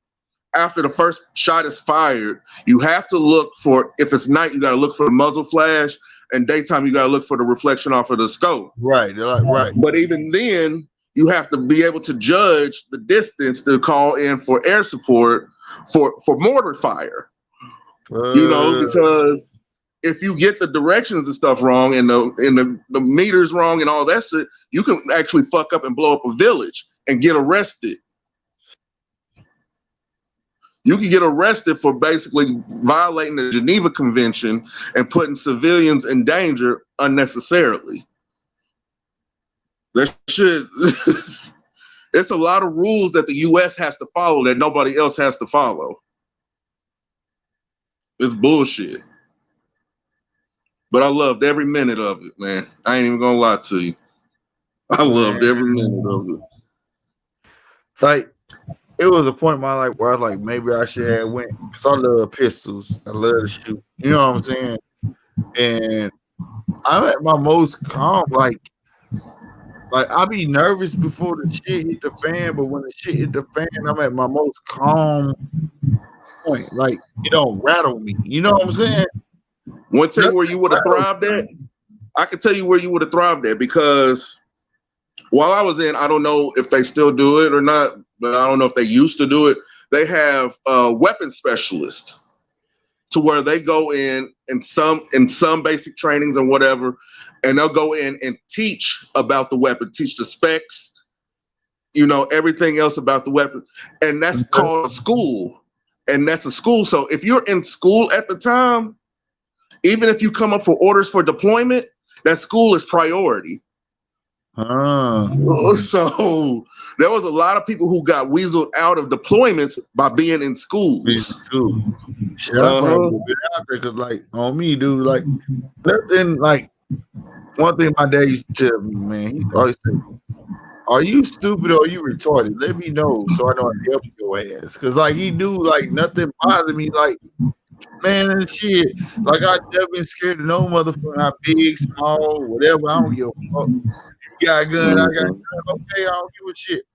after the first shot is fired, you have to look for, if it's night, you got to look for the muzzle flash, and daytime, you got to look for the reflection off of the scope. Right. But even then, you have to be able to judge the distance to call in for air support for mortar fire. You know, because if you get the directions and stuff wrong and the meters wrong and all that shit, you can actually fuck up and blow up a village and get arrested. You can get arrested for basically violating the Geneva Convention and putting civilians in danger unnecessarily. That shit, it's a lot of rules that the U.S. has to follow that nobody else has to follow. It's bullshit. But I loved every minute of it, man. I ain't even gonna lie to you. I loved every minute of it. It's like, it was a point in my life where I was like, maybe I should have went, because I love pistols. I love to shoot. You know what I'm saying? And I'm at my most calm, like I be nervous before the shit hit the fan, but when the shit hit the fan, I'm at my most calm point. Like, it don't rattle me. You know what I'm saying? Want to tell you where you would have thrived at? I can tell you where you would have thrived at, because while I was in, I don't know if they still do it or not, but I don't know if they used to do it. They have a weapons specialist to where they go in some basic trainings and whatever, and they'll go in and teach about the weapon, teach the specs, you know, everything else about the weapon. And that's called a school. And that's a school. So if you're in school at the time, even if you come up for orders for deployment, that school is priority. So there was a lot of people who got weaseled out of deployments by being in schools. Because like on me, dude, like nothing. Like one thing my dad used to tell me, man, he always said, "Are you stupid or are you retarded? Let me know so I know how to help your ass." Because like he knew like nothing bothered me. Like, man, and shit. Like I never been scared of no motherfucker, how big, small, whatever. I don't give a fuck. You got a gun, I got a gun. Okay, I don't give a shit.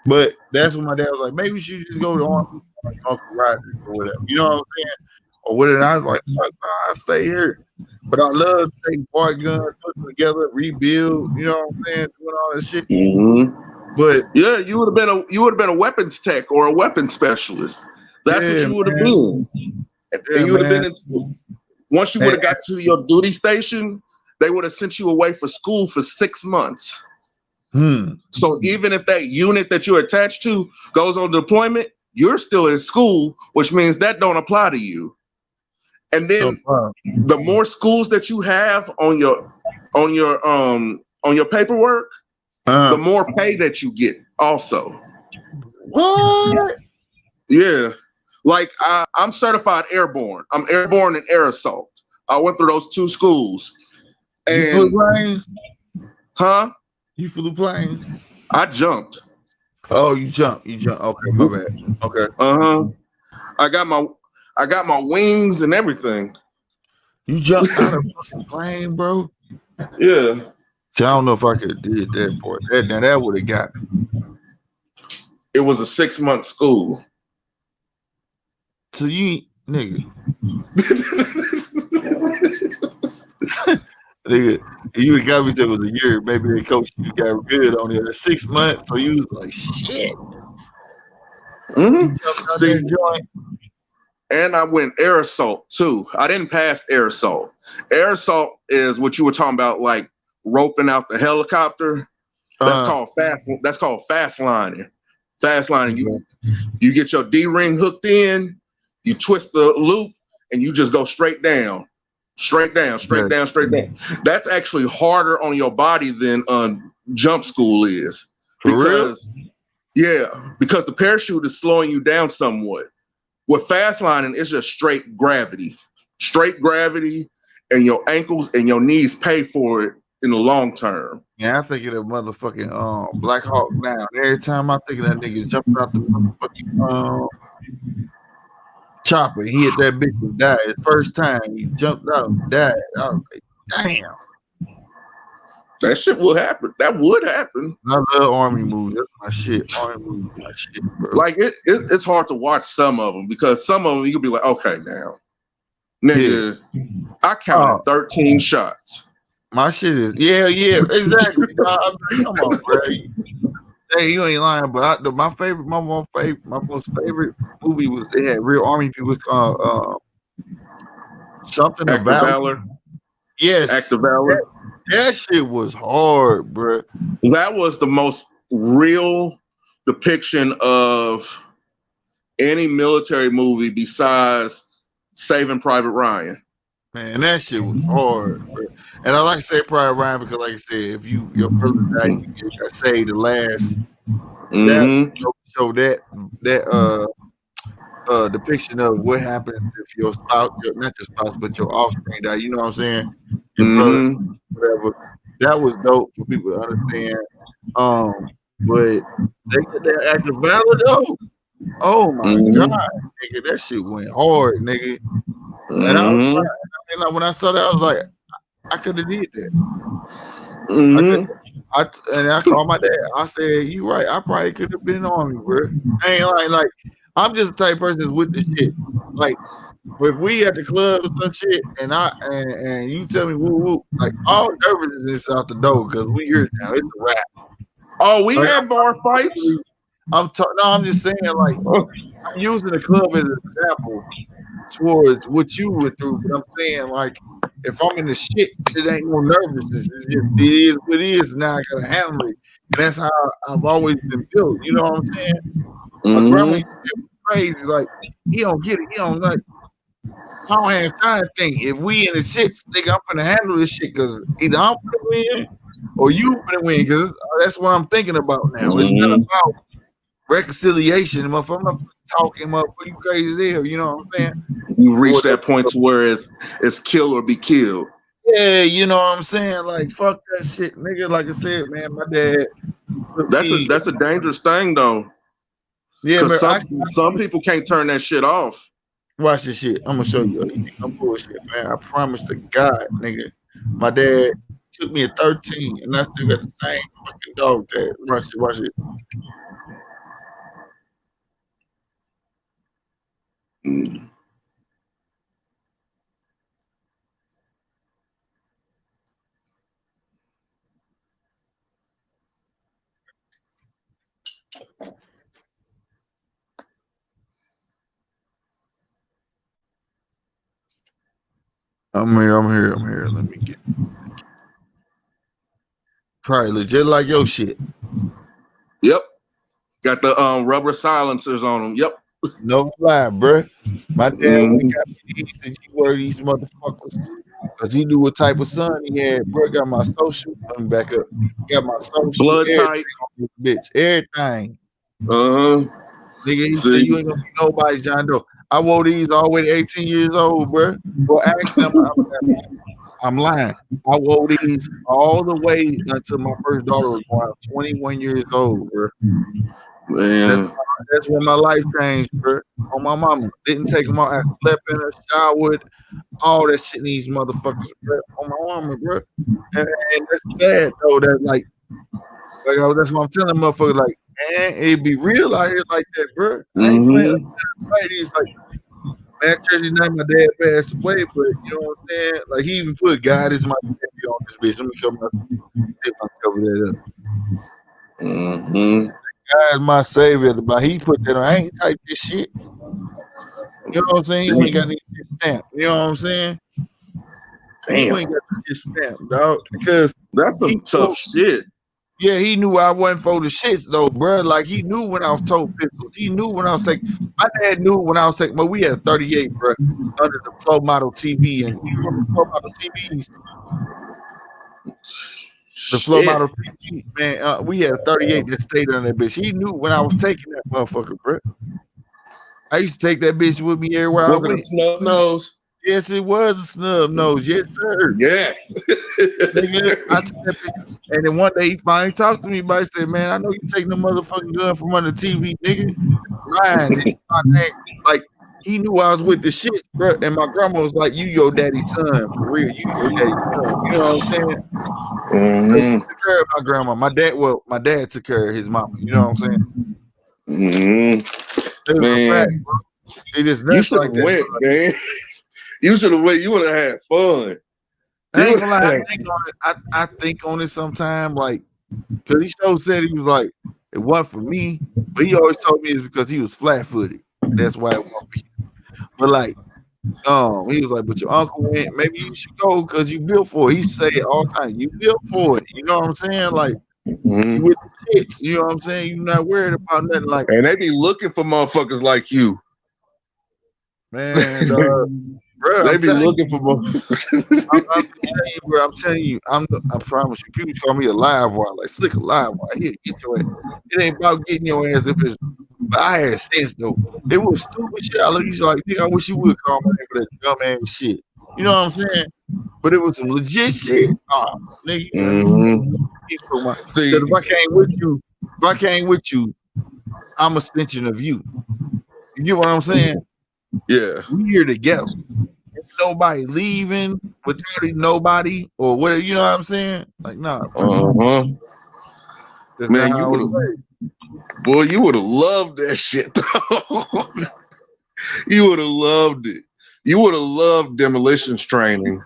But that's when my dad was like, maybe you should just go to Army, like Uncle Roger or whatever. You know what I'm saying? Or whatever. And I was like, nah, I stay here. But I love taking part guns, putting them together, rebuild. You know what I'm saying? Doing all that shit. Mm-hmm. But yeah, you would have been a weapons tech or a weapons specialist. That's what you would have been. And you would have been in school. Once you would have got to your duty station, they would have sent you away for school for 6 months. So even if that unit that you're attached to goes on deployment, you're still in school, which means that don't apply to you. And then the more schools that you have on your paperwork, the more pay that you get also. What? Yeah. Like I'm certified airborne. I'm airborne and air assault. I went through those 2 schools. And you flew planes? Huh? You flew planes? I jumped. Oh, you jumped. Okay, my bad. Okay. I got my wings and everything. You jumped out of a fucking plane, bro? Yeah. See, I don't know if I could have did that part. That would have got me. It was a 6-month school. So you nigga. Nigga, you got me to it was a year. Maybe they coached you got good on it. 6 months, so you was like shit. Mm-hmm. See, joint. and I went air assault too. I didn't pass air assault. Air assault is what you were talking about, like roping out the helicopter. That's called fast. That's called fast lining. Fast lining. You get your D-ring hooked in, you twist the loop, and you just go straight down, straight down, straight down, straight down. That's actually harder on your body than jump school is. Because, yeah, because the parachute is slowing you down somewhat. With fast lining, it's just straight gravity, and your ankles and your knees pay for it in the long term. Yeah, I think of that motherfucking Black Hawk Down. Every time I think of that nigga jumping out the motherfucking chopper, he hit that bitch and died. The first time he jumped out and died. I was like, damn. That shit will happen. That would happen. I love Army movies. That's my shit. Army movies, my shit, bro. Like it's hard to watch some of them because some of them you can be like, okay, now, nigga, I counted 13 shots. My shit is exactly. I'm like, come on, bro. Hey, you ain't lying, but my most favorite movie was they had real Army people. Was called something Act of Valor. Yes, Act of Valor. That shit was hard, bro. That was the most real depiction of any military movie besides Saving Private Ryan. Man, that shit was hard, bro. And I like to say Private Ryan because, like I said, if your brother died, you got saved the last. Show that depiction of what happens if your spouse, not your spouse, but your offspring die. You know what I'm saying? Your brother, whatever. That was dope for people to understand. But they get that Act of Valor though. Oh my god, nigga, that shit went hard, nigga. And I was like, when I saw that, I was like, I could have did that. I called my dad. I said, "You right. I probably could have been in the Army, bro. I ain't like I'm just the type of person that's with the shit. Like if we at the club or some shit, and you tell me woo woo, like all nervousness out the door because we here now. It's a wrap. Oh, we had bar fights. I'm just saying, like I'm using the club as an example towards what you went through, but I'm saying, like, if I'm in the shit, it ain't no nervousness. It is what it is. Now I gotta handle it, and that's how I've always been built. You know what I'm saying? My grandma used to get crazy. Like he don't get it. He don't like. I don't have time to think. If we in the shit, nigga, I'm finna handle this shit because either I'm finna win or you finna win. Because that's what I'm thinking about now. It's not about reconciliation. I'm not talking about you crazy as hell. You know what I'm saying? You've reached that point to where it's kill or be killed. Yeah, you know what I'm saying? Like fuck that shit, nigga. Like I said, man, my dad. That's a dangerous thing though. Yeah, man, some people can't turn that shit off. Watch this shit. I'm gonna show you. I'm bullshit, man. I promise to God, nigga. My dad took me at 13, and I still got the same fucking dog tag. Watch it. I'm here. Let me get. Probably legit like your shit. Yep. Got the rubber silencers on them. Yep. No lie, bro. My dad got me these and you wear these motherfuckers. Because he knew what type of son he had. Bro, got my social. Let me back up. Got my social. Blood type. Bitch. Everything. Nigga, he said you ain't gonna be nobody, John Doe. I wore these all the way to 18 years old, bro. Well, actually, I'm lying. I wore these all the way until my first daughter was born. I was 21 years old, bro. Man. That's when my life changed, bro. On my mama. Didn't take them out. I slept in her, showered, all that shit in these motherfuckers, bro. On my mama, bro. And that's sad, though. That, that's what I'm telling motherfuckers, like, man. It be real out here like that, bro. I ain't playing. Right? It's like, man, Tracy night my dad passed away, but you know what I'm saying? Like he even put God is my baby on this bitch. Let me cover that up. God is my savior. But he put that on. I ain't type this shit. You know what I'm saying? He ain't got any stamp. You know what I'm saying? Damn. He ain't got this stamp, dog. Because that's some tough shit. Yeah, he knew I wasn't for the shits though, bro. Like he knew when I was told pistols. He knew when I was taking. My dad knew when I was taking. But we had a 38, bro, under the Flow Model TV, and you remember Flow Model TVs? The Flow Model TV, man. We had a 38 that stayed on that bitch. He knew when I was taking that motherfucker, bro. I used to take that bitch with me everywhere I went. Was it a snub nose? Yes, it was a snub nose. Yes, sir. Yes. Nigga, I took that bitch. And then one day he finally talked to me, but he said, man, I know you taking the motherfucking gun from under the TV, nigga. Mine. It's my name. Like, he knew I was with the shit, bro. And my grandma was like, you your daddy's son. For real. You your daddy's son. You know what I'm saying? Mm-hmm. Took care of my grandma. My dad took care of his mama. You know what I'm saying? Mm-hmm. Man. Fact, it just you should have went, man. You should have went. You would have had fun. I ain't gonna lie, I think on it sometime, like, because he so said he was like, it wasn't for me, but he always told me it's because he was flat-footed. That's why it wasn't for you. But like, he was like, but your uncle went, maybe you should go because you built for it. He say it all the time, you built for it. You know what I'm saying? Like, you with the kids, you know what I'm saying? You're not worried about nothing like and they be looking for motherfuckers like you. Man, bro, they be looking for motherfuckers. I'm telling you, I promise you, people call me a live wire, like Slick a live wire. Here, get your ass. It ain't about getting your ass if it's. But I had sense though. It was stupid shit. I look at you like, nigga, I wish you would call my name for that dumb ass shit. You know what I'm saying? But it was some legit shit. Nigga. See, if I came with you, I'm a extension of you. You get what I'm saying? Yeah. We here together. Nobody leaving without nobody or whatever. You know what I'm saying? Like, nah. Man, you would have. Boy, you would have loved that shit, though. You would have loved it. You would have loved demolitions training.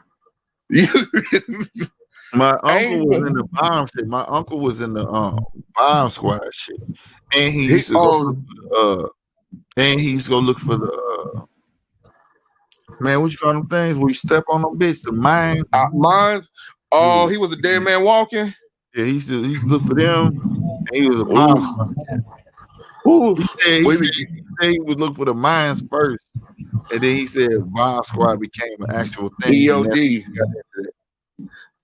My uncle was in the bomb shit. My uncle was in the bomb squad shit, and he used to go look for the man. What you call them things where you step on them bitch? The mines. Mines. Oh, he was a dead man walking. Yeah, he used to look for them. And he was a bomb squad. He said he would look for the mines first, and then he said bomb squad became an actual thing.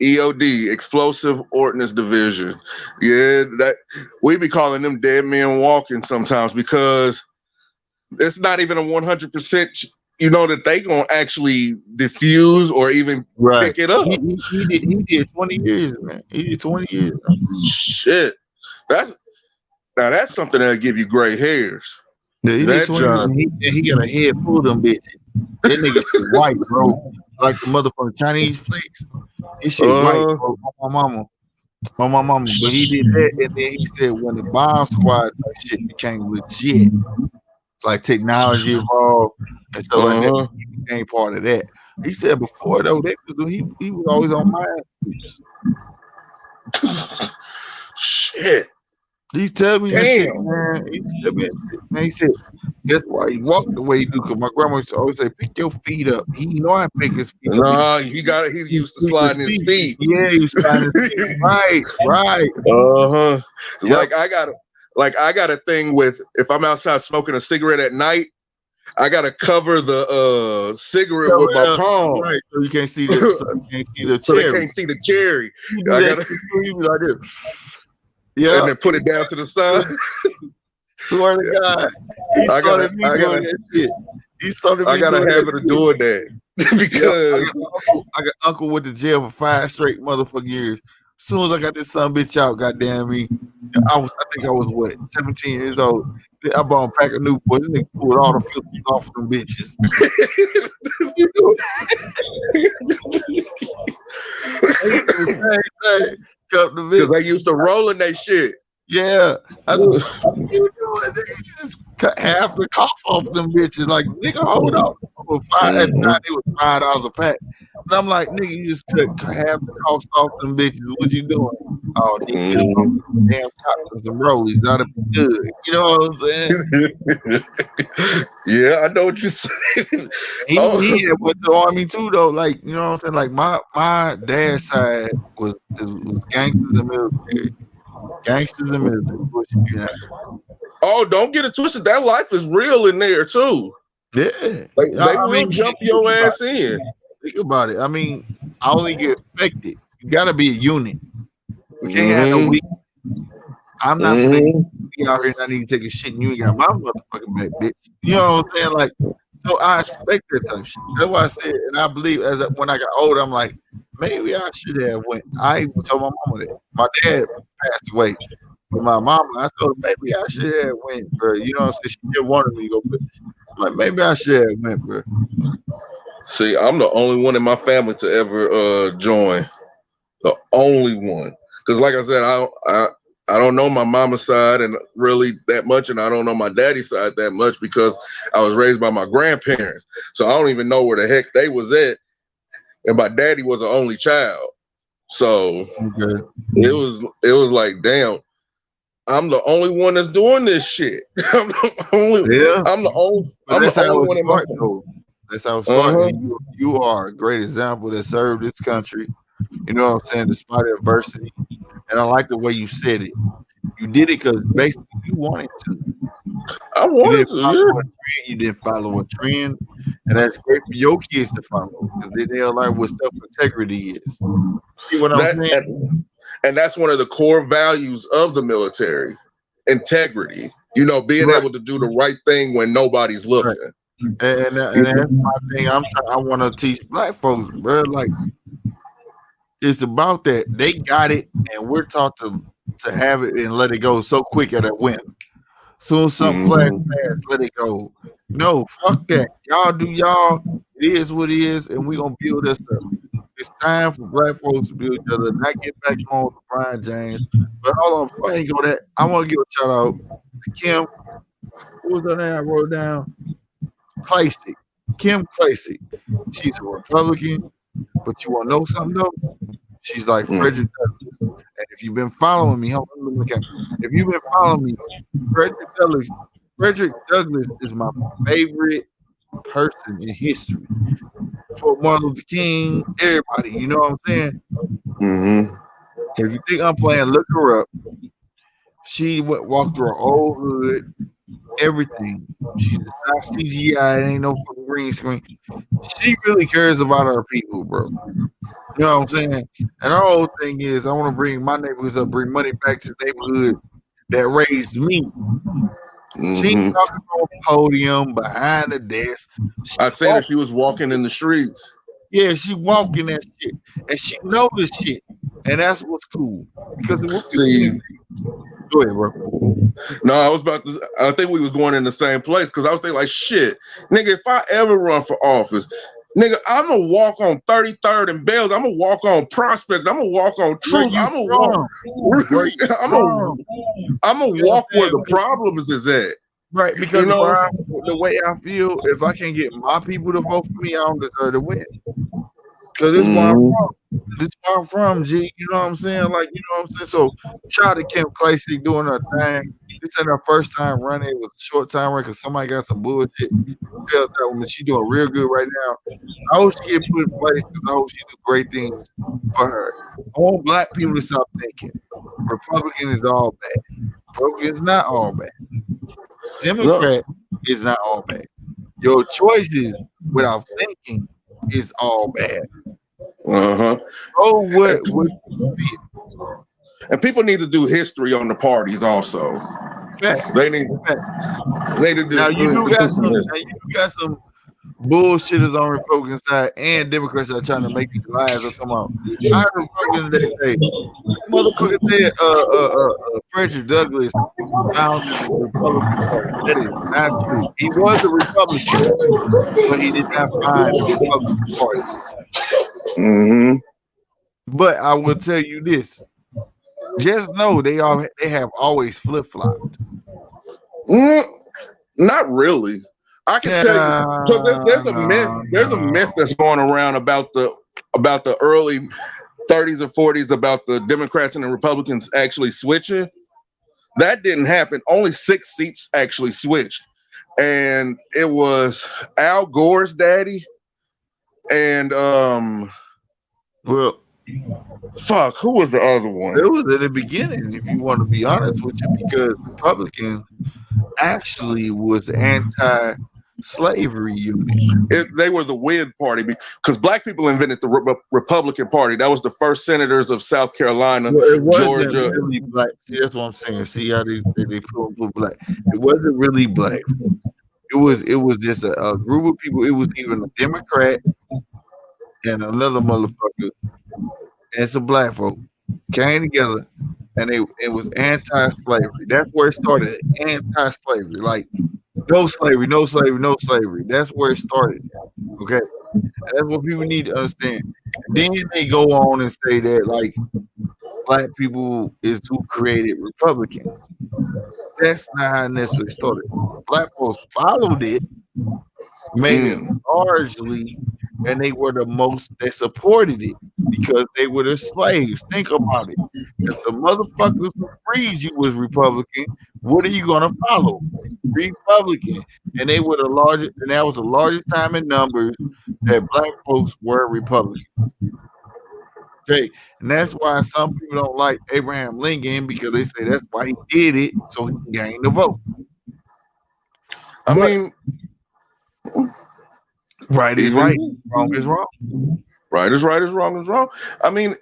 EOD, Explosive Ordnance Division. Yeah, that we be calling them dead men walking sometimes because it's not even a 100%. You know that they gonna actually diffuse or even pick it up. He did 20 years, man. He did 20 years. Shit, that's something that'll give you gray hairs. Yeah, he did 20 years. He got a head full of them bitches. That nigga white, bro. Like the motherfucking Chinese flicks. This shit white, bro. On my mama. But he did that, and then he said when the bomb squad shit became legit, like technology evolved and stuff like that, he became part of that. He said before though, he was always on my ass. Shit. He tell me that shit, man. He said, guess why he walked the way he do? Because my grandma used to always say, pick your feet up. He know I pick his feet up. No, he used to slide his feet. Yeah, he was sliding his feet. Right. Yep. Like I got a thing with if I'm outside smoking a cigarette at night, I gotta cover the cigarette with my palm. Right, so you can't see the so they can't see the cherry. I gotta like this. Yeah, and then put it down to the side. Swear to God, he started me doing that shit. I got a habit of doing that because I got uncle went to jail for 5 straight motherfucking years. As soon as I got this son bitch out, goddamn me, I think I was what 17 years old. I bought a pack of Newport. This nigga pulled all the filters off of them bitches. Because I used to roll in that shit. Yeah, I said, what you doing? Nigga, you just cut half the cost off them bitches. Like, nigga, hold up. At the time, it was $5 a pack. And I'm like, nigga, you just cut half the cost off them bitches. What you doing? Oh, nigga, damn cops and some rollies. That'd be good. You know what I'm saying? Yeah, I know what you're saying. He had went to the army too, though. Like, you know what I'm saying? Like, my dad's side was gangsters and military. Gangsters and military. Oh, don't get it twisted. That life is real in there too. Yeah, they will jump your ass in. Think about it. I mean, I only get affected. You gotta be a unit. You can't have no weak. I'm not gonna be out here and I need to take a shit and you ain't got my motherfucking back, bitch. You know what I'm saying? Like, so I expect that type of shit. That's why I said, and I believe when I got older, I'm like, maybe I should have went. I even told my mama that. My dad passed away. But my mama, I told her maybe I should have went, bro. You know what I'm saying? She just wanted me to go, but I'm like, maybe I should have went, bro. See, I'm the only one in my family to ever join. The only one. Because like I said, I don't know my mama's side and really that much, and I don't know my daddy's side that much because I was raised by my grandparents. So I don't even know where the heck they was at. And my daddy was an only child. So it was like, damn, I'm the only one that's doing this shit. I'm the only one in my family. That's how it started. You are a great example that served this country. You know what I'm saying? Despite adversity. And I like the way you said it. You did it because basically you wanted to. I wanted to. You didn't follow a trend. And that's great for your kids to follow because they'll learn what self-integrity is. See what I'm saying? And that's one of the core values of the military. Integrity. You know, being able to do the right thing when nobody's looking. And that's my thing. I want to teach black folks, bro. Like, it's about that. They got it, and we're taught to have it and let it go so quick at a whim. Soon something flash past, let it go. No, fuck that. Y'all do y'all. It is what it is, and we're gonna build this up. It's time for black folks to build each other, not get back on LeBron James. But hold on, before I ain't go that, I want to give a shout out to Kim. What was her name? I wrote down. Klacik. Kim Klacik. She's a Republican, but you want to know something though? She's like Frederick Douglass. And if you've been following me, if you've been following me, Frederick Douglass is my favorite person in history. For Martin Luther King, everybody, you know what I'm saying? If you think I'm playing, look her up. She walked through her old hood. Everything. She's not CGI. It ain't no fucking green screen. She really cares about our people, bro. You know what I'm saying? And our whole thing is, I want to bring my neighborhoods up, bring money back to the neighborhood that raised me. She ain't talking on a podium behind the desk. I said that she was walking in the streets. Yeah, she walking that shit, and she know this shit, and that's what's cool. Because go ahead, bro. No, I think we was going in the same place because I was thinking like, shit, nigga, if I ever run for office, nigga, I'm gonna walk on 33rd and Bells. I'm gonna walk on Prospect. I'm gonna walk on Truth. I'm gonna walk. I'm gonna walk where the problems is at. Right, because the way I feel, if I can't get my people to vote for me, I don't deserve to win. So this is where I'm from. This is where I'm from, G. You know what I'm saying? Like, you know what I'm saying? So shout out to Kim Klacik doing her thing. This ain't her first time running. It was a short time run because somebody got some bullshit. Felt that woman. She doing real good right now. I hope she get put in place because I hope she do great things for her. I want black people to stop thinking Republican is all bad. Republican is not all bad. Democrat is not all bad. Your choices without thinking is all bad. Oh, what and people need to do history on the parties also. They need to do. Now you do got some bullshitters on Republican side and Democrats that are trying to make these lies up come out. I heard Republicans that say, motherfucker said Frederick Douglass founded the Republican Party. That is not true. He was a Republican, but he did not find the Republican Party. But I will tell you this. just know they have always flip flopped. Not really. I can tell you because there's a myth. There's a myth that's going around about the early 30s and 40s about the Democrats and the Republicans actually switching. That didn't happen. Only 6 seats actually switched, and it was Al Gore's daddy, and well, fuck, who was the other one? It was at the beginning, if you want to be honest with you, because Republicans actually was anti-slavery union. They were the Whig party because black people invented the Republican Party. That was the first senators of South Carolina, Georgia. Really black. See, that's what I'm saying. See how they put black. It wasn't really black. It was just a group of people. It was even a Democrat and another motherfucker and some black folk came together, and it was anti-slavery. That's where it started. Anti-slavery, like no slavery, no slavery, no slavery. That's where it started. Okay, and that's what people need to understand. Then they go on and say that like black people is who created Republicans. That's not how it necessarily started. Black folks followed it, made it largely, and they were the most that supported it because they were the slaves. Think about it. If the motherfuckers who freed you was Republican, what are you gonna follow? Republican. And they were the largest, and that was the largest time in numbers that black folks were Republicans. Okay, and that's why some people don't like Abraham Lincoln because they say that's why he did it, so he gained the vote. I mean, right is right, wrong is wrong. Right is right, is wrong is wrong. I mean,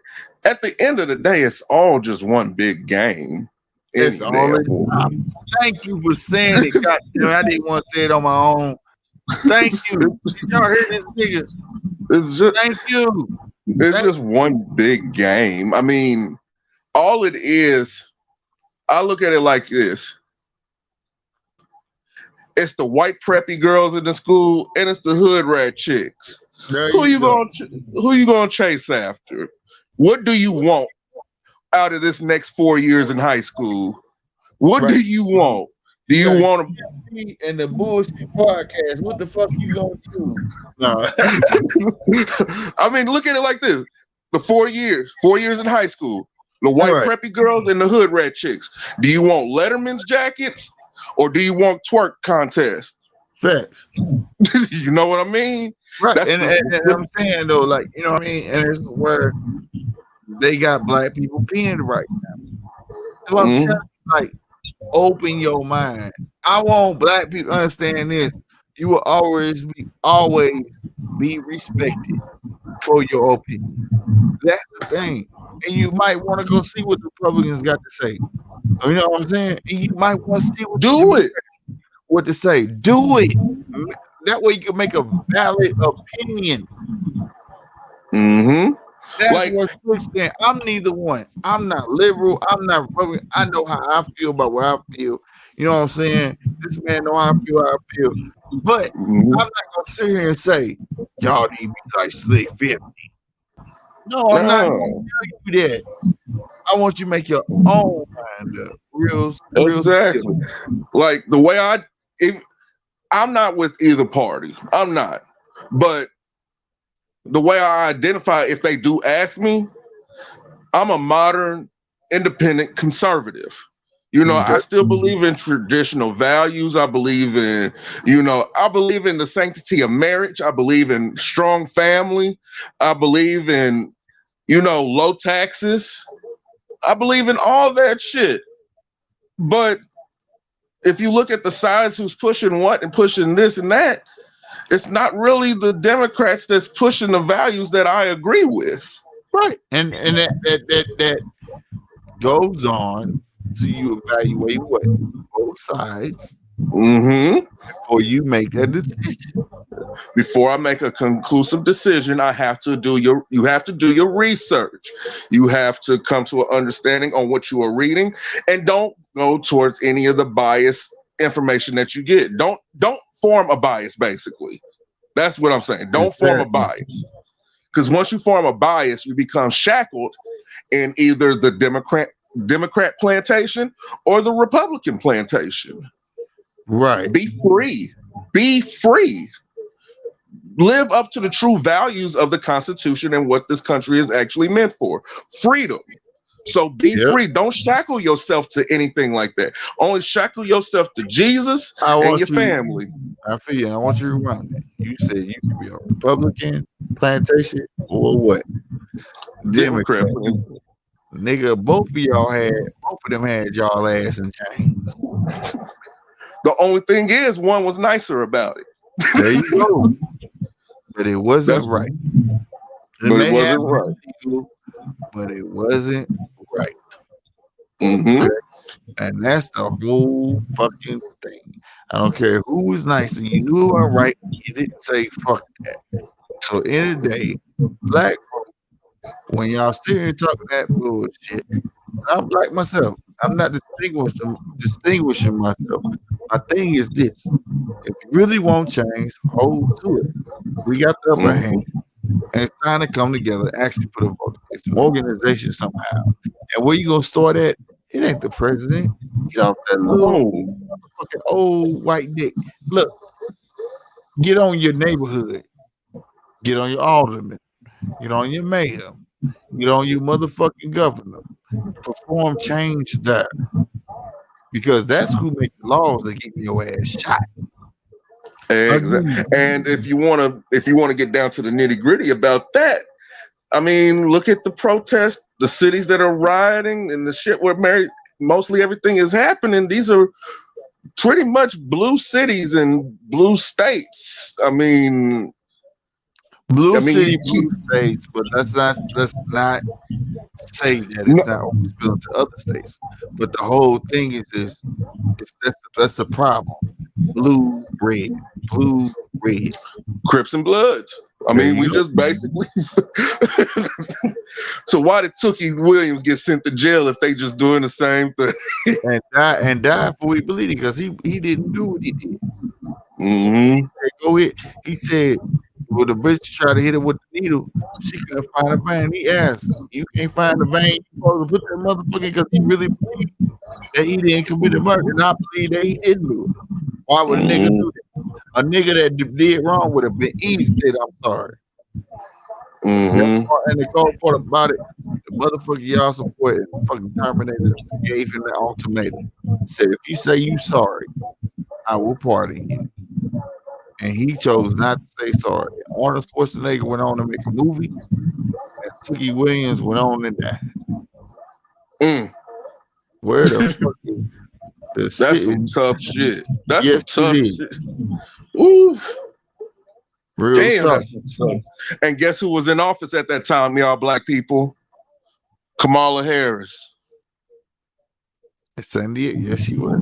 at the end of the day, it's all just one big game. It's all thank you for saying it. God damn, I didn't want to say it on my own. Thank you. Y'all heard this nigga. It's just, thank you. It's just one big game. I mean, all it is, I look at it like this. It's the white preppy girls in the school, and it's the hood rat chicks. Who you gonna chase after? What do you want out of this next 4 years in high school? What do you want? Do you want to? And the bullshit podcast. What the fuck you gonna do? No. I mean, look at it like this: the 4 years in high school, the white preppy girls and the hood rat chicks. Do you want Letterman's jackets or do you want twerk contests? Facts. You know what I mean? Right. And I'm saying though, like, you know what I mean? And it's where they got black people peeing right now. So I'm telling you, like, open your mind. I want black people to understand this. You will always be respected for your opinion. That's the thing. And you might want to go see what the Republicans got to say. You know what I'm saying? And you might want to see what to say. Do it. That way you can make a valid opinion. Mm-hmm. That's like, what you're saying. I'm neither one. I'm not liberal. I'm not Republican. I know how I feel about what I feel. You know what I'm saying? This man know how I feel. But I'm not gonna sit here and say y'all need to be like Slick 50. No, I'm not gonna tell you that. I want you to make your own mind up. Real exactly. Like the way I'm not with either party. I'm not. But the way I identify, if they do ask me, I'm a modern, independent conservative. You know, I still believe in traditional values. I believe in, I believe in the sanctity of marriage. I believe in strong family. I believe in, low taxes. I believe in all that shit. But if you look at the sides who's pushing what and pushing this and that, it's not really the Democrats that's pushing the values that I agree with. Right. And that goes on to you evaluate what? Both sides. Before you make that decision. Before I make a conclusive decision, you have to do your research. You have to come to an understanding on what you are reading, and don't go towards any of the biased information that you get. Don't form a bias, basically. That's what I'm saying. Don't form a bias. Because once you form a bias, you become shackled in either the Democrat plantation or the Republican plantation. Right. Be free. Be free. Live up to the true values of the Constitution and what this country is actually meant for. Freedom. So be free. Don't shackle yourself to anything like that. Only shackle yourself to Jesus and your family. I feel you. And I want you to remind me. You said you could be a Republican, plantation, or what? Democrat. Nigga, both of them had y'all ass in chains. The only thing is, one was nicer about it. There you go. But it wasn't right. But it wasn't right. But it wasn't right. Mm-hmm. And that's the whole fucking thing. I don't care who was nice and you knew it right. You didn't say fuck that. So in the day, black folk, when y'all sit here talking that bullshit, I'm black myself. I'm not distinguishing myself. My thing is this: if you really want change, hold to it. We got the upper hand, and it's time to come together, actually put a vote. It's some organization somehow. And where you gonna start at? It ain't the president. Get off that little fucking old white dick. Look, get on your neighborhood. Get on your alderman. Get on your mayor. Get on your motherfucking governor. Perform change there. Because that's who make the laws that keep your ass shot. Exactly. And if you want to get down to the nitty gritty about that, I mean, look at the protests, the cities that are rioting, and the shit where mostly everything is happening. These are pretty much blue cities and blue states. I mean, blue states, but let's not say that it's not spilling to other states. But the whole thing is that's the problem. Blue, red, Crips and Bloods. I mean, we just basically. So why did Tookie Williams get sent to jail if they just doing the same thing? and die for what he believed, because he didn't do what he did. Mm-hmm. Go ahead. He said, well, the bitch tried to hit him with the needle. She couldn't find a vein. He asked, "You can't find the vein? You supposed to put that motherfucker," because he really believed that he didn't commit a murder, and I believe that he didn't do it. Why would a nigga do that? A nigga that did wrong would have been easy said, "I'm sorry." And the cold part about it, the motherfucker y'all supported, fucking Terminator, gave him the ultimatum. Said, if you say you sorry, I will pardon you. And he chose not to say sorry. Arnold Schwarzenegger went on to make a movie, and Tookie Williams went on and died. Where the fuck is that's some tough shit. That's yes, some tough shit. Ooh. Real damn, tough. that's some tough. And guess who was in office at that time, y'all black people? Kamala Harris. San Diego, yes, she was.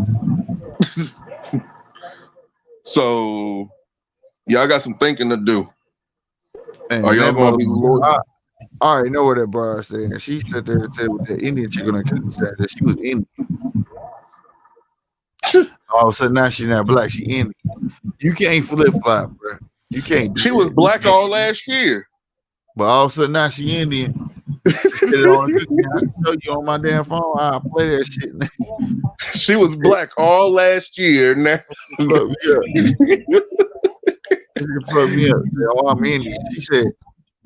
So y'all got some thinking to do. And are y'all gonna be loyal? I already know what that bar said. She sat there and said with the Indian chick on her said that she was Indian. All of a sudden now she's not black, she Indian. You can't flip flop, bro. You can't. She was black all last year. But all of a sudden now she Indian. She said it on the I can show you on my damn phone. I'll play that shit now. She was black all last year. Now fuck me up. Oh, I'm Indian. She said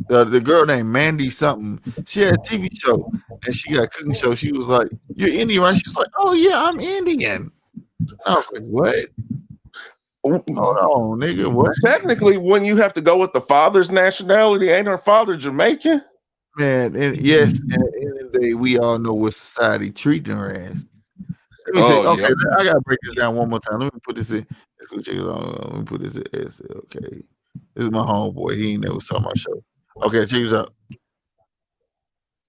the girl named Mandy something. She had a TV show and she got a cooking show. She was like, "You're Indian, right?" She's like, "Oh yeah, I'm Indian." I was like, "What? Hold on, nigga. What?" Technically, when you have to go with the father's nationality, ain't her father Jamaican? Man, and yes, at the end of the day, we all know what society treating her as. Let me okay, I gotta break this down one more time. Let me put this in. Let me put this in. Okay, this is my homeboy. He ain't never saw my show. Okay, check this out.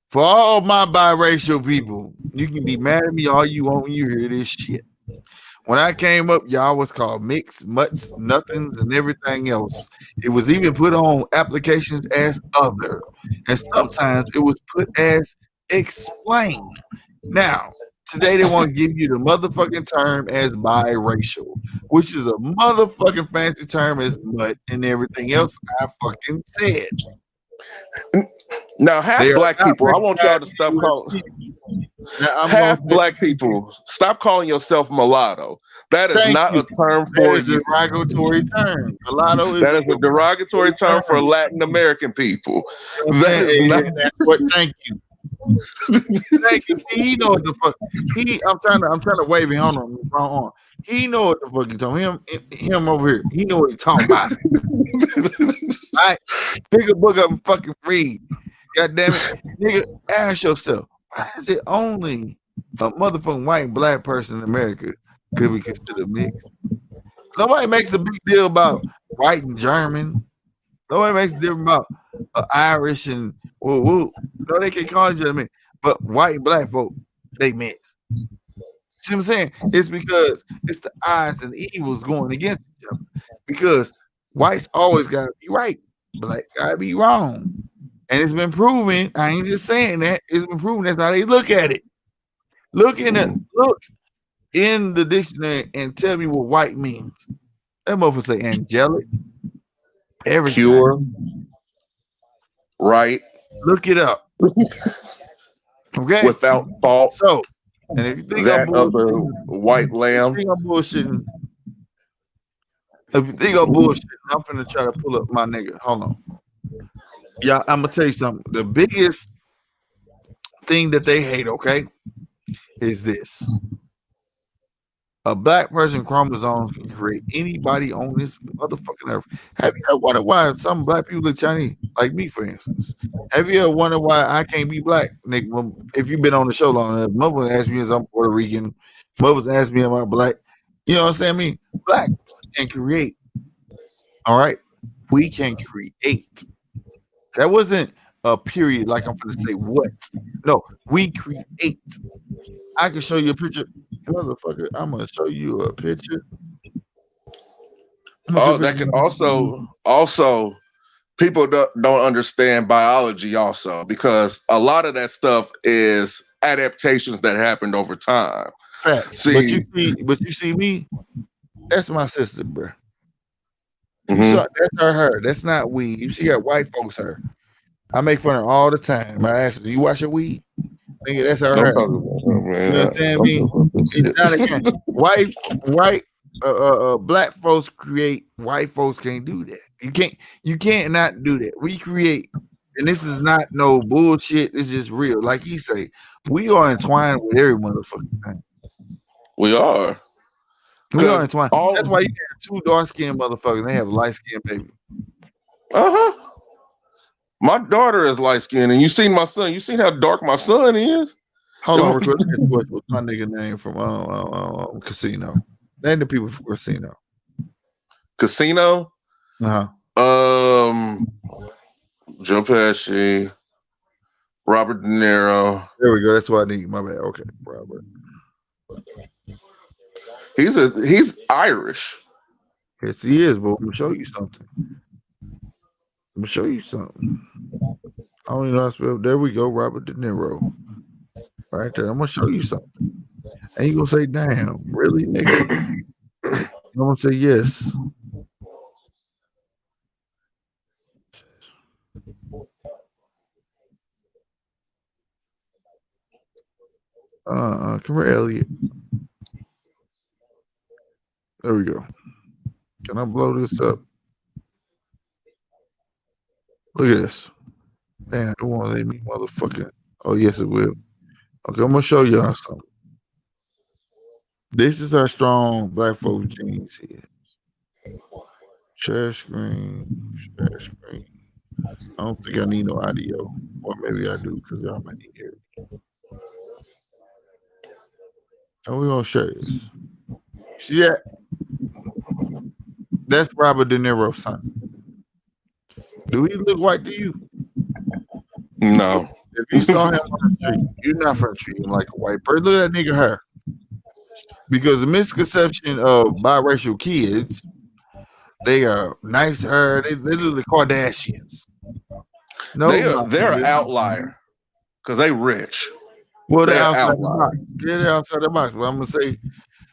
For all my biracial people, you can be mad at me all you want when you hear this shit. When I came up, y'all was called mixed, mutts, nothings, and everything else. It was even put on applications as other. And sometimes it was put as explain. Now, today they want to give you the motherfucking term as biracial, which is a motherfucking fancy term as mutt and everything else I fucking said. Now, half black people, I want y'all to stop calling. Now, I'm Half gonna say, black people, stop calling yourself mulatto. That is thank not you. a term That for is a you. derogatory term. Mulatto is That is a derogatory term for term. Latin American people. You know what I'm That saying? is not. And that's what. Thank you. Thank you. See, he know what the fuck. I'm trying to wave him on him. Wrong arm. He know what the fuck he talking. Him over here. He know what he talking about. All right, pick a book up and fucking read. God damn it, nigga. Ask yourself, why is it only a motherfucking white and black person in America could be considered mixed? Nobody makes a big deal about white and German. Nobody makes a deal about Irish and woo woo. No, they can call each other mixed, but white and black folk, they mix. See what I'm saying? It's because it's the odds and evils going against each other. Because whites always gotta be right, black gotta be wrong. And it's been proven, I ain't just saying that, it's been proven that's how they look at it. Look in the dictionary and tell me what white means. That motherfucker say angelic, everything. Pure, right, Look it up. Okay. without fault. So, and if you think That I'm of the bullshitting, white lamb. if you think I'm bullshitting, I'm finna try to pull up my nigga. Hold on. Yeah, I'm gonna tell you something. The biggest thing that they hate, okay, is this. A black person chromosomes can create anybody on this motherfucking earth. Have you ever wondered why some black people look Chinese? Like me, for instance. Have you ever wondered why I can't be black? Nick, if you've been on the show long enough, mother asked me if I'm Puerto Rican. Mother's asked me am I black. You know what I'm saying? I mean, black can create. All right? We can create. That wasn't a period like I'm going to say what. No, we create. I can show you a picture. Motherfucker, I'm going to show you a picture. Oh, that can also people don't understand biology also, because a lot of that stuff is adaptations that happened over time. Facts. But you see me, that's my sister, bro. Mhm. So that's her. That's not weed. She got white folks hair. I make fun of her all the time. I ask her, do you wash your weed? Nigga, that's her. Don't talk about that, man. You understand me? Don't talk about this It's shit. not white black folks create, white folks can't do that. You can't not do that. We create, and this is not no bullshit. It's just real. Like you say, we are entwined with every motherfucking thing. We are. We are entwined. That's why you have two dark skinned motherfuckers. And they have light skinned baby. Uh-huh. My daughter is light skinned, and you seen my son. You seen how dark my son is? Hold on, real quick. What's my nigga name from Casino? Name the people from Casino. Casino? Uh-huh. Joe Pesci, Robert De Niro. There we go. That's what I need. My bad. Okay, Robert. He's Irish. Yes, he is, but I'm gonna show you something. I don't even know how to spell. There we go, Robert De Niro. Right there. I'm gonna show you something. And you gonna say, damn, really, nigga? I'm gonna say yes. Come here, Elliot. There we go. Can I blow this up? Look at this. Damn, it won't let me motherfucking. Oh, yes, it will. Okay, I'm gonna show y'all something. This is our strong black folk genes here. Share screen. I don't think I need no audio. Or maybe I do, because y'all might need to hear it. And we're gonna share this. See that? That's Robert De Niro's son. Do he look white to you? No. If you saw him on the street, you're not gonna treat him like a white person. Look at that nigga hair. Because the misconception of biracial kids, they are nice hair. They look like Kardashians. No, they're an outlier because they rich. Well, they're They're outside the outlier. box. Yeah, they're outside the box. But I'm gonna say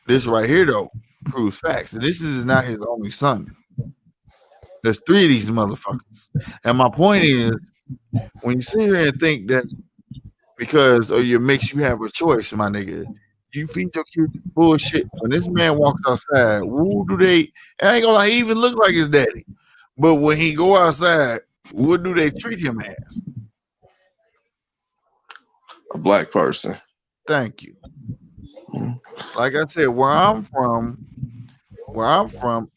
this right here though proves facts. And this is not his only son. There's 3 of these motherfuckers. And my point is, when you sit here and think that because of your mix, you have a choice, my nigga. You feed your kids this bullshit. When this man walks outside, who do they? And I ain't gonna lie, he even look like his daddy. But when he go outside, what do they treat him as? A black person. Thank you. Like I said, where I'm from,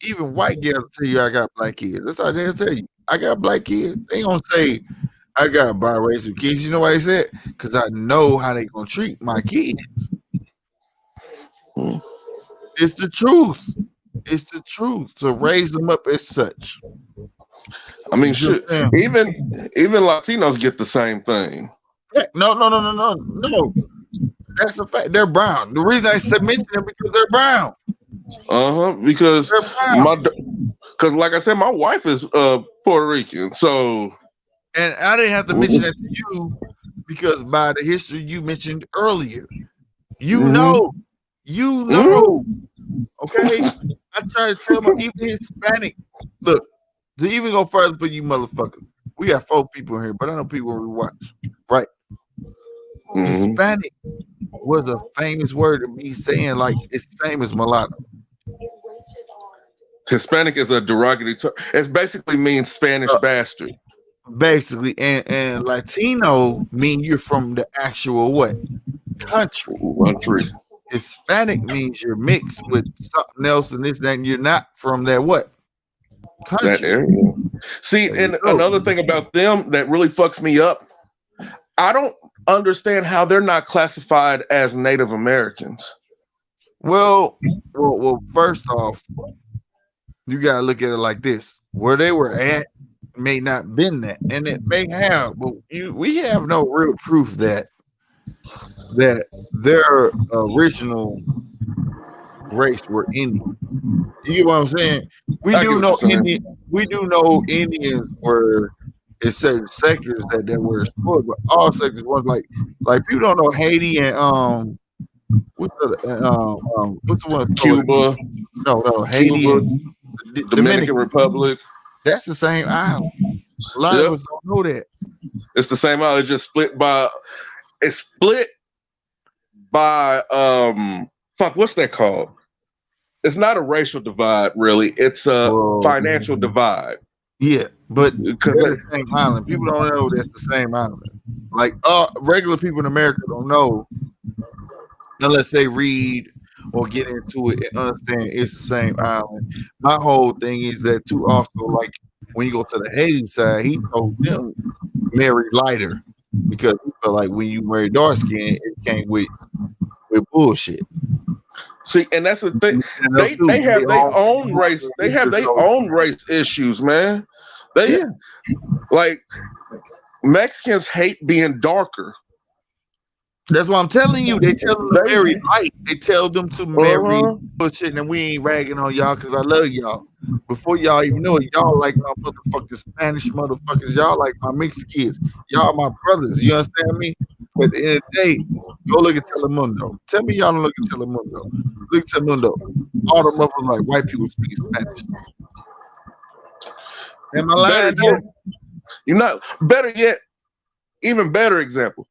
even white girls tell you I got black kids. That's how they tell you. I got black kids. They gonna say I got biracial kids. You know why they said? Because I know how they gonna treat my kids. It's the truth. It's the truth. To raise them up as such. I mean, shit. Even Latinos get the same thing. No. That's a fact. They're brown. The reason I said mention them because they're brown. Because like I said, my wife is Puerto Rican. So, and I didn't have to mention that to you because by the history you mentioned earlier, you know. Okay, I try to tell them even Hispanic. Look, to even go further for you, motherfuckers. We got 4 people in here, but I know people will watch. Right? Hispanic was a famous word to me saying like it's the same as mulatto. Hispanic is a derogatory term. It basically means Spanish bastard. Basically, and Latino mean you're from the actual what? Country. Hispanic means you're mixed with something else and this, that, and you're not from that what? Country. That area. See, and another thing about them that really fucks me up, I don't understand how they're not classified as Native Americans. Well, first off, you gotta look at it like this: where they were at may not been that, and it may have, but we have no real proof that their original race were Indian. You get what I'm saying? We do know Indians were in certain sectors that were explored, but all sectors was like people don't know Haiti and what's the one? Cuba. No, Haiti, Cuba, and Dominican Republic. That's the same island. A lot of us don't know that. It's the same island, just split by. It's split by what's that called? It's not a racial divide, really. It's a financial divide. Yeah, but because they're the same island. People don't know that's the same island. Like regular people in America don't know unless they read or get into it and understand it's the same island. My whole thing is that too. Also, like when you go to the Haiti side, he told them marry lighter because he felt like when you marry dark skin, it came with bullshit. See, and that's the thing. They have their own race. They have their own race issues, man. Like Mexicans hate being darker. That's what I'm telling you. They tell them to marry light. They tell them to marry bullshit, and we ain't ragging on y'all because I love y'all. Before y'all even know it, y'all like my motherfucking Spanish motherfuckers. Y'all like my mixed kids. Y'all my brothers. You understand me? But at the end of the day, go look at Telemundo. Tell me y'all don't look at Telemundo. Look at Telemundo. All the motherfuckers like white people speak Spanish. Am I lying? You're not. Better yet, even better example.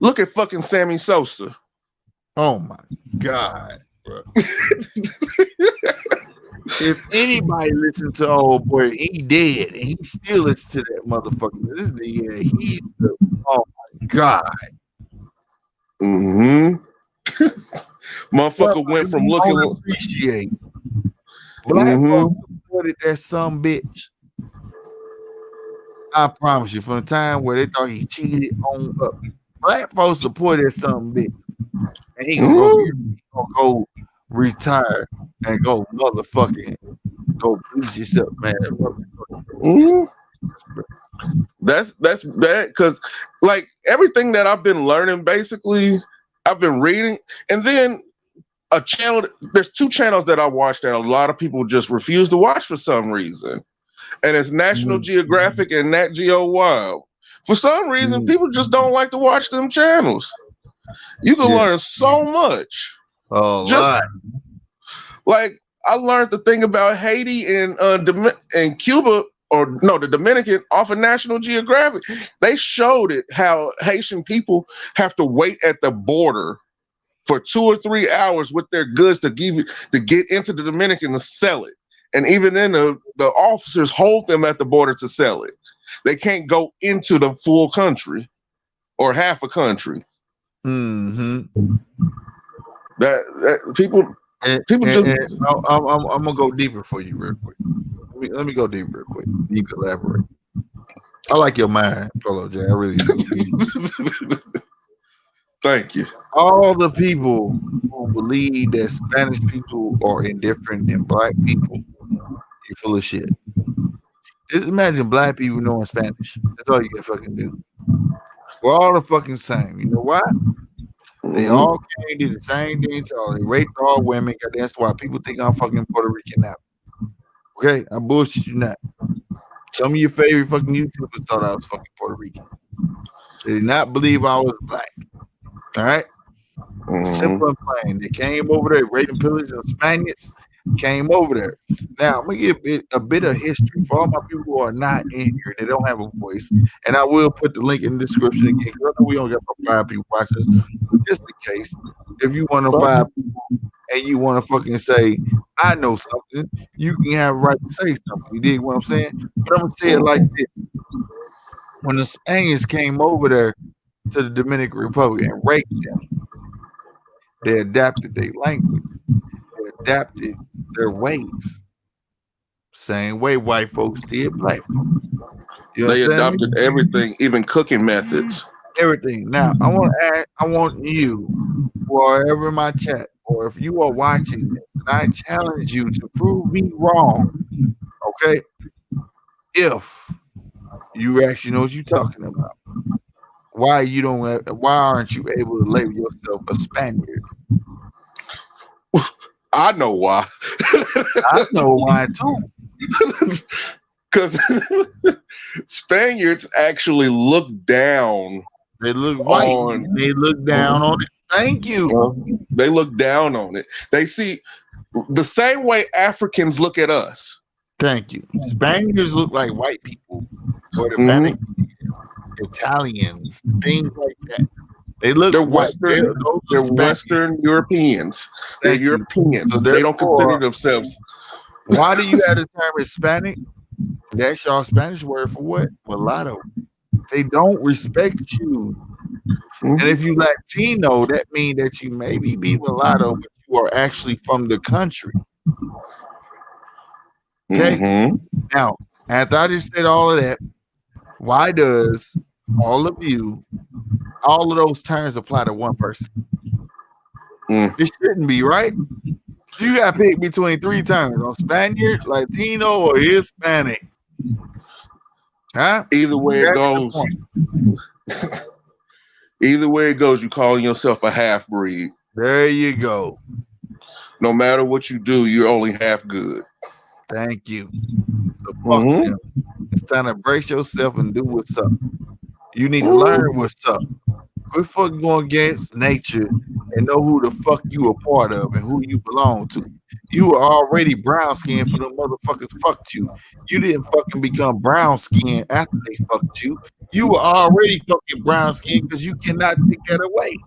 Look at fucking Sammy Sosa. Oh my God, bro. If anybody listens to old boy, he dead, and he still listens to that motherfucker. He's the oh my God. Motherfucker went from looking. Appreciate. Black folks supported that some bitch. I promise you, from the time where they thought he cheated on up. Black folks supported some bitch, and he gonna go retire and go motherfucking go bleach yourself, man. That's that because like everything that I've been learning, basically, I've been reading, and then a channel. There's 2 channels that I watch that a lot of people just refuse to watch for some reason, and it's National Geographic and Nat Geo Wild. For some reason, people just don't like to watch them channels. You can learn so much. Like I learned the thing about Haiti and Cuba or no, the Dominican off of National Geographic. They showed it how Haitian people have to wait at the border for 2 or 3 hours with their goods to get into the Dominican to sell it. And even then, the officers hold them at the border to sell it. They can't go into the full country or half a country. Mm-hmm. That people I'm gonna go deeper for you real quick. Let me go deeper real quick. You can elaborate. I like your mind, Polo J. I really do. Thank you. All the people who believe that Spanish people are indifferent than black people, you're full of shit. Just imagine black people knowing Spanish. That's all you can fucking do. We're all the fucking same. You know why? They all came, did the same thing to all. They raped all women. That's why people think I'm fucking Puerto Rican now. Okay? I bullshit you not. Some of your favorite fucking YouTubers thought I was fucking Puerto Rican. They did not believe I was black. All right? Simple and plain. They came over there, raped and pillaged the Spaniards. Came over there. Now, I'm going to give a bit of history for all my people who are not in here. They don't have a voice. And I will put the link in the description again, because I know we only got about 5 people watching this. But just in case, if you want to 5 people and you want to fucking say, I know something, you can have a right to say something. You dig what I'm saying? But I'm going to say it like this. When the Spaniards came over there to the Dominican Republic and raped them, they adapted their language. They adapted their ways. Same way white folks did black folks. They adopted everything, even cooking methods. Everything. Now, I want you, wherever in my chat, or if you are watching this, and I challenge you to prove me wrong, okay? If you actually know what you're talking about, why aren't you able to label yourself a Spaniard? I know why. I know why too. Because Spaniards actually look down. They look white. They look down on it. Thank you. They look down on it. They see the same way Africans look at us. Thank you. Spaniards look like white people, or the Italians, things like that. They're Western. They're Western Europeans. They're Europeans. So they don't consider themselves. Why do you have the term Hispanic? That's your Spanish word for what? Mulatto. They don't respect you. And if you Latino, that means that you maybe be mulatto, but you are actually from the country. Okay. Now, after I just said all of that, why does all of those terms apply to one person? It shouldn't be, right? You got to pick between 3 terms: on Spaniard, Latino, or Hispanic. Huh? Either way it goes. Either way it goes, you calling yourself a half breed. There you go. No matter what you do, you're only half good. Thank you. So fuck them. It's time to brace yourself and do what's up. You need to learn what's up. Quit fucking going against nature and know who the fuck you a part of and who you belong to. You were already brown skinned for the motherfuckers fucked you. You didn't fucking become brown skinned after they fucked you. You were already fucking brown skinned because you cannot take that away.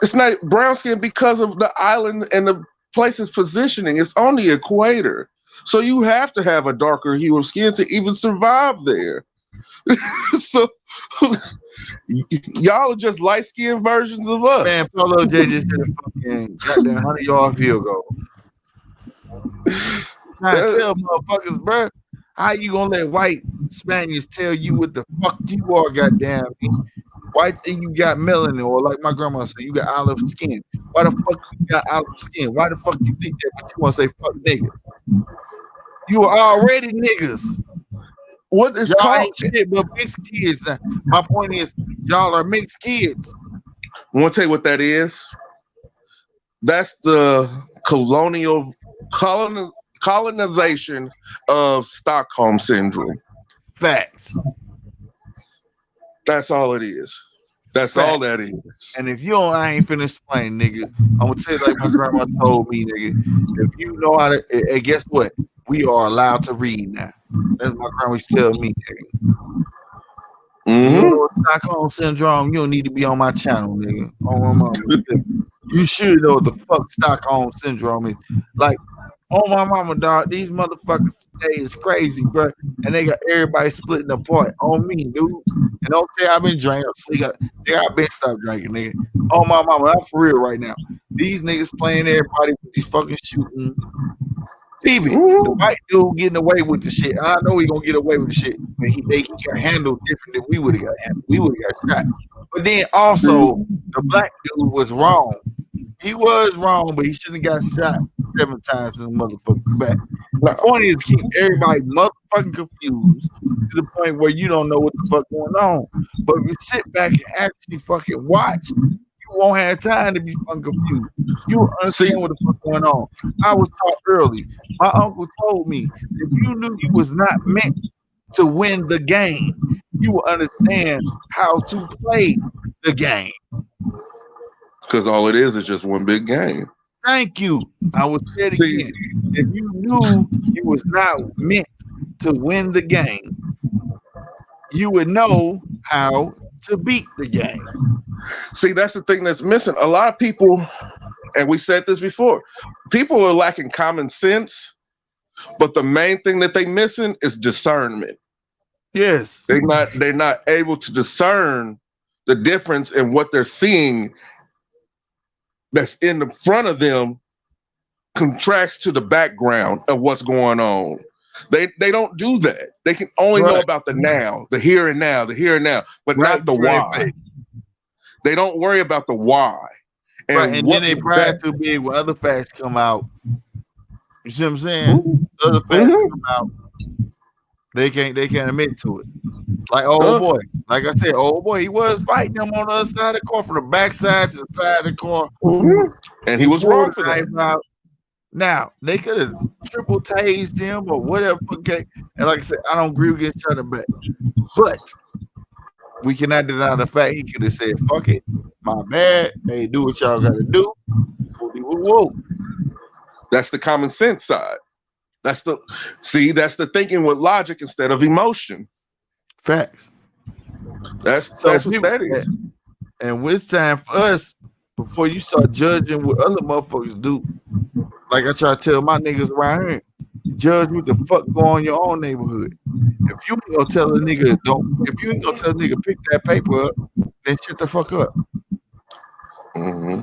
It's not brown skin because of the island and the place's positioning. It's on the equator. So you have to have a darker hue of skin to even survive there. So y'all are just light-skinned versions of us. Man, Polo J just did a fucking goddamn 100-yard field goal. Trying to tell motherfuckers, bro, how you gonna let white Spaniards tell you what the fuck you are, goddamn? White thing you got melanin, or like my grandma said, you got olive skin. Why the fuck you got olive skin? Why the fuck you think that? But you want to say fuck niggas? You are already niggas. What is y'all called ain't shit but mixed kids. My point is, y'all are mixed kids. I want to tell you what that is. That's the colonization of Stockholm syndrome. Facts. That's all it is. That's all that is. And if you don't, I ain't finna explain, nigga. I'm gonna tell you like my grandma told me, nigga. If you know how to, and guess what? we are allowed to read now. That's my grandma used to tell me. Nigga. Mm-hmm. You know Stockholm syndrome, you don't need to be on my channel, nigga. Oh, my mama. You should know what the fuck Stockholm syndrome is. Like, oh my mama, dog, these motherfuckers today is crazy, bro. And they got everybody splitting apart on me, dude. And don't say I've been drinking. I've been stopped drinking, nigga. Oh my mama, I'm for real right now. These niggas playing everybody with these fucking shooting. Phoebe, the white dude getting away with the shit. I know he gonna get away with the shit, but they got handled different than we would have got handled. We would have got shot. But then also, the black dude was wrong. He was wrong, but he shouldn't have got shot 7 times in the motherfucking back. The point is keep everybody motherfucking confused to the point where you don't know what the fuck going on. But if you sit back and actually fucking watch, you won't have time to be fucking confused. You will understand what the fuck going on. I was taught early. My uncle told me if you knew you was not meant to win the game, you will understand how to play the game. Because all it is just one big game. Thank you. I will say it again. If you knew you was not meant to win the game, you would know how to beat the game. See, that's the thing that's missing. A lot of people, and we said this before, people are lacking common sense, but the main thing that they missing is discernment. Yes. They're not able to discern the difference in what they're seeing that's in the front of them contracts to the background of what's going on. They don't do that. They can only know about the now, the here and now, but not the why. They don't worry about the why. And then they pride too big when other facts come out. You see what I'm saying? Other facts come out. They can't admit to it. Like old boy. Like I said, old boy, he was fighting them on the other side of the car, from the back side to the side of the car. And he was wrong for that. Now, they could have triple tased him or whatever. Okay. And like I said, I don't agree with getting shot back. But we cannot deny the fact he could have said, fuck it, my bad. Hey, do what y'all gotta do. Whoa. That's the common sense side. That's the thinking with logic instead of emotion. Facts. That's what that is. And it's time for us, before you start judging what other motherfuckers do, like I try to tell my niggas around here, judge what the fuck go on in your own neighborhood. If you ain't gonna tell a nigga pick that paper up, then shut the fuck up. Mm-hmm.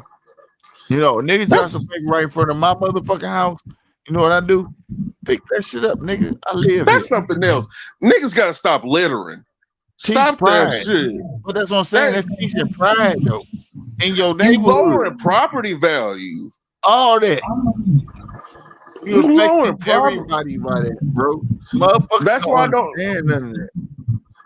You know, nigga drop some paper right in front of my motherfucking house. You know what I do? Pick that shit up, nigga. I live. That's something else. Niggas gotta stop littering. Stop that shit. But that's what I'm saying. That's teaching pride, though. In your neighborhood. You lowering property value. All that. You lowering everybody by that, bro. Motherfuckers. That's why I don't. None of that.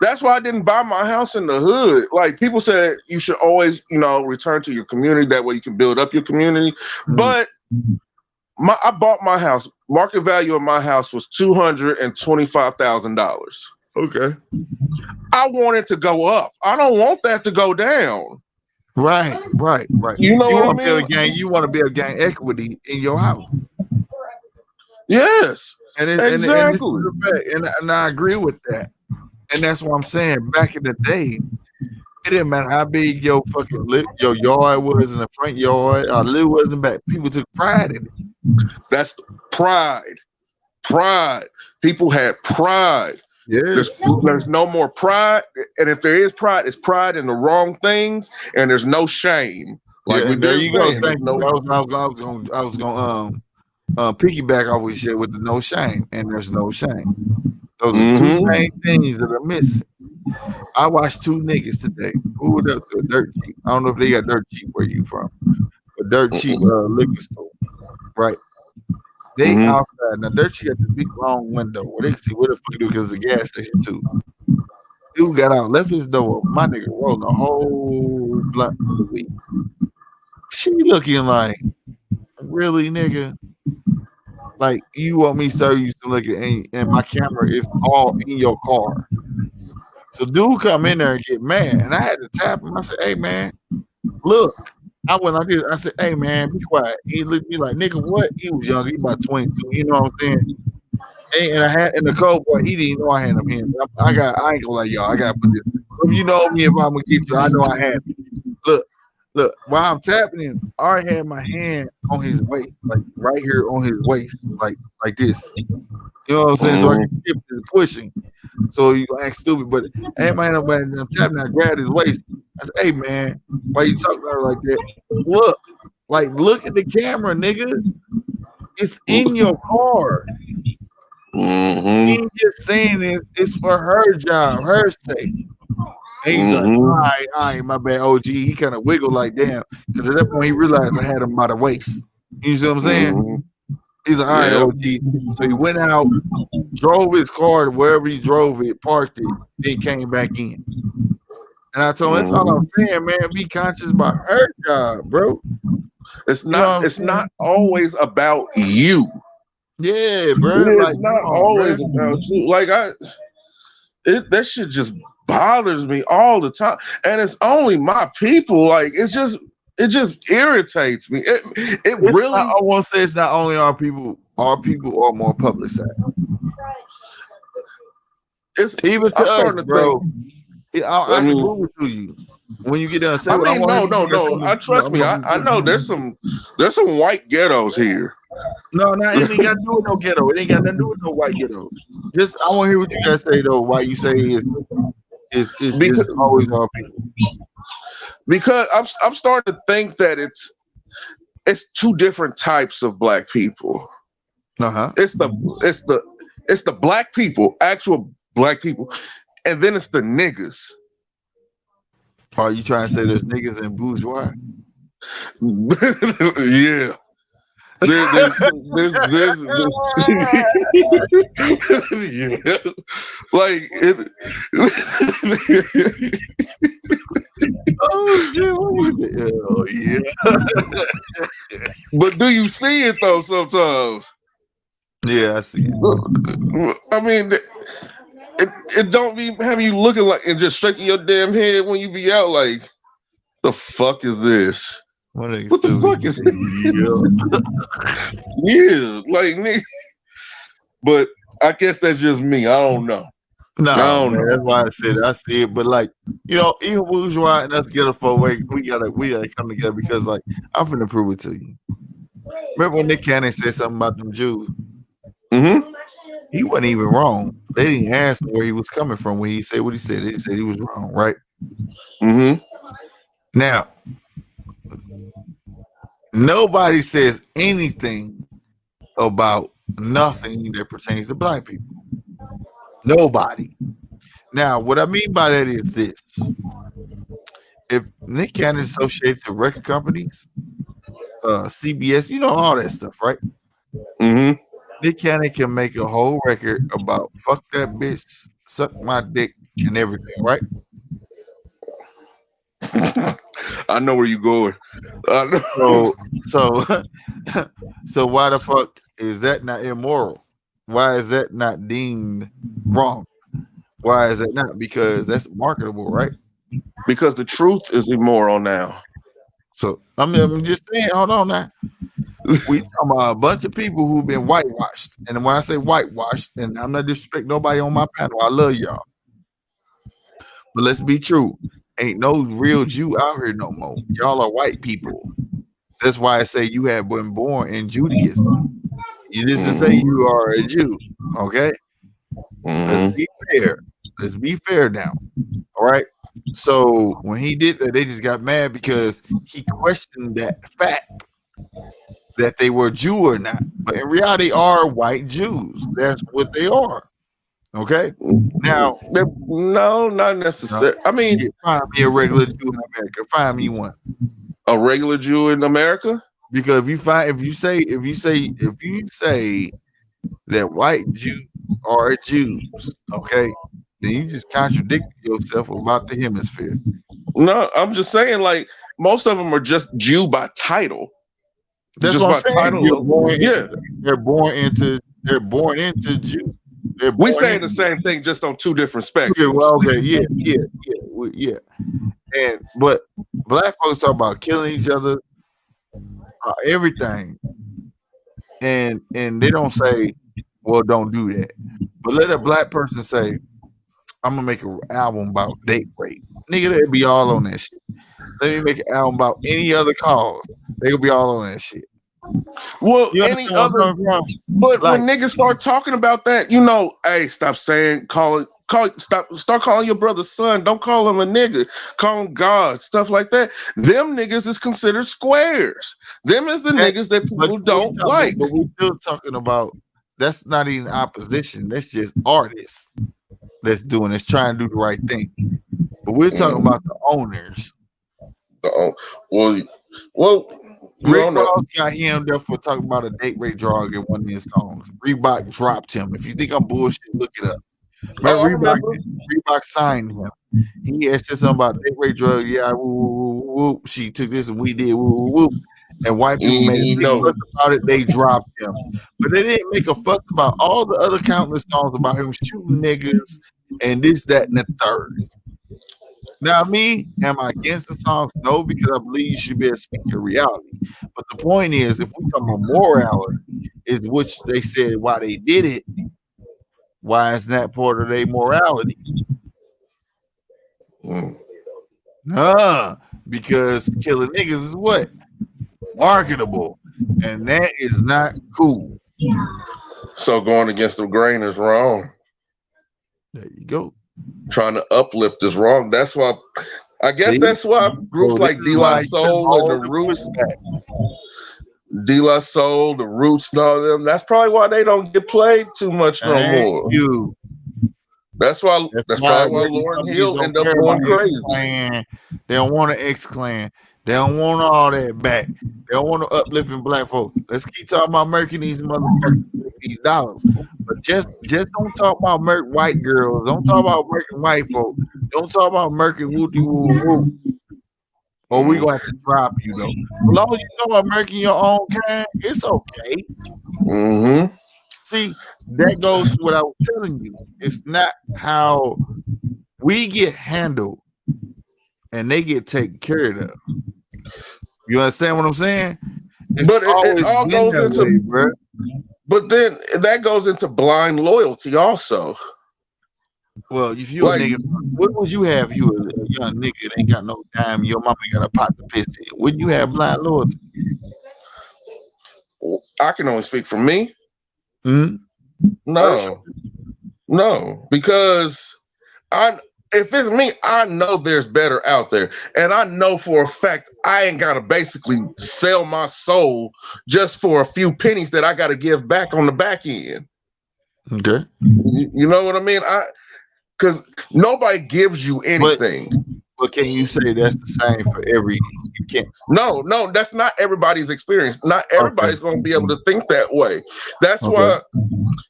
That's why I didn't buy my house in the hood. Like people said, you should always, return to your community. That way you can build up your community. Mm-hmm. But I bought my house. Market value of my house was $225,000. Okay. I want it to go up. I don't want that to go down. Right. You know what I mean? You want to build gang equity in your house. Yes. Exactly. And I agree with that. And that's what I'm saying. Back in the day, it didn't matter how big your yard was in the front yard or little was in the back. People took pride in it. That's pride. People had pride. Yes. There's no more pride, and if there is pride, it's pride in the wrong things, and there's no shame. Like there you go. I was gonna piggyback off with shit with the no shame, and there's no shame. Those are two main things that are missing. I watched 2 niggas today pulled up to a dirt cheap. I don't know if they got dirt cheap where you from, but dirt cheap liquor store, right? They outside. Now, Dirt Cheap got the big long window where they can see what the fuck do because it's a gas station too. Dude got out, left his door open. My nigga rolled a whole blunt of the weed. She looking like, really, nigga? Like, you want me to serve you some liquor and my camera is all in your car. So dude come in there and get mad. And I had to tap him. I said, hey, man, look. I went like this. I said, hey, man, be quiet. He looked at me like, nigga, what? He was young. He about 22. You know what I'm saying? And I had the cold boy, he didn't know I had him hands. I ain't gonna lie, y'all. I gotta put this. If you know me, if I'm gonna get you, I know I had him. Look, while I'm tapping him, I already had my hand on his waist, like right here on his waist, like this. You know what I'm saying? So I can keep pushing. So you gonna act stupid, but I had my hand on him, I'm tapping, I grabbed his waist. I said, hey man, why you talking about it like that? Look at the camera, nigga. It's in your car. He ain't just saying it's for her job, her sake. And he's like, all right, my bad, OG. He kind of wiggled like, damn. Because at that point, he realized I had him by the waist. You see what I'm saying? He's like, all right, OG. So he went out, drove his car to wherever he drove it, parked it, then came back in. And I told him, that's all I'm saying, man. Be conscious about her job, bro. It's not always about you. Yeah, bro. It's not always about you. Like that shit just bothers me all the time, and it's only my people. Like it just irritates me. It really. I won't say it's not only our people. Our people are more publicized. It's even to us, bro. I can prove it to you when you get done. Say no. Trust me. I know there's some white ghettos here. No, it ain't got to do with no ghetto. It ain't got nothing to do with no white ghetto. Just I want to hear what you guys say though. Why you say it's always our people? Because I'm starting to think that it's two different types of black people. It's the black people, actual black people, and then it's the niggas. Are you trying to say there's niggas and bourgeois? Yeah. There's yeah. Like it. Oh shit, what was it? Oh yeah. But do you see it though sometimes? Yeah, I see it. I mean, it don't be having you looking like and just shaking your damn head when you be out like, the fuck is this? What the fuck is this? Yeah, like me. But I guess that's just me. I don't know. No, man, that's why I said I see it. But like, you know, even bourgeois and us get a full way, we gotta come together because like I'm finna prove it to you. Remember when Nick Cannon said something about them Jews? He wasn't even wrong. They didn't ask him where he was coming from when he said what he said. They said he was wrong, right? Now, nobody says anything about nothing that pertains to black people. Nobody. Now, what I mean by that is this. If Nick Cannon is associated to record companies, CBS, you know, all that stuff, right? Nick Cannon can make a whole record about fuck that bitch, suck my dick, and everything, right? I know where you're going. So why the fuck is that not immoral? Why is that not deemed wrong? Why is that not? Because that's marketable, right? Because the truth is immoral now. So I'm just saying, hold on now. We talking about a bunch of people who've been whitewashed. And when I say whitewashed, and I'm not disrespecting nobody on my panel, I love y'all. But let's be true. Ain't no real Jew out here no more. Y'all are white people. That's why I say you have been born in Judaism. You just say you are a Jew, okay? Let's be fair. Let's be fair now. All right. So when he did that, they just got mad because he questioned that fact that they were Jew or not. But in reality, are white Jews. That's what they are. Okay. Now, no, not necessarily. I mean, find me a regular Jew in America. Find me one. A regular Jew in America? Because if you say that white Jews are Jews, okay, then you just contradict yourself about the hemisphere. No, I'm just saying, like, most of them are just Jew by title. That's just what I'm saying. They're born into Jew. We saying the same thing, just on two different spectrums. Yeah, well, okay, yeah. But black folks talk about killing each other, everything, and they don't say well, don't do that. But let a black person say, I'm gonna make an album about date rape. Nigga, they'll be all on that shit. Let me make an album about any other cause. They'll be all on that shit. Well, You any understand where I'm other, coming from? but Like, when niggas start talking about that, hey, stop saying, start calling your brother son. Don't call him a nigga. Call him God, stuff like that. Them niggas is considered squares. Them is the niggas that people don't like. But we're still talking about, that's not even opposition. That's just artists that's doing this, trying to do the right thing. But we're talking about the owners. Well, Rick Ross got him there for talking about a date rape drug in one of his songs. Reebok dropped him. If you think I'm bullshit, look it up. Reebok signed him. He had said something about date rape drug. Yeah, woo, woo, woo, woo. She took this and we did woo, woo, woo. And white people made a big fuss about it. They dropped him. But they didn't make a fuss about all the other countless songs about him shooting niggas and this, that, and the third. Now, me, am I against the songs? No, because I believe you should be able to speak your reality. But the point is, if we talk about morality, is which they said why they did it, why is that part of their morality? Nah, because killing niggas is what? Marketable. And that is not cool. So going against the grain is wrong. There you go. Trying to uplift is wrong. That's why that's why groups like De La Soul and the Roots, De La Soul, the Roots, and all of them. That's probably why they don't get played too much no more. That's probably why Lauryn Hill ended up going crazy. They don't want to X-Clan. They don't want all that back. They don't want to uplifting black folk. Let's keep talking about murking these motherfuckers with these dollars. But just don't talk about murk white girls. Don't talk about murking white folk. Don't talk about murking woody woo woo. Or we gonna have to drop you though. As long as you talk about murking your own kind, it's okay. Mm-hmm. See, that goes to what I was telling you. It's not how we get handled and they get taken care of. You understand what I'm saying? But it all goes into, but then that goes into blind loyalty also. Well, if you a nigga, what would you have? You a young nigga that ain't got no dime, your mama got a pot to piss in. Wouldn't you have blind loyalty? I can only speak for me. Mm-hmm. No, because if it's me, I know there's better out there. And I know for a fact I ain't got to basically sell my soul just for a few pennies that I got to give back on the back end. Okay. You know what I mean? Because nobody gives you anything. But can you say that's the same for every? You can't. No, that's not everybody's experience. Not everybody's going to be able to think that way. That's why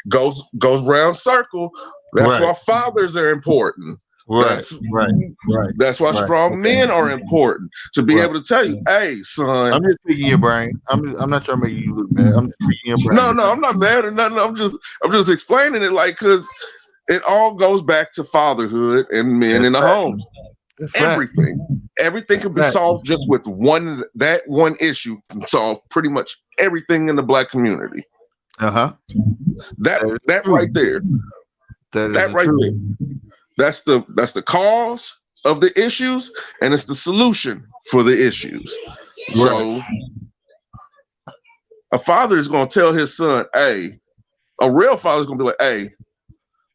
goes round circle. That's why fathers are important. That's why strong men are important, to be able to tell you, hey, son. I'm just picking your brain. I'm not trying to make you look bad. I'm just picking your brain. No, I'm not mad or nothing. I'm just explaining it, like, because it all goes back to fatherhood and men in the homes. Everything can be solved just with one issue. Can solve pretty much everything in the black community. That right there. That right there. That's the cause of the issues, and it's the solution for the issues. So a father is going to tell his son, hey, a real father is going to be like, hey,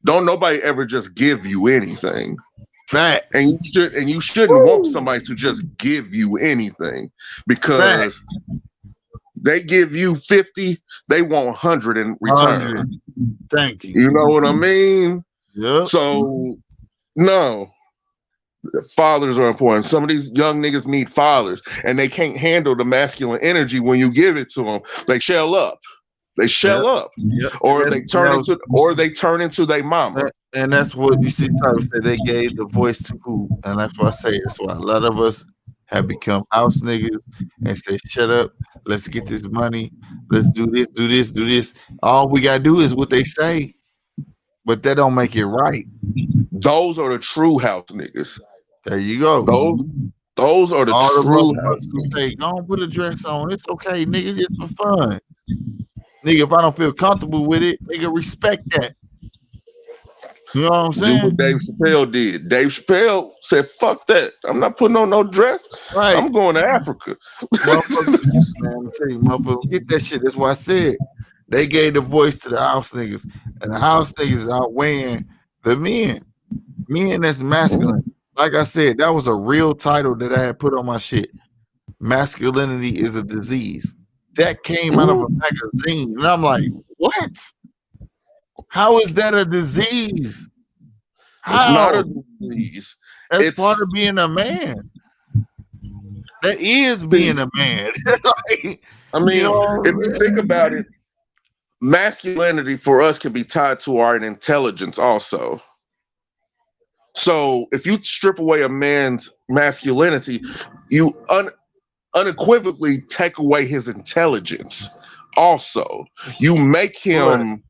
don't nobody ever just give you anything. Fact. And you shouldn't want somebody to just give you anything, because they give you 50, they want 100 in return. Thank you. You know what I mean? Yeah. So no, fathers are important. Some of these young niggas need fathers, and they can't handle the masculine energy when you give it to them. They shell up. Or they turn into their mama. And that's what you see. Tyler said they gave the voice to who, and that's why I say that's why a lot of us have become house niggas and say, "Shut up, let's get this money, let's do this." All we gotta do is what they say, but that don't make it right. Those are the true house niggas. There you go. Those are the true house niggas. Say, go on, put a dress on. It's okay, nigga. It's for fun. Nigga, if I don't feel comfortable with it, nigga, respect that. You know what I'm Do saying? what Dave Chappelle did. Dave Chappelle said, "Fuck that! I'm not putting on no dress. Right. I'm going to Africa." Motherfucker, man, I'm telling you, motherfucker, get that shit. That's why I said they gave the voice to the house niggas, and the house niggas is outweighing the men. Men that's masculine. Like I said, that was a real title that I had put on my shit. Masculinity is a disease. That came out of a magazine, and I'm like, what? How is that a disease? How? It's not a disease. That's It's part of being a man. That is being a man. Like, I mean, you know, if you think about it, masculinity for us can be tied to our intelligence also. So if you strip away a man's masculinity, you unequivocally take away his intelligence. Also, you make him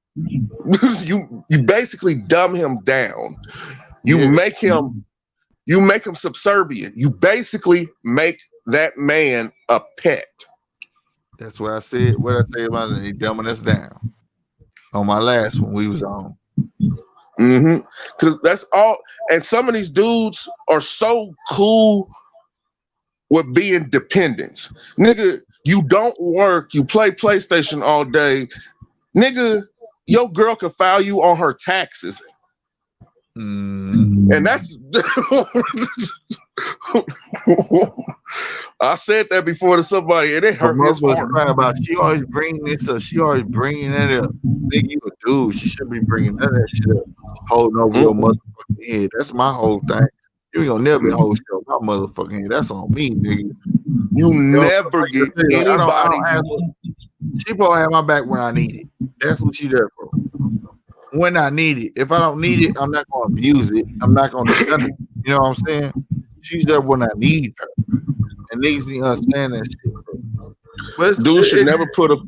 you basically dumb him down. You make him subservient. You basically make that man a pet. that's what I said. What I say about it, he dumbing us down. On my last one we was on. Because that's all. And some of these dudes are so cool with being dependents. Nigga, you don't work, you play PlayStation all day. Nigga, your girl can file you on her taxes. And that's I said that before to somebody and it hurt his heart. About she always bringing this up. She always bringing that up. Nigga, you a dude. She should be bringing none of that shit up. Holding over your motherfucking head. That's my whole thing. You ain't gonna never be holding shit on my motherfucking head. That's on me, nigga. You never get anybody. She supposed to have my back when I need it. That's what she there for. When I need it. If I don't need it, I'm not gonna abuse it. I'm not gonna do nothing. You know what I'm saying? She's there when I need her. And niggas need to understand that shit. But dudes should never put up.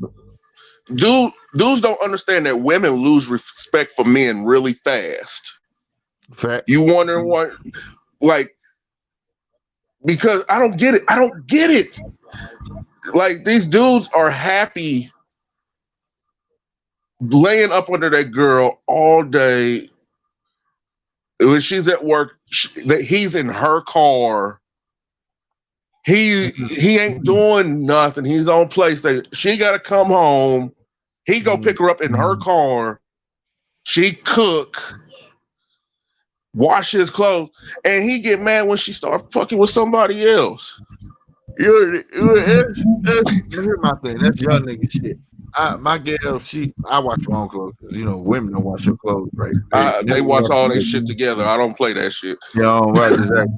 Dudes don't understand that women lose respect for men really fast. Fact. You wondering what, like, because I don't get it. I don't get it. Like, these dudes are happy laying up under that girl all day. When she's at work, he's in her car. He ain't doing nothing. He's on PlayStation. She got to come home. He go pick her up in her car. She cook, wash his clothes, and he get mad when she start fucking with somebody else. Here's my thing. That's young nigga shit. My girl, I wash my own clothes because you know women don't wash your clothes, right? They watch all that shit together. I don't play that shit. Yeah, right, exactly.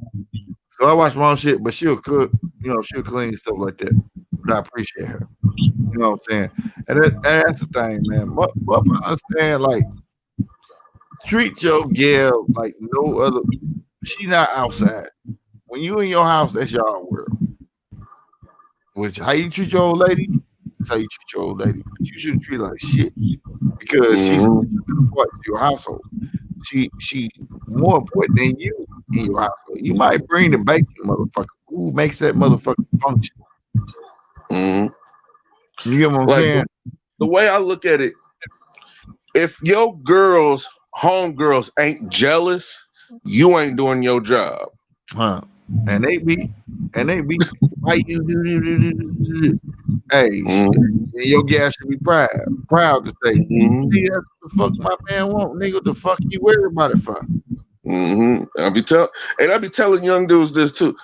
So I wash my own shit, but she'll cook, you know, she'll clean stuff like that. But I appreciate her. You know what I'm saying? And that's the thing, man. But I understand, like, treat your girl like no other. She not outside. When you in your house, that's y'all world. Which how you treat your old lady, that's how you treat your old lady. But you shouldn't treat her like shit because she's a part of your household. She more important than you in your household. You might bring the bacon, motherfucker. Who makes that motherfucker function? You get what I'm saying? The way I look at it, if your girls, homegirls ain't jealous, you ain't doing your job. Huh. And they be why you do. Hey, your gas should be proud to say, "Hey, that's what the fuck my man want, nigga. What the fuck you worried about it for?" I be telling young dudes this too.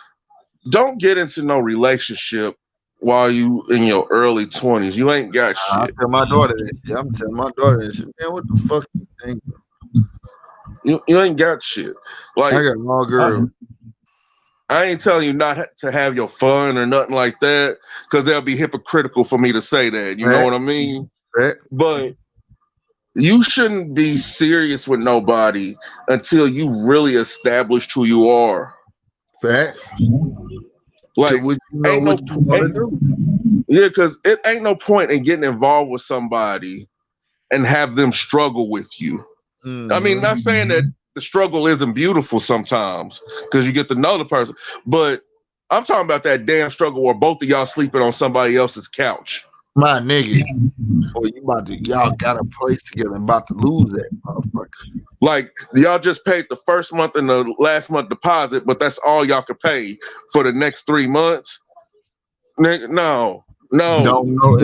Don't get into no relationship while you in your early 20s. You ain't got shit. I tell my daughter that shit. I'm telling my daughter that shit. Man, what the fuck you think? You ain't got shit. Like, I got one girl. I ain't telling you not to have your fun or nothing like that, because that'll be hypocritical for me to say that. You know what I mean? But you shouldn't be serious with nobody until you really established who you are. Facts. Like, yeah, because it ain't no point in getting involved with somebody and have them struggle with you. I mean, not saying that the struggle isn't beautiful sometimes because you get to know the person, but I'm talking about that damn struggle where both of y'all sleeping on somebody else's couch. My nigga, boy, y'all got a place together and about to lose that motherfucker. Like y'all just paid the first month and the last month deposit, but that's all y'all could pay for the next 3 months. Nigga, no. Don't know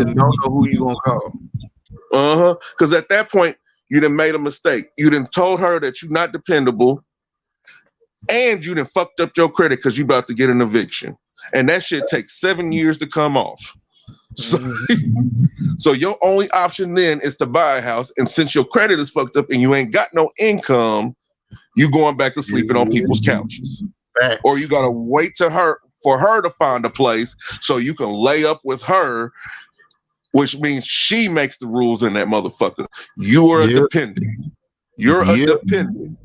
who you gonna call. Because at that point, you done made a mistake. You done told her that you're not dependable, and you done fucked up your credit because you about to get an eviction. And that shit takes 7 years to come off. So, so your only option then is to buy a house. And since your credit is fucked up and you ain't got no income, you going back to sleeping on people's couches. Facts. Or you gotta wait for her to find a place so you can lay up with her, which means she makes the rules in that motherfucker. You are a dependent. You're a dependent.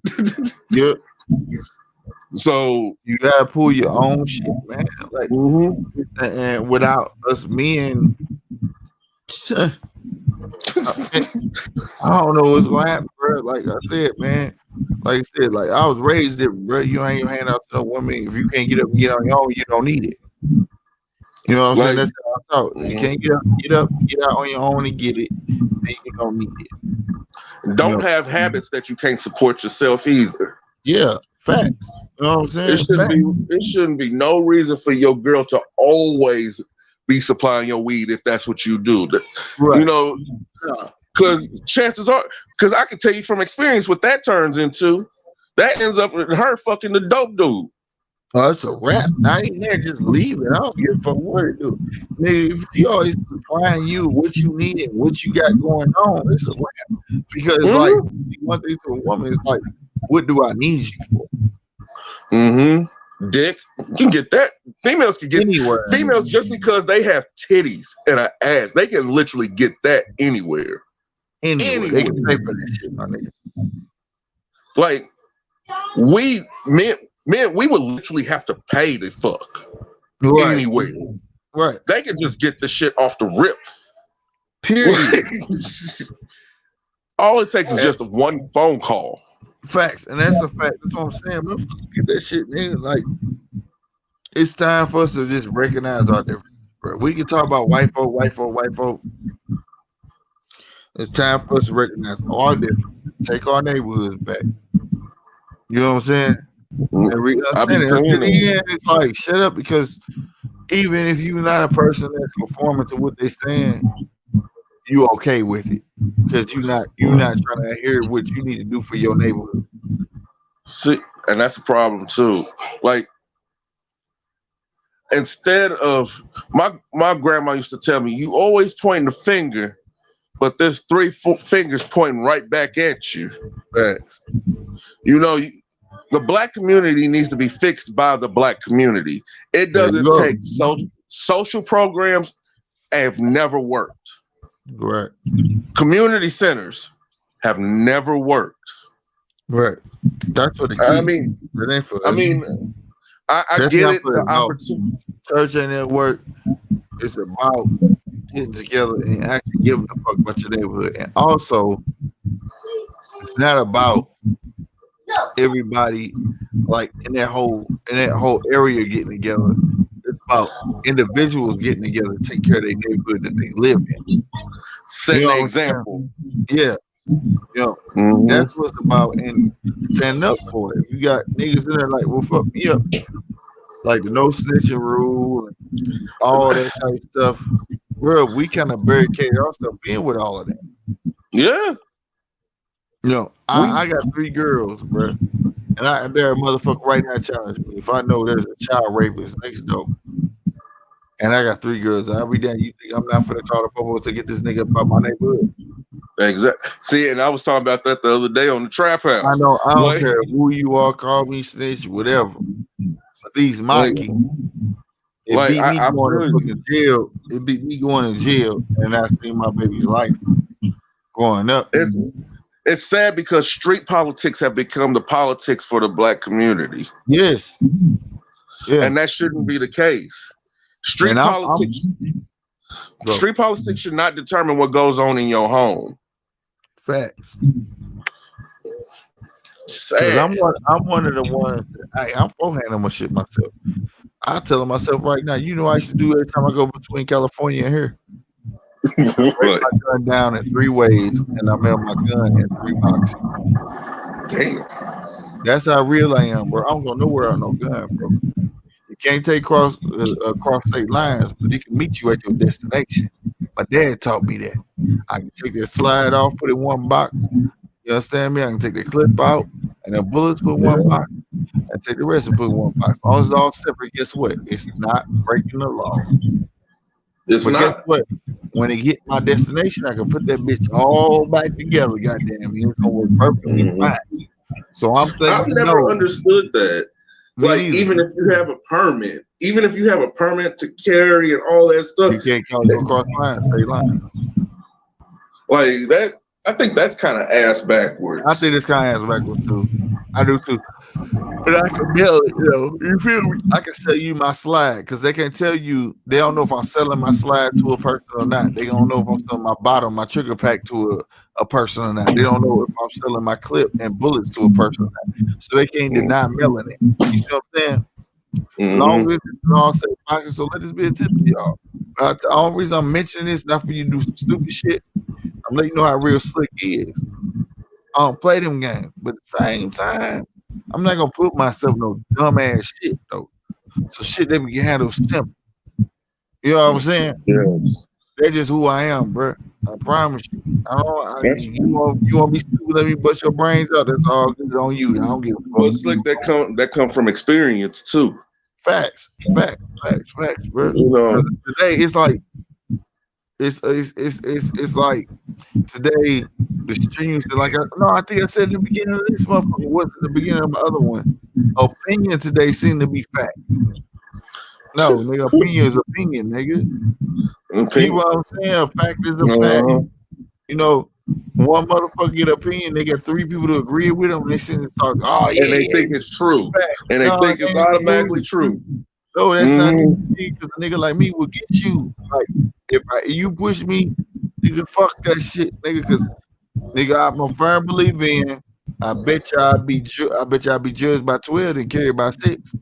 Yep. So you gotta pull your own shit, man. Like, and without us being, I don't know what's gonna happen, bro. Like I said, man. Like I said, like I was raised different, bro. You ain't your hand out to no woman. If you can't get up and get on your own, you don't need it. You know what I'm saying? That's how I thought. You can't get out on your own and get it, then you don't need it. Don't have habits that you can't support yourself either. Yeah, facts. You know what I'm saying? It shouldn't be no reason for your girl to always be supplying your weed if that's what you do. Right. You know, because chances are, because I can tell you from experience what that turns into. That ends up with her fucking the dope dude. Oh, it's a wrap. Now ain't there, just leave it. I don't give a fuck what it do. Nigga, if you always supplying you what you need and what you got going on, it's a wrap. Because like one thing to a woman is like, what do I need you for? Dick. You can get that. Females can get anywhere. Females just because they have titties and an ass, they can literally get that anywhere. Anywhere. They can pay for that shit, my nigga. Like we men, we would literally have to pay to fuck anywhere. Right. They can just get the shit off the rip. Period. All it takes is just one phone call. Facts, and that's a fact. That's what I'm saying. Man, get that shit, man. Like, it's time for us to just recognize our differences, bro. We can talk about white folk. It's time for us to recognize our differences. Take our neighborhoods back. You know what I'm saying? It's like shut up, because even if you're not a person that's conforming to what they're saying, you okay with it because you're not trying to adhere what you need to do for your neighborhood. See, and that's the problem too. Like, instead of my grandma used to tell me, you always point the finger, but there's 3 fingers pointing right back at you. Facts. You know, the black community needs to be fixed by the black community. It doesn't take social programs have never worked. Right. Community centers have never worked. Right. That's what the key. I mean, I get it. The opportunity. Church ain't at work. It's about getting together and actually giving a fuck about your neighborhood. And also, it's not about everybody like in that whole area getting together. It's about individuals getting together to take care of their neighborhood that they live in. Set an example. Yeah. You know, that's what it's about, and stand up for it. You got niggas in there like, well, fuck me up. Like the no snitching rule and all that type of stuff. Bro, we kind of barricade ourselves in with all of that. Yeah. You know, I got 3 girls, bro. And they're a motherfucker right now challenge me. If I know there's a child rapist next door, and I got 3 girls, I'll be down. You think I'm not finna call the police to get this nigga up out my neighborhood? Exactly. See, and I was talking about that the other day on the Trap House. I know. I don't care who you are, call me snitch, whatever. But these my key. It beat me going to jail. It beat me going to jail, and I see my baby's life going up. It's sad because street politics have become the politics for the black community. Yes. Yeah. And that shouldn't be the case. Street politics should not determine what goes on in your home. Facts. I'm one of the ones that I'm forehanding my shit myself. I tell myself right now, you know what I should do every time I go between California and here? break What? my gun down in 3 ways, and I mail my gun in 3 boxes. Damn. That's how real I am, bro. I don't go nowhere on no gun, bro. You can't take cross state lines, but it can meet you at your destination. My dad taught me that. I can take that slide off, put it in one box. You understand me? I can take the clip out and the bullets put in one box, and take the rest and put in one box. As long as it's all separate, guess what? It's not breaking the law. It's But guess not. what? When it hit my destination, I can put that bitch all back together. Goddamn, it's gonna work perfectly fine. So I'm thinking, I've never understood that. Like, even if you have a permit, to carry and all that stuff, you can't go across lines, state lines. Like that, I think that's kind of ass backwards. I think it's kind of ass backwards too. I do too. But I can mail it, you feel me? I can sell you my slide because they can tell you, they don't know if I'm selling my slide to a person or not. They don't know if I'm selling my bottom, my trigger pack to a person or not. They don't know if I'm selling my clip and bullets to a person or not. So they can't deny mailing it. You see what I'm saying? As long as it's all safe boxes, so let this be a tip to y'all. The only reason I'm mentioning this, not for you to do some stupid shit. I'm letting you know how real slick he is. I don't play them games, but at the same time, I'm not gonna put myself in no dumbass shit though. So shit that we can handle simple. You know what I'm saying? Yes. That's just who I am, bro. I promise you. You want me stupid? Let me bust your brains out. That's all good on you. I don't give a fuck. But it's like that come from experience too. Facts, bro. You know, today it's like it's like today the streams are like I think I said in the beginning of this motherfucker. What's the beginning of my other one? Opinion today seem to be facts. No, nigga, opinion is opinion, nigga. You know what I'm saying? A fact is a fact. You know, one motherfucker get an opinion, they get 3 people to agree with them, and they sit and talk, and they think it's true. And they think it's automatically true. No, that's not because a nigga like me will get you. Like, if you push me, nigga, fuck that shit, nigga, because nigga, I'm a firm believer in. I bet you I'll be judged by 12 and carried by 6.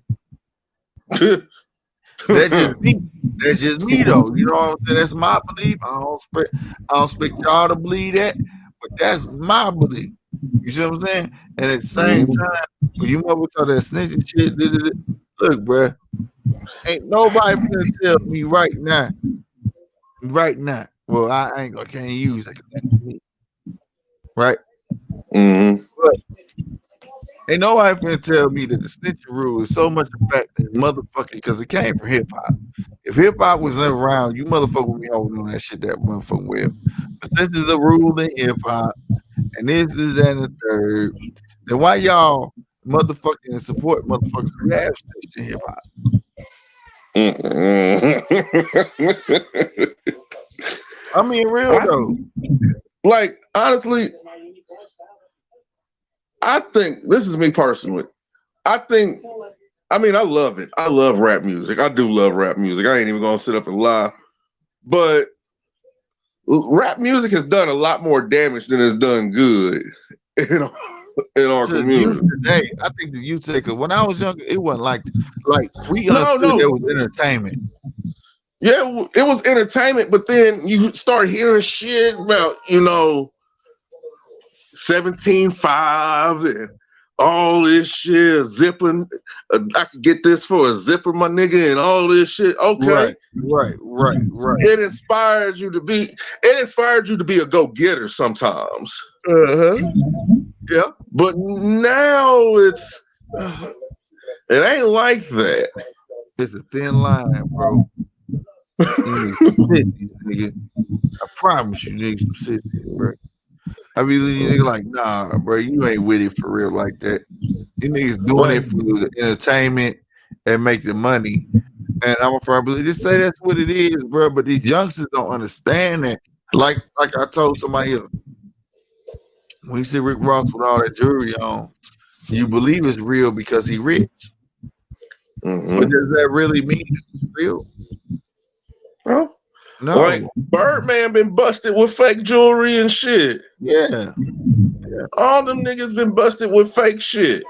That's just me though. You know what I'm saying? That's my belief. I don't expect y'all to believe that, but that's my belief. You see what I'm saying? And at the same time, when you mother talk that snitching shit, look, bruh, ain't nobody gonna tell me right now. Well, I can't use it. Right? But ain't nobody gonna tell me that the snitching rule is so much a fact that motherfucking, because it came from hip hop. If hip hop was never around, you motherfucker would be always doing that shit that motherfucking well. But since it's a rule in hip hop, and this is that and the third, then why y'all motherfucking support motherfuckers who have snitched in hip hop? I mean, real though. Like, honestly, I think, this is me personally, I love it. I love rap music. I do love rap music. I ain't even gonna sit up and lie. But rap music has done a lot more damage than it's done good in our community. Today, I think the youth today, because when I was younger, it wasn't like we understood it was entertainment. Yeah, it was entertainment, but then you start hearing shit about, 17.5 and all this shit, zipping. I could get this for a zipper, my nigga, and all this shit. Okay, right. It inspired you to be a go-getter sometimes. Yeah, but now it ain't like that. It's a thin line, bro. You need some cities, nigga. I promise you, nigga, some cities, bro. I mean, you nigga like, nah, bro, you ain't with it for real like that. You niggas doing it for the entertainment and make the money. And I'm a firm believer. Just say that's what it is, bro. But these youngsters don't understand that. Like I told somebody else, when you see Rick Ross with all that jewelry on, you believe it's real because he rich. But does that really mean it's real? Well, no. Like Birdman been busted with fake jewelry and shit. Yeah. All them niggas been busted with fake shit.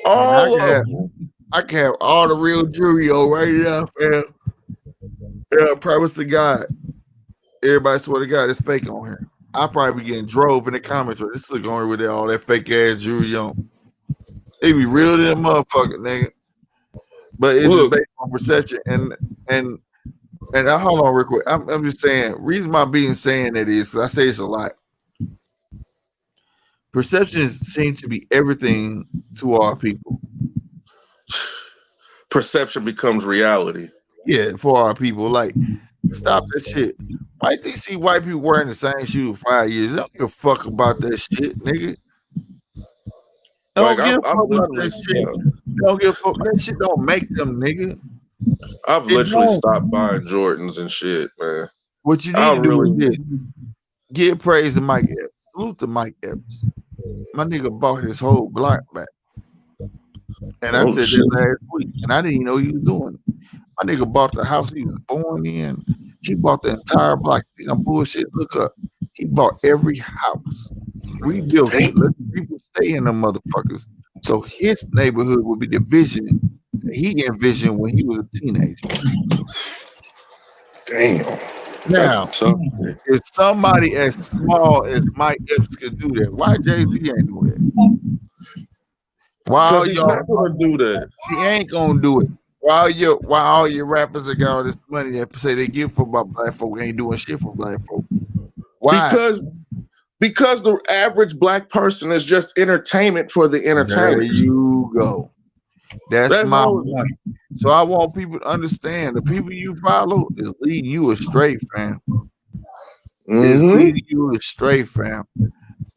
All of them. I can have all the real jewelry on right now, fam. Yeah, promise to God. Everybody swear to God, it's fake on here. I probably be getting drove in the comments. This look on here with all that fake ass jewelry on. They be real to them motherfucker, nigga. But it's just based on perception and hold on real quick. I'm just saying. Reason my being saying that is because I say it's a lot. Perceptions seem to be everything to our people. Perception becomes reality. Yeah, for our people. Like, stop that shit. Why do you see white people wearing the same shoes for 5 years? They don't give a fuck about that shit, nigga. Don't give a fuck about that shit. Don't give a fuck. That shit don't make them, nigga. I've literally stopped buying Jordans and shit, man. What you need to do is this. Give praise to Mike Epps. Salute to Mike Epps. My nigga bought his whole block back. And I said that last week. And I didn't even know he was doing it. My nigga bought the house he was born in. He bought the entire block. Think I'm bullshit. Look up. He bought every house. Rebuilt it. Let the people stay in them motherfuckers. So his neighborhood would be the vision that he envisioned when he was a teenager. Damn. Now, if somebody as small as Mike Epps could do that, why Jay-Z ain't do that? Why he's not gonna do that. He ain't gonna do it. Why all your rappers that got all this money that say they give for about black folk ain't doing shit for black folk? Why? Because the average black person is just entertainment for the entertainers. There you go. That's my point. So I want people to understand the people you follow is leading you astray, fam. Is leading you astray, fam.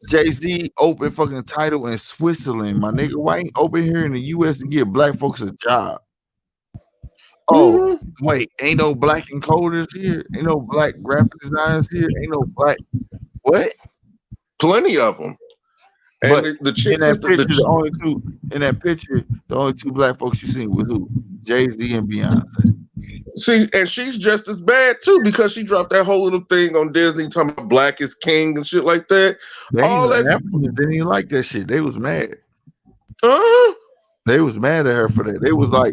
Jay-Z open fucking title in Switzerland, my nigga. Why ain't open here in the US to give black folks a job? Oh, wait, ain't no black encoders here? Ain't no black graphic designers here? Ain't no black what? Plenty of them. And but the in that picture, the only two black folks you seen was who? Jay-Z and Beyonce. See, and she's just as bad too because she dropped that whole little thing on Disney talking about black is king and shit like that. All that Africans didn't even like that shit. They was mad. They was mad at her for that. They was like,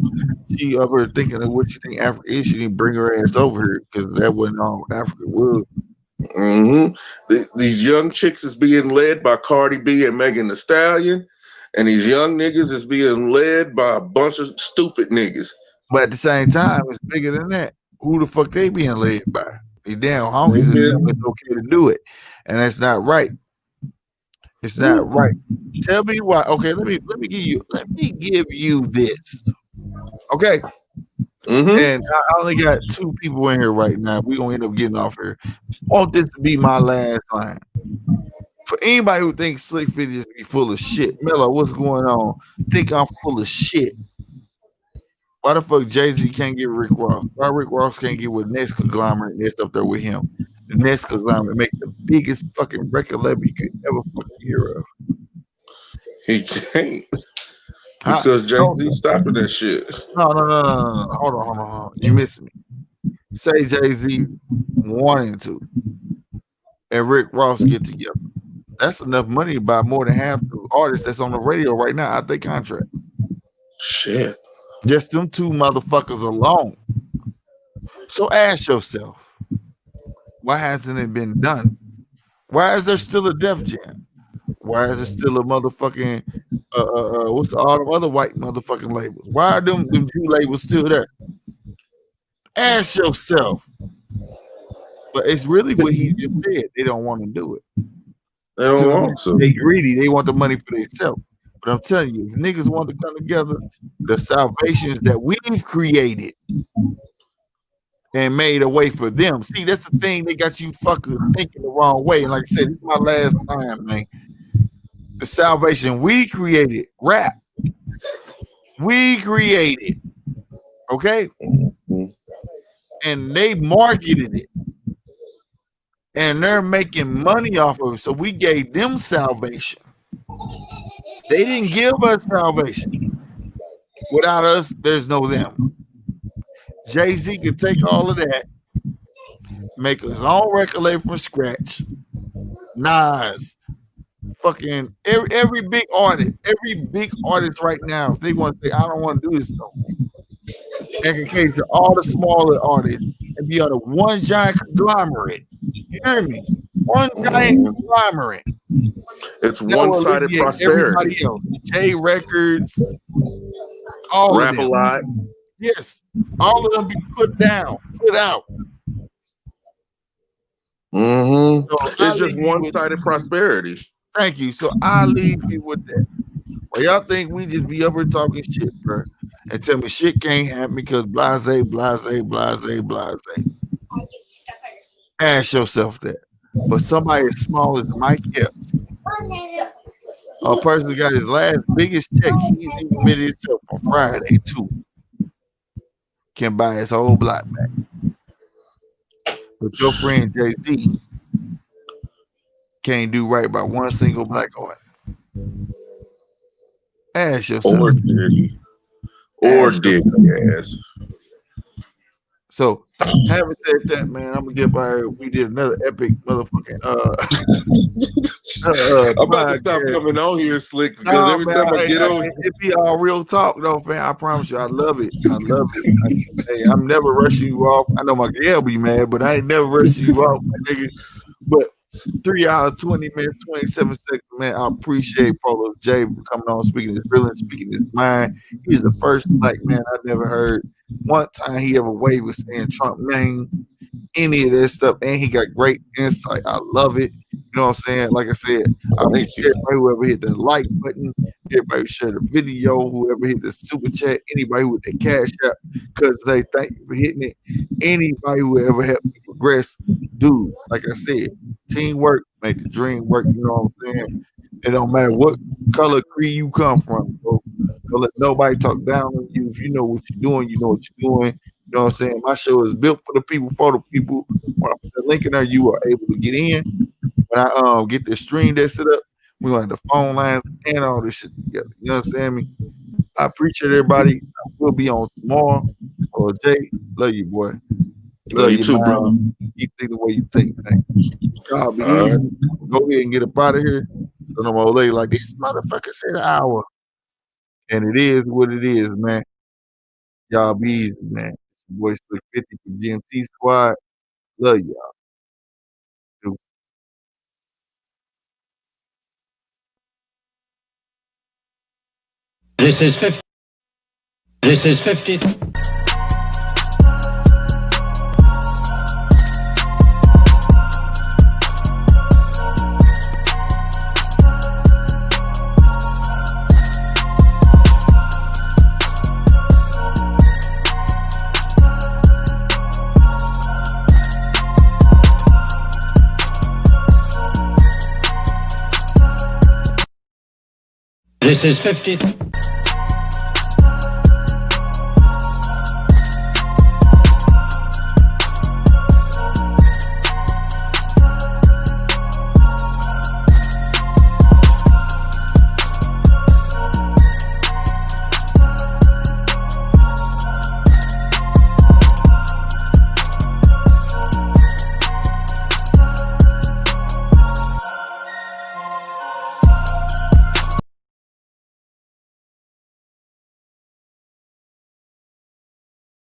she up here thinking of what you think Africa is. She didn't bring her ass over here because that wasn't all Africa was. These young chicks is being led by Cardi B and Megan Thee Stallion, and these young niggas is being led by a bunch of stupid niggas. But at the same time, it's bigger than that. Who the fuck they being led by? These damn homies is okay to do it, and that's not right. It's not right. Tell me why. Okay, let me give you this. Okay. And I only got two people in here right now. We're gonna end up getting off here. I want this to be my last line. For anybody who thinks Slick 50 is be full of shit, Mello, what's going on? Think I'm full of shit. Why the fuck Jay-Z can't get Rick Ross? Why Rick Ross can't get with Next Conglomerate that's up there with him? The Next Conglomerate make the biggest fucking record label you could ever fucking hear of. He can't. Because Jay-Z stopping that shit. No. Hold on. You missed me. Say Jay-Z wanting to and Rick Ross get together. That's enough money to buy more than half the artists that's on the radio right now out their contract. Shit. Just them two motherfuckers alone. So ask yourself, why hasn't it been done? Why is there still a Def Jam? Why is there still a motherfucking what's all the other white motherfucking labels? Why are them two labels still there? Ask yourself. But it's really what he just said. They don't want to do it. They don't want to. They greedy. They want the money for themselves. But I'm telling you, if niggas want to come together, the salvations that we've created and made a way for them. See, that's the thing. They got you fuckers thinking the wrong way. And like I said, this is my last time, man. The salvation we created, rap. We created. Okay? And they marketed it. And they're making money off of it. So we gave them salvation. They didn't give us salvation. Without us, there's no them. Jay-Z could take all of that, make his own record label from scratch. Nas, fucking every big artist right now, if they want to say, I don't want to do this no more, they can cater to all the smaller artists and be under one giant conglomerate You hear me? One giant conglomerate. It's That will one-sided alleviate prosperity. everybody else. J Records, all Rap of a them. lot. Yes, all of them be put down, put out. Mm-hmm. So I It's just leave you with, one-sided prosperity. thank you. So I leave you with that. Well, y'all think we just be up here talking shit, bro, and tell me shit can't happen because blase, blase, blase, blase. Ask yourself that. But somebody as small as Mike Epps, a person who got his last biggest check, he's even admitted himself on Friday too, can buy his whole block back. But your friend Jay-Z can't do right by one single black artist. Ask yourself. Or did he? Or did he? Yes. So, having said that, man, I'm gonna get by here. We did another epic motherfucking I'm about to stop coming on here, Slick, because every time I get on, it be all real talk though, fam. I promise you, I love it. I love it. Hey, I'm never rushing you off. I know my girl be mad, but I ain't never rushing you off, my nigga. But 3 hours, 20 minutes, 27 seconds, man. I appreciate Polo J for coming on, speaking his feelings, speaking his mind. He's the first black man I never heard one time he ever waved with saying Trump name, any of this stuff, and he got great insight. I love it. You know what I'm saying? Like I said, I appreciate everybody whoever hit the like button, everybody who shared the video, whoever hit the super chat, anybody with the cash app, because they thank you for hitting it. Anybody who ever helped me progress, dude, like I said, teamwork make the dream work. You know what I'm saying? It don't matter what color creed you come from, bro. Don't let nobody talk down on you. If you know what you're doing, you know what you're doing. You know what I'm saying? My show is built for the people, for the people. When I put the link in there, you are able to get in. When I get the stream that set up, we're gonna have the phone lines and all this shit together. You understand me? I appreciate everybody. I will be on tomorrow. Or Jay, love you, boy. Love you too, man. brother. You think the way you think, man. God be easy. Go ahead and get up out of here. So no old lady like this motherfucker said an hour. And it is what it is, man. Y'all be easy, man. Boy Slick 50 for GMT Squad. Love y'all. This is 50. This is 50. This is 50.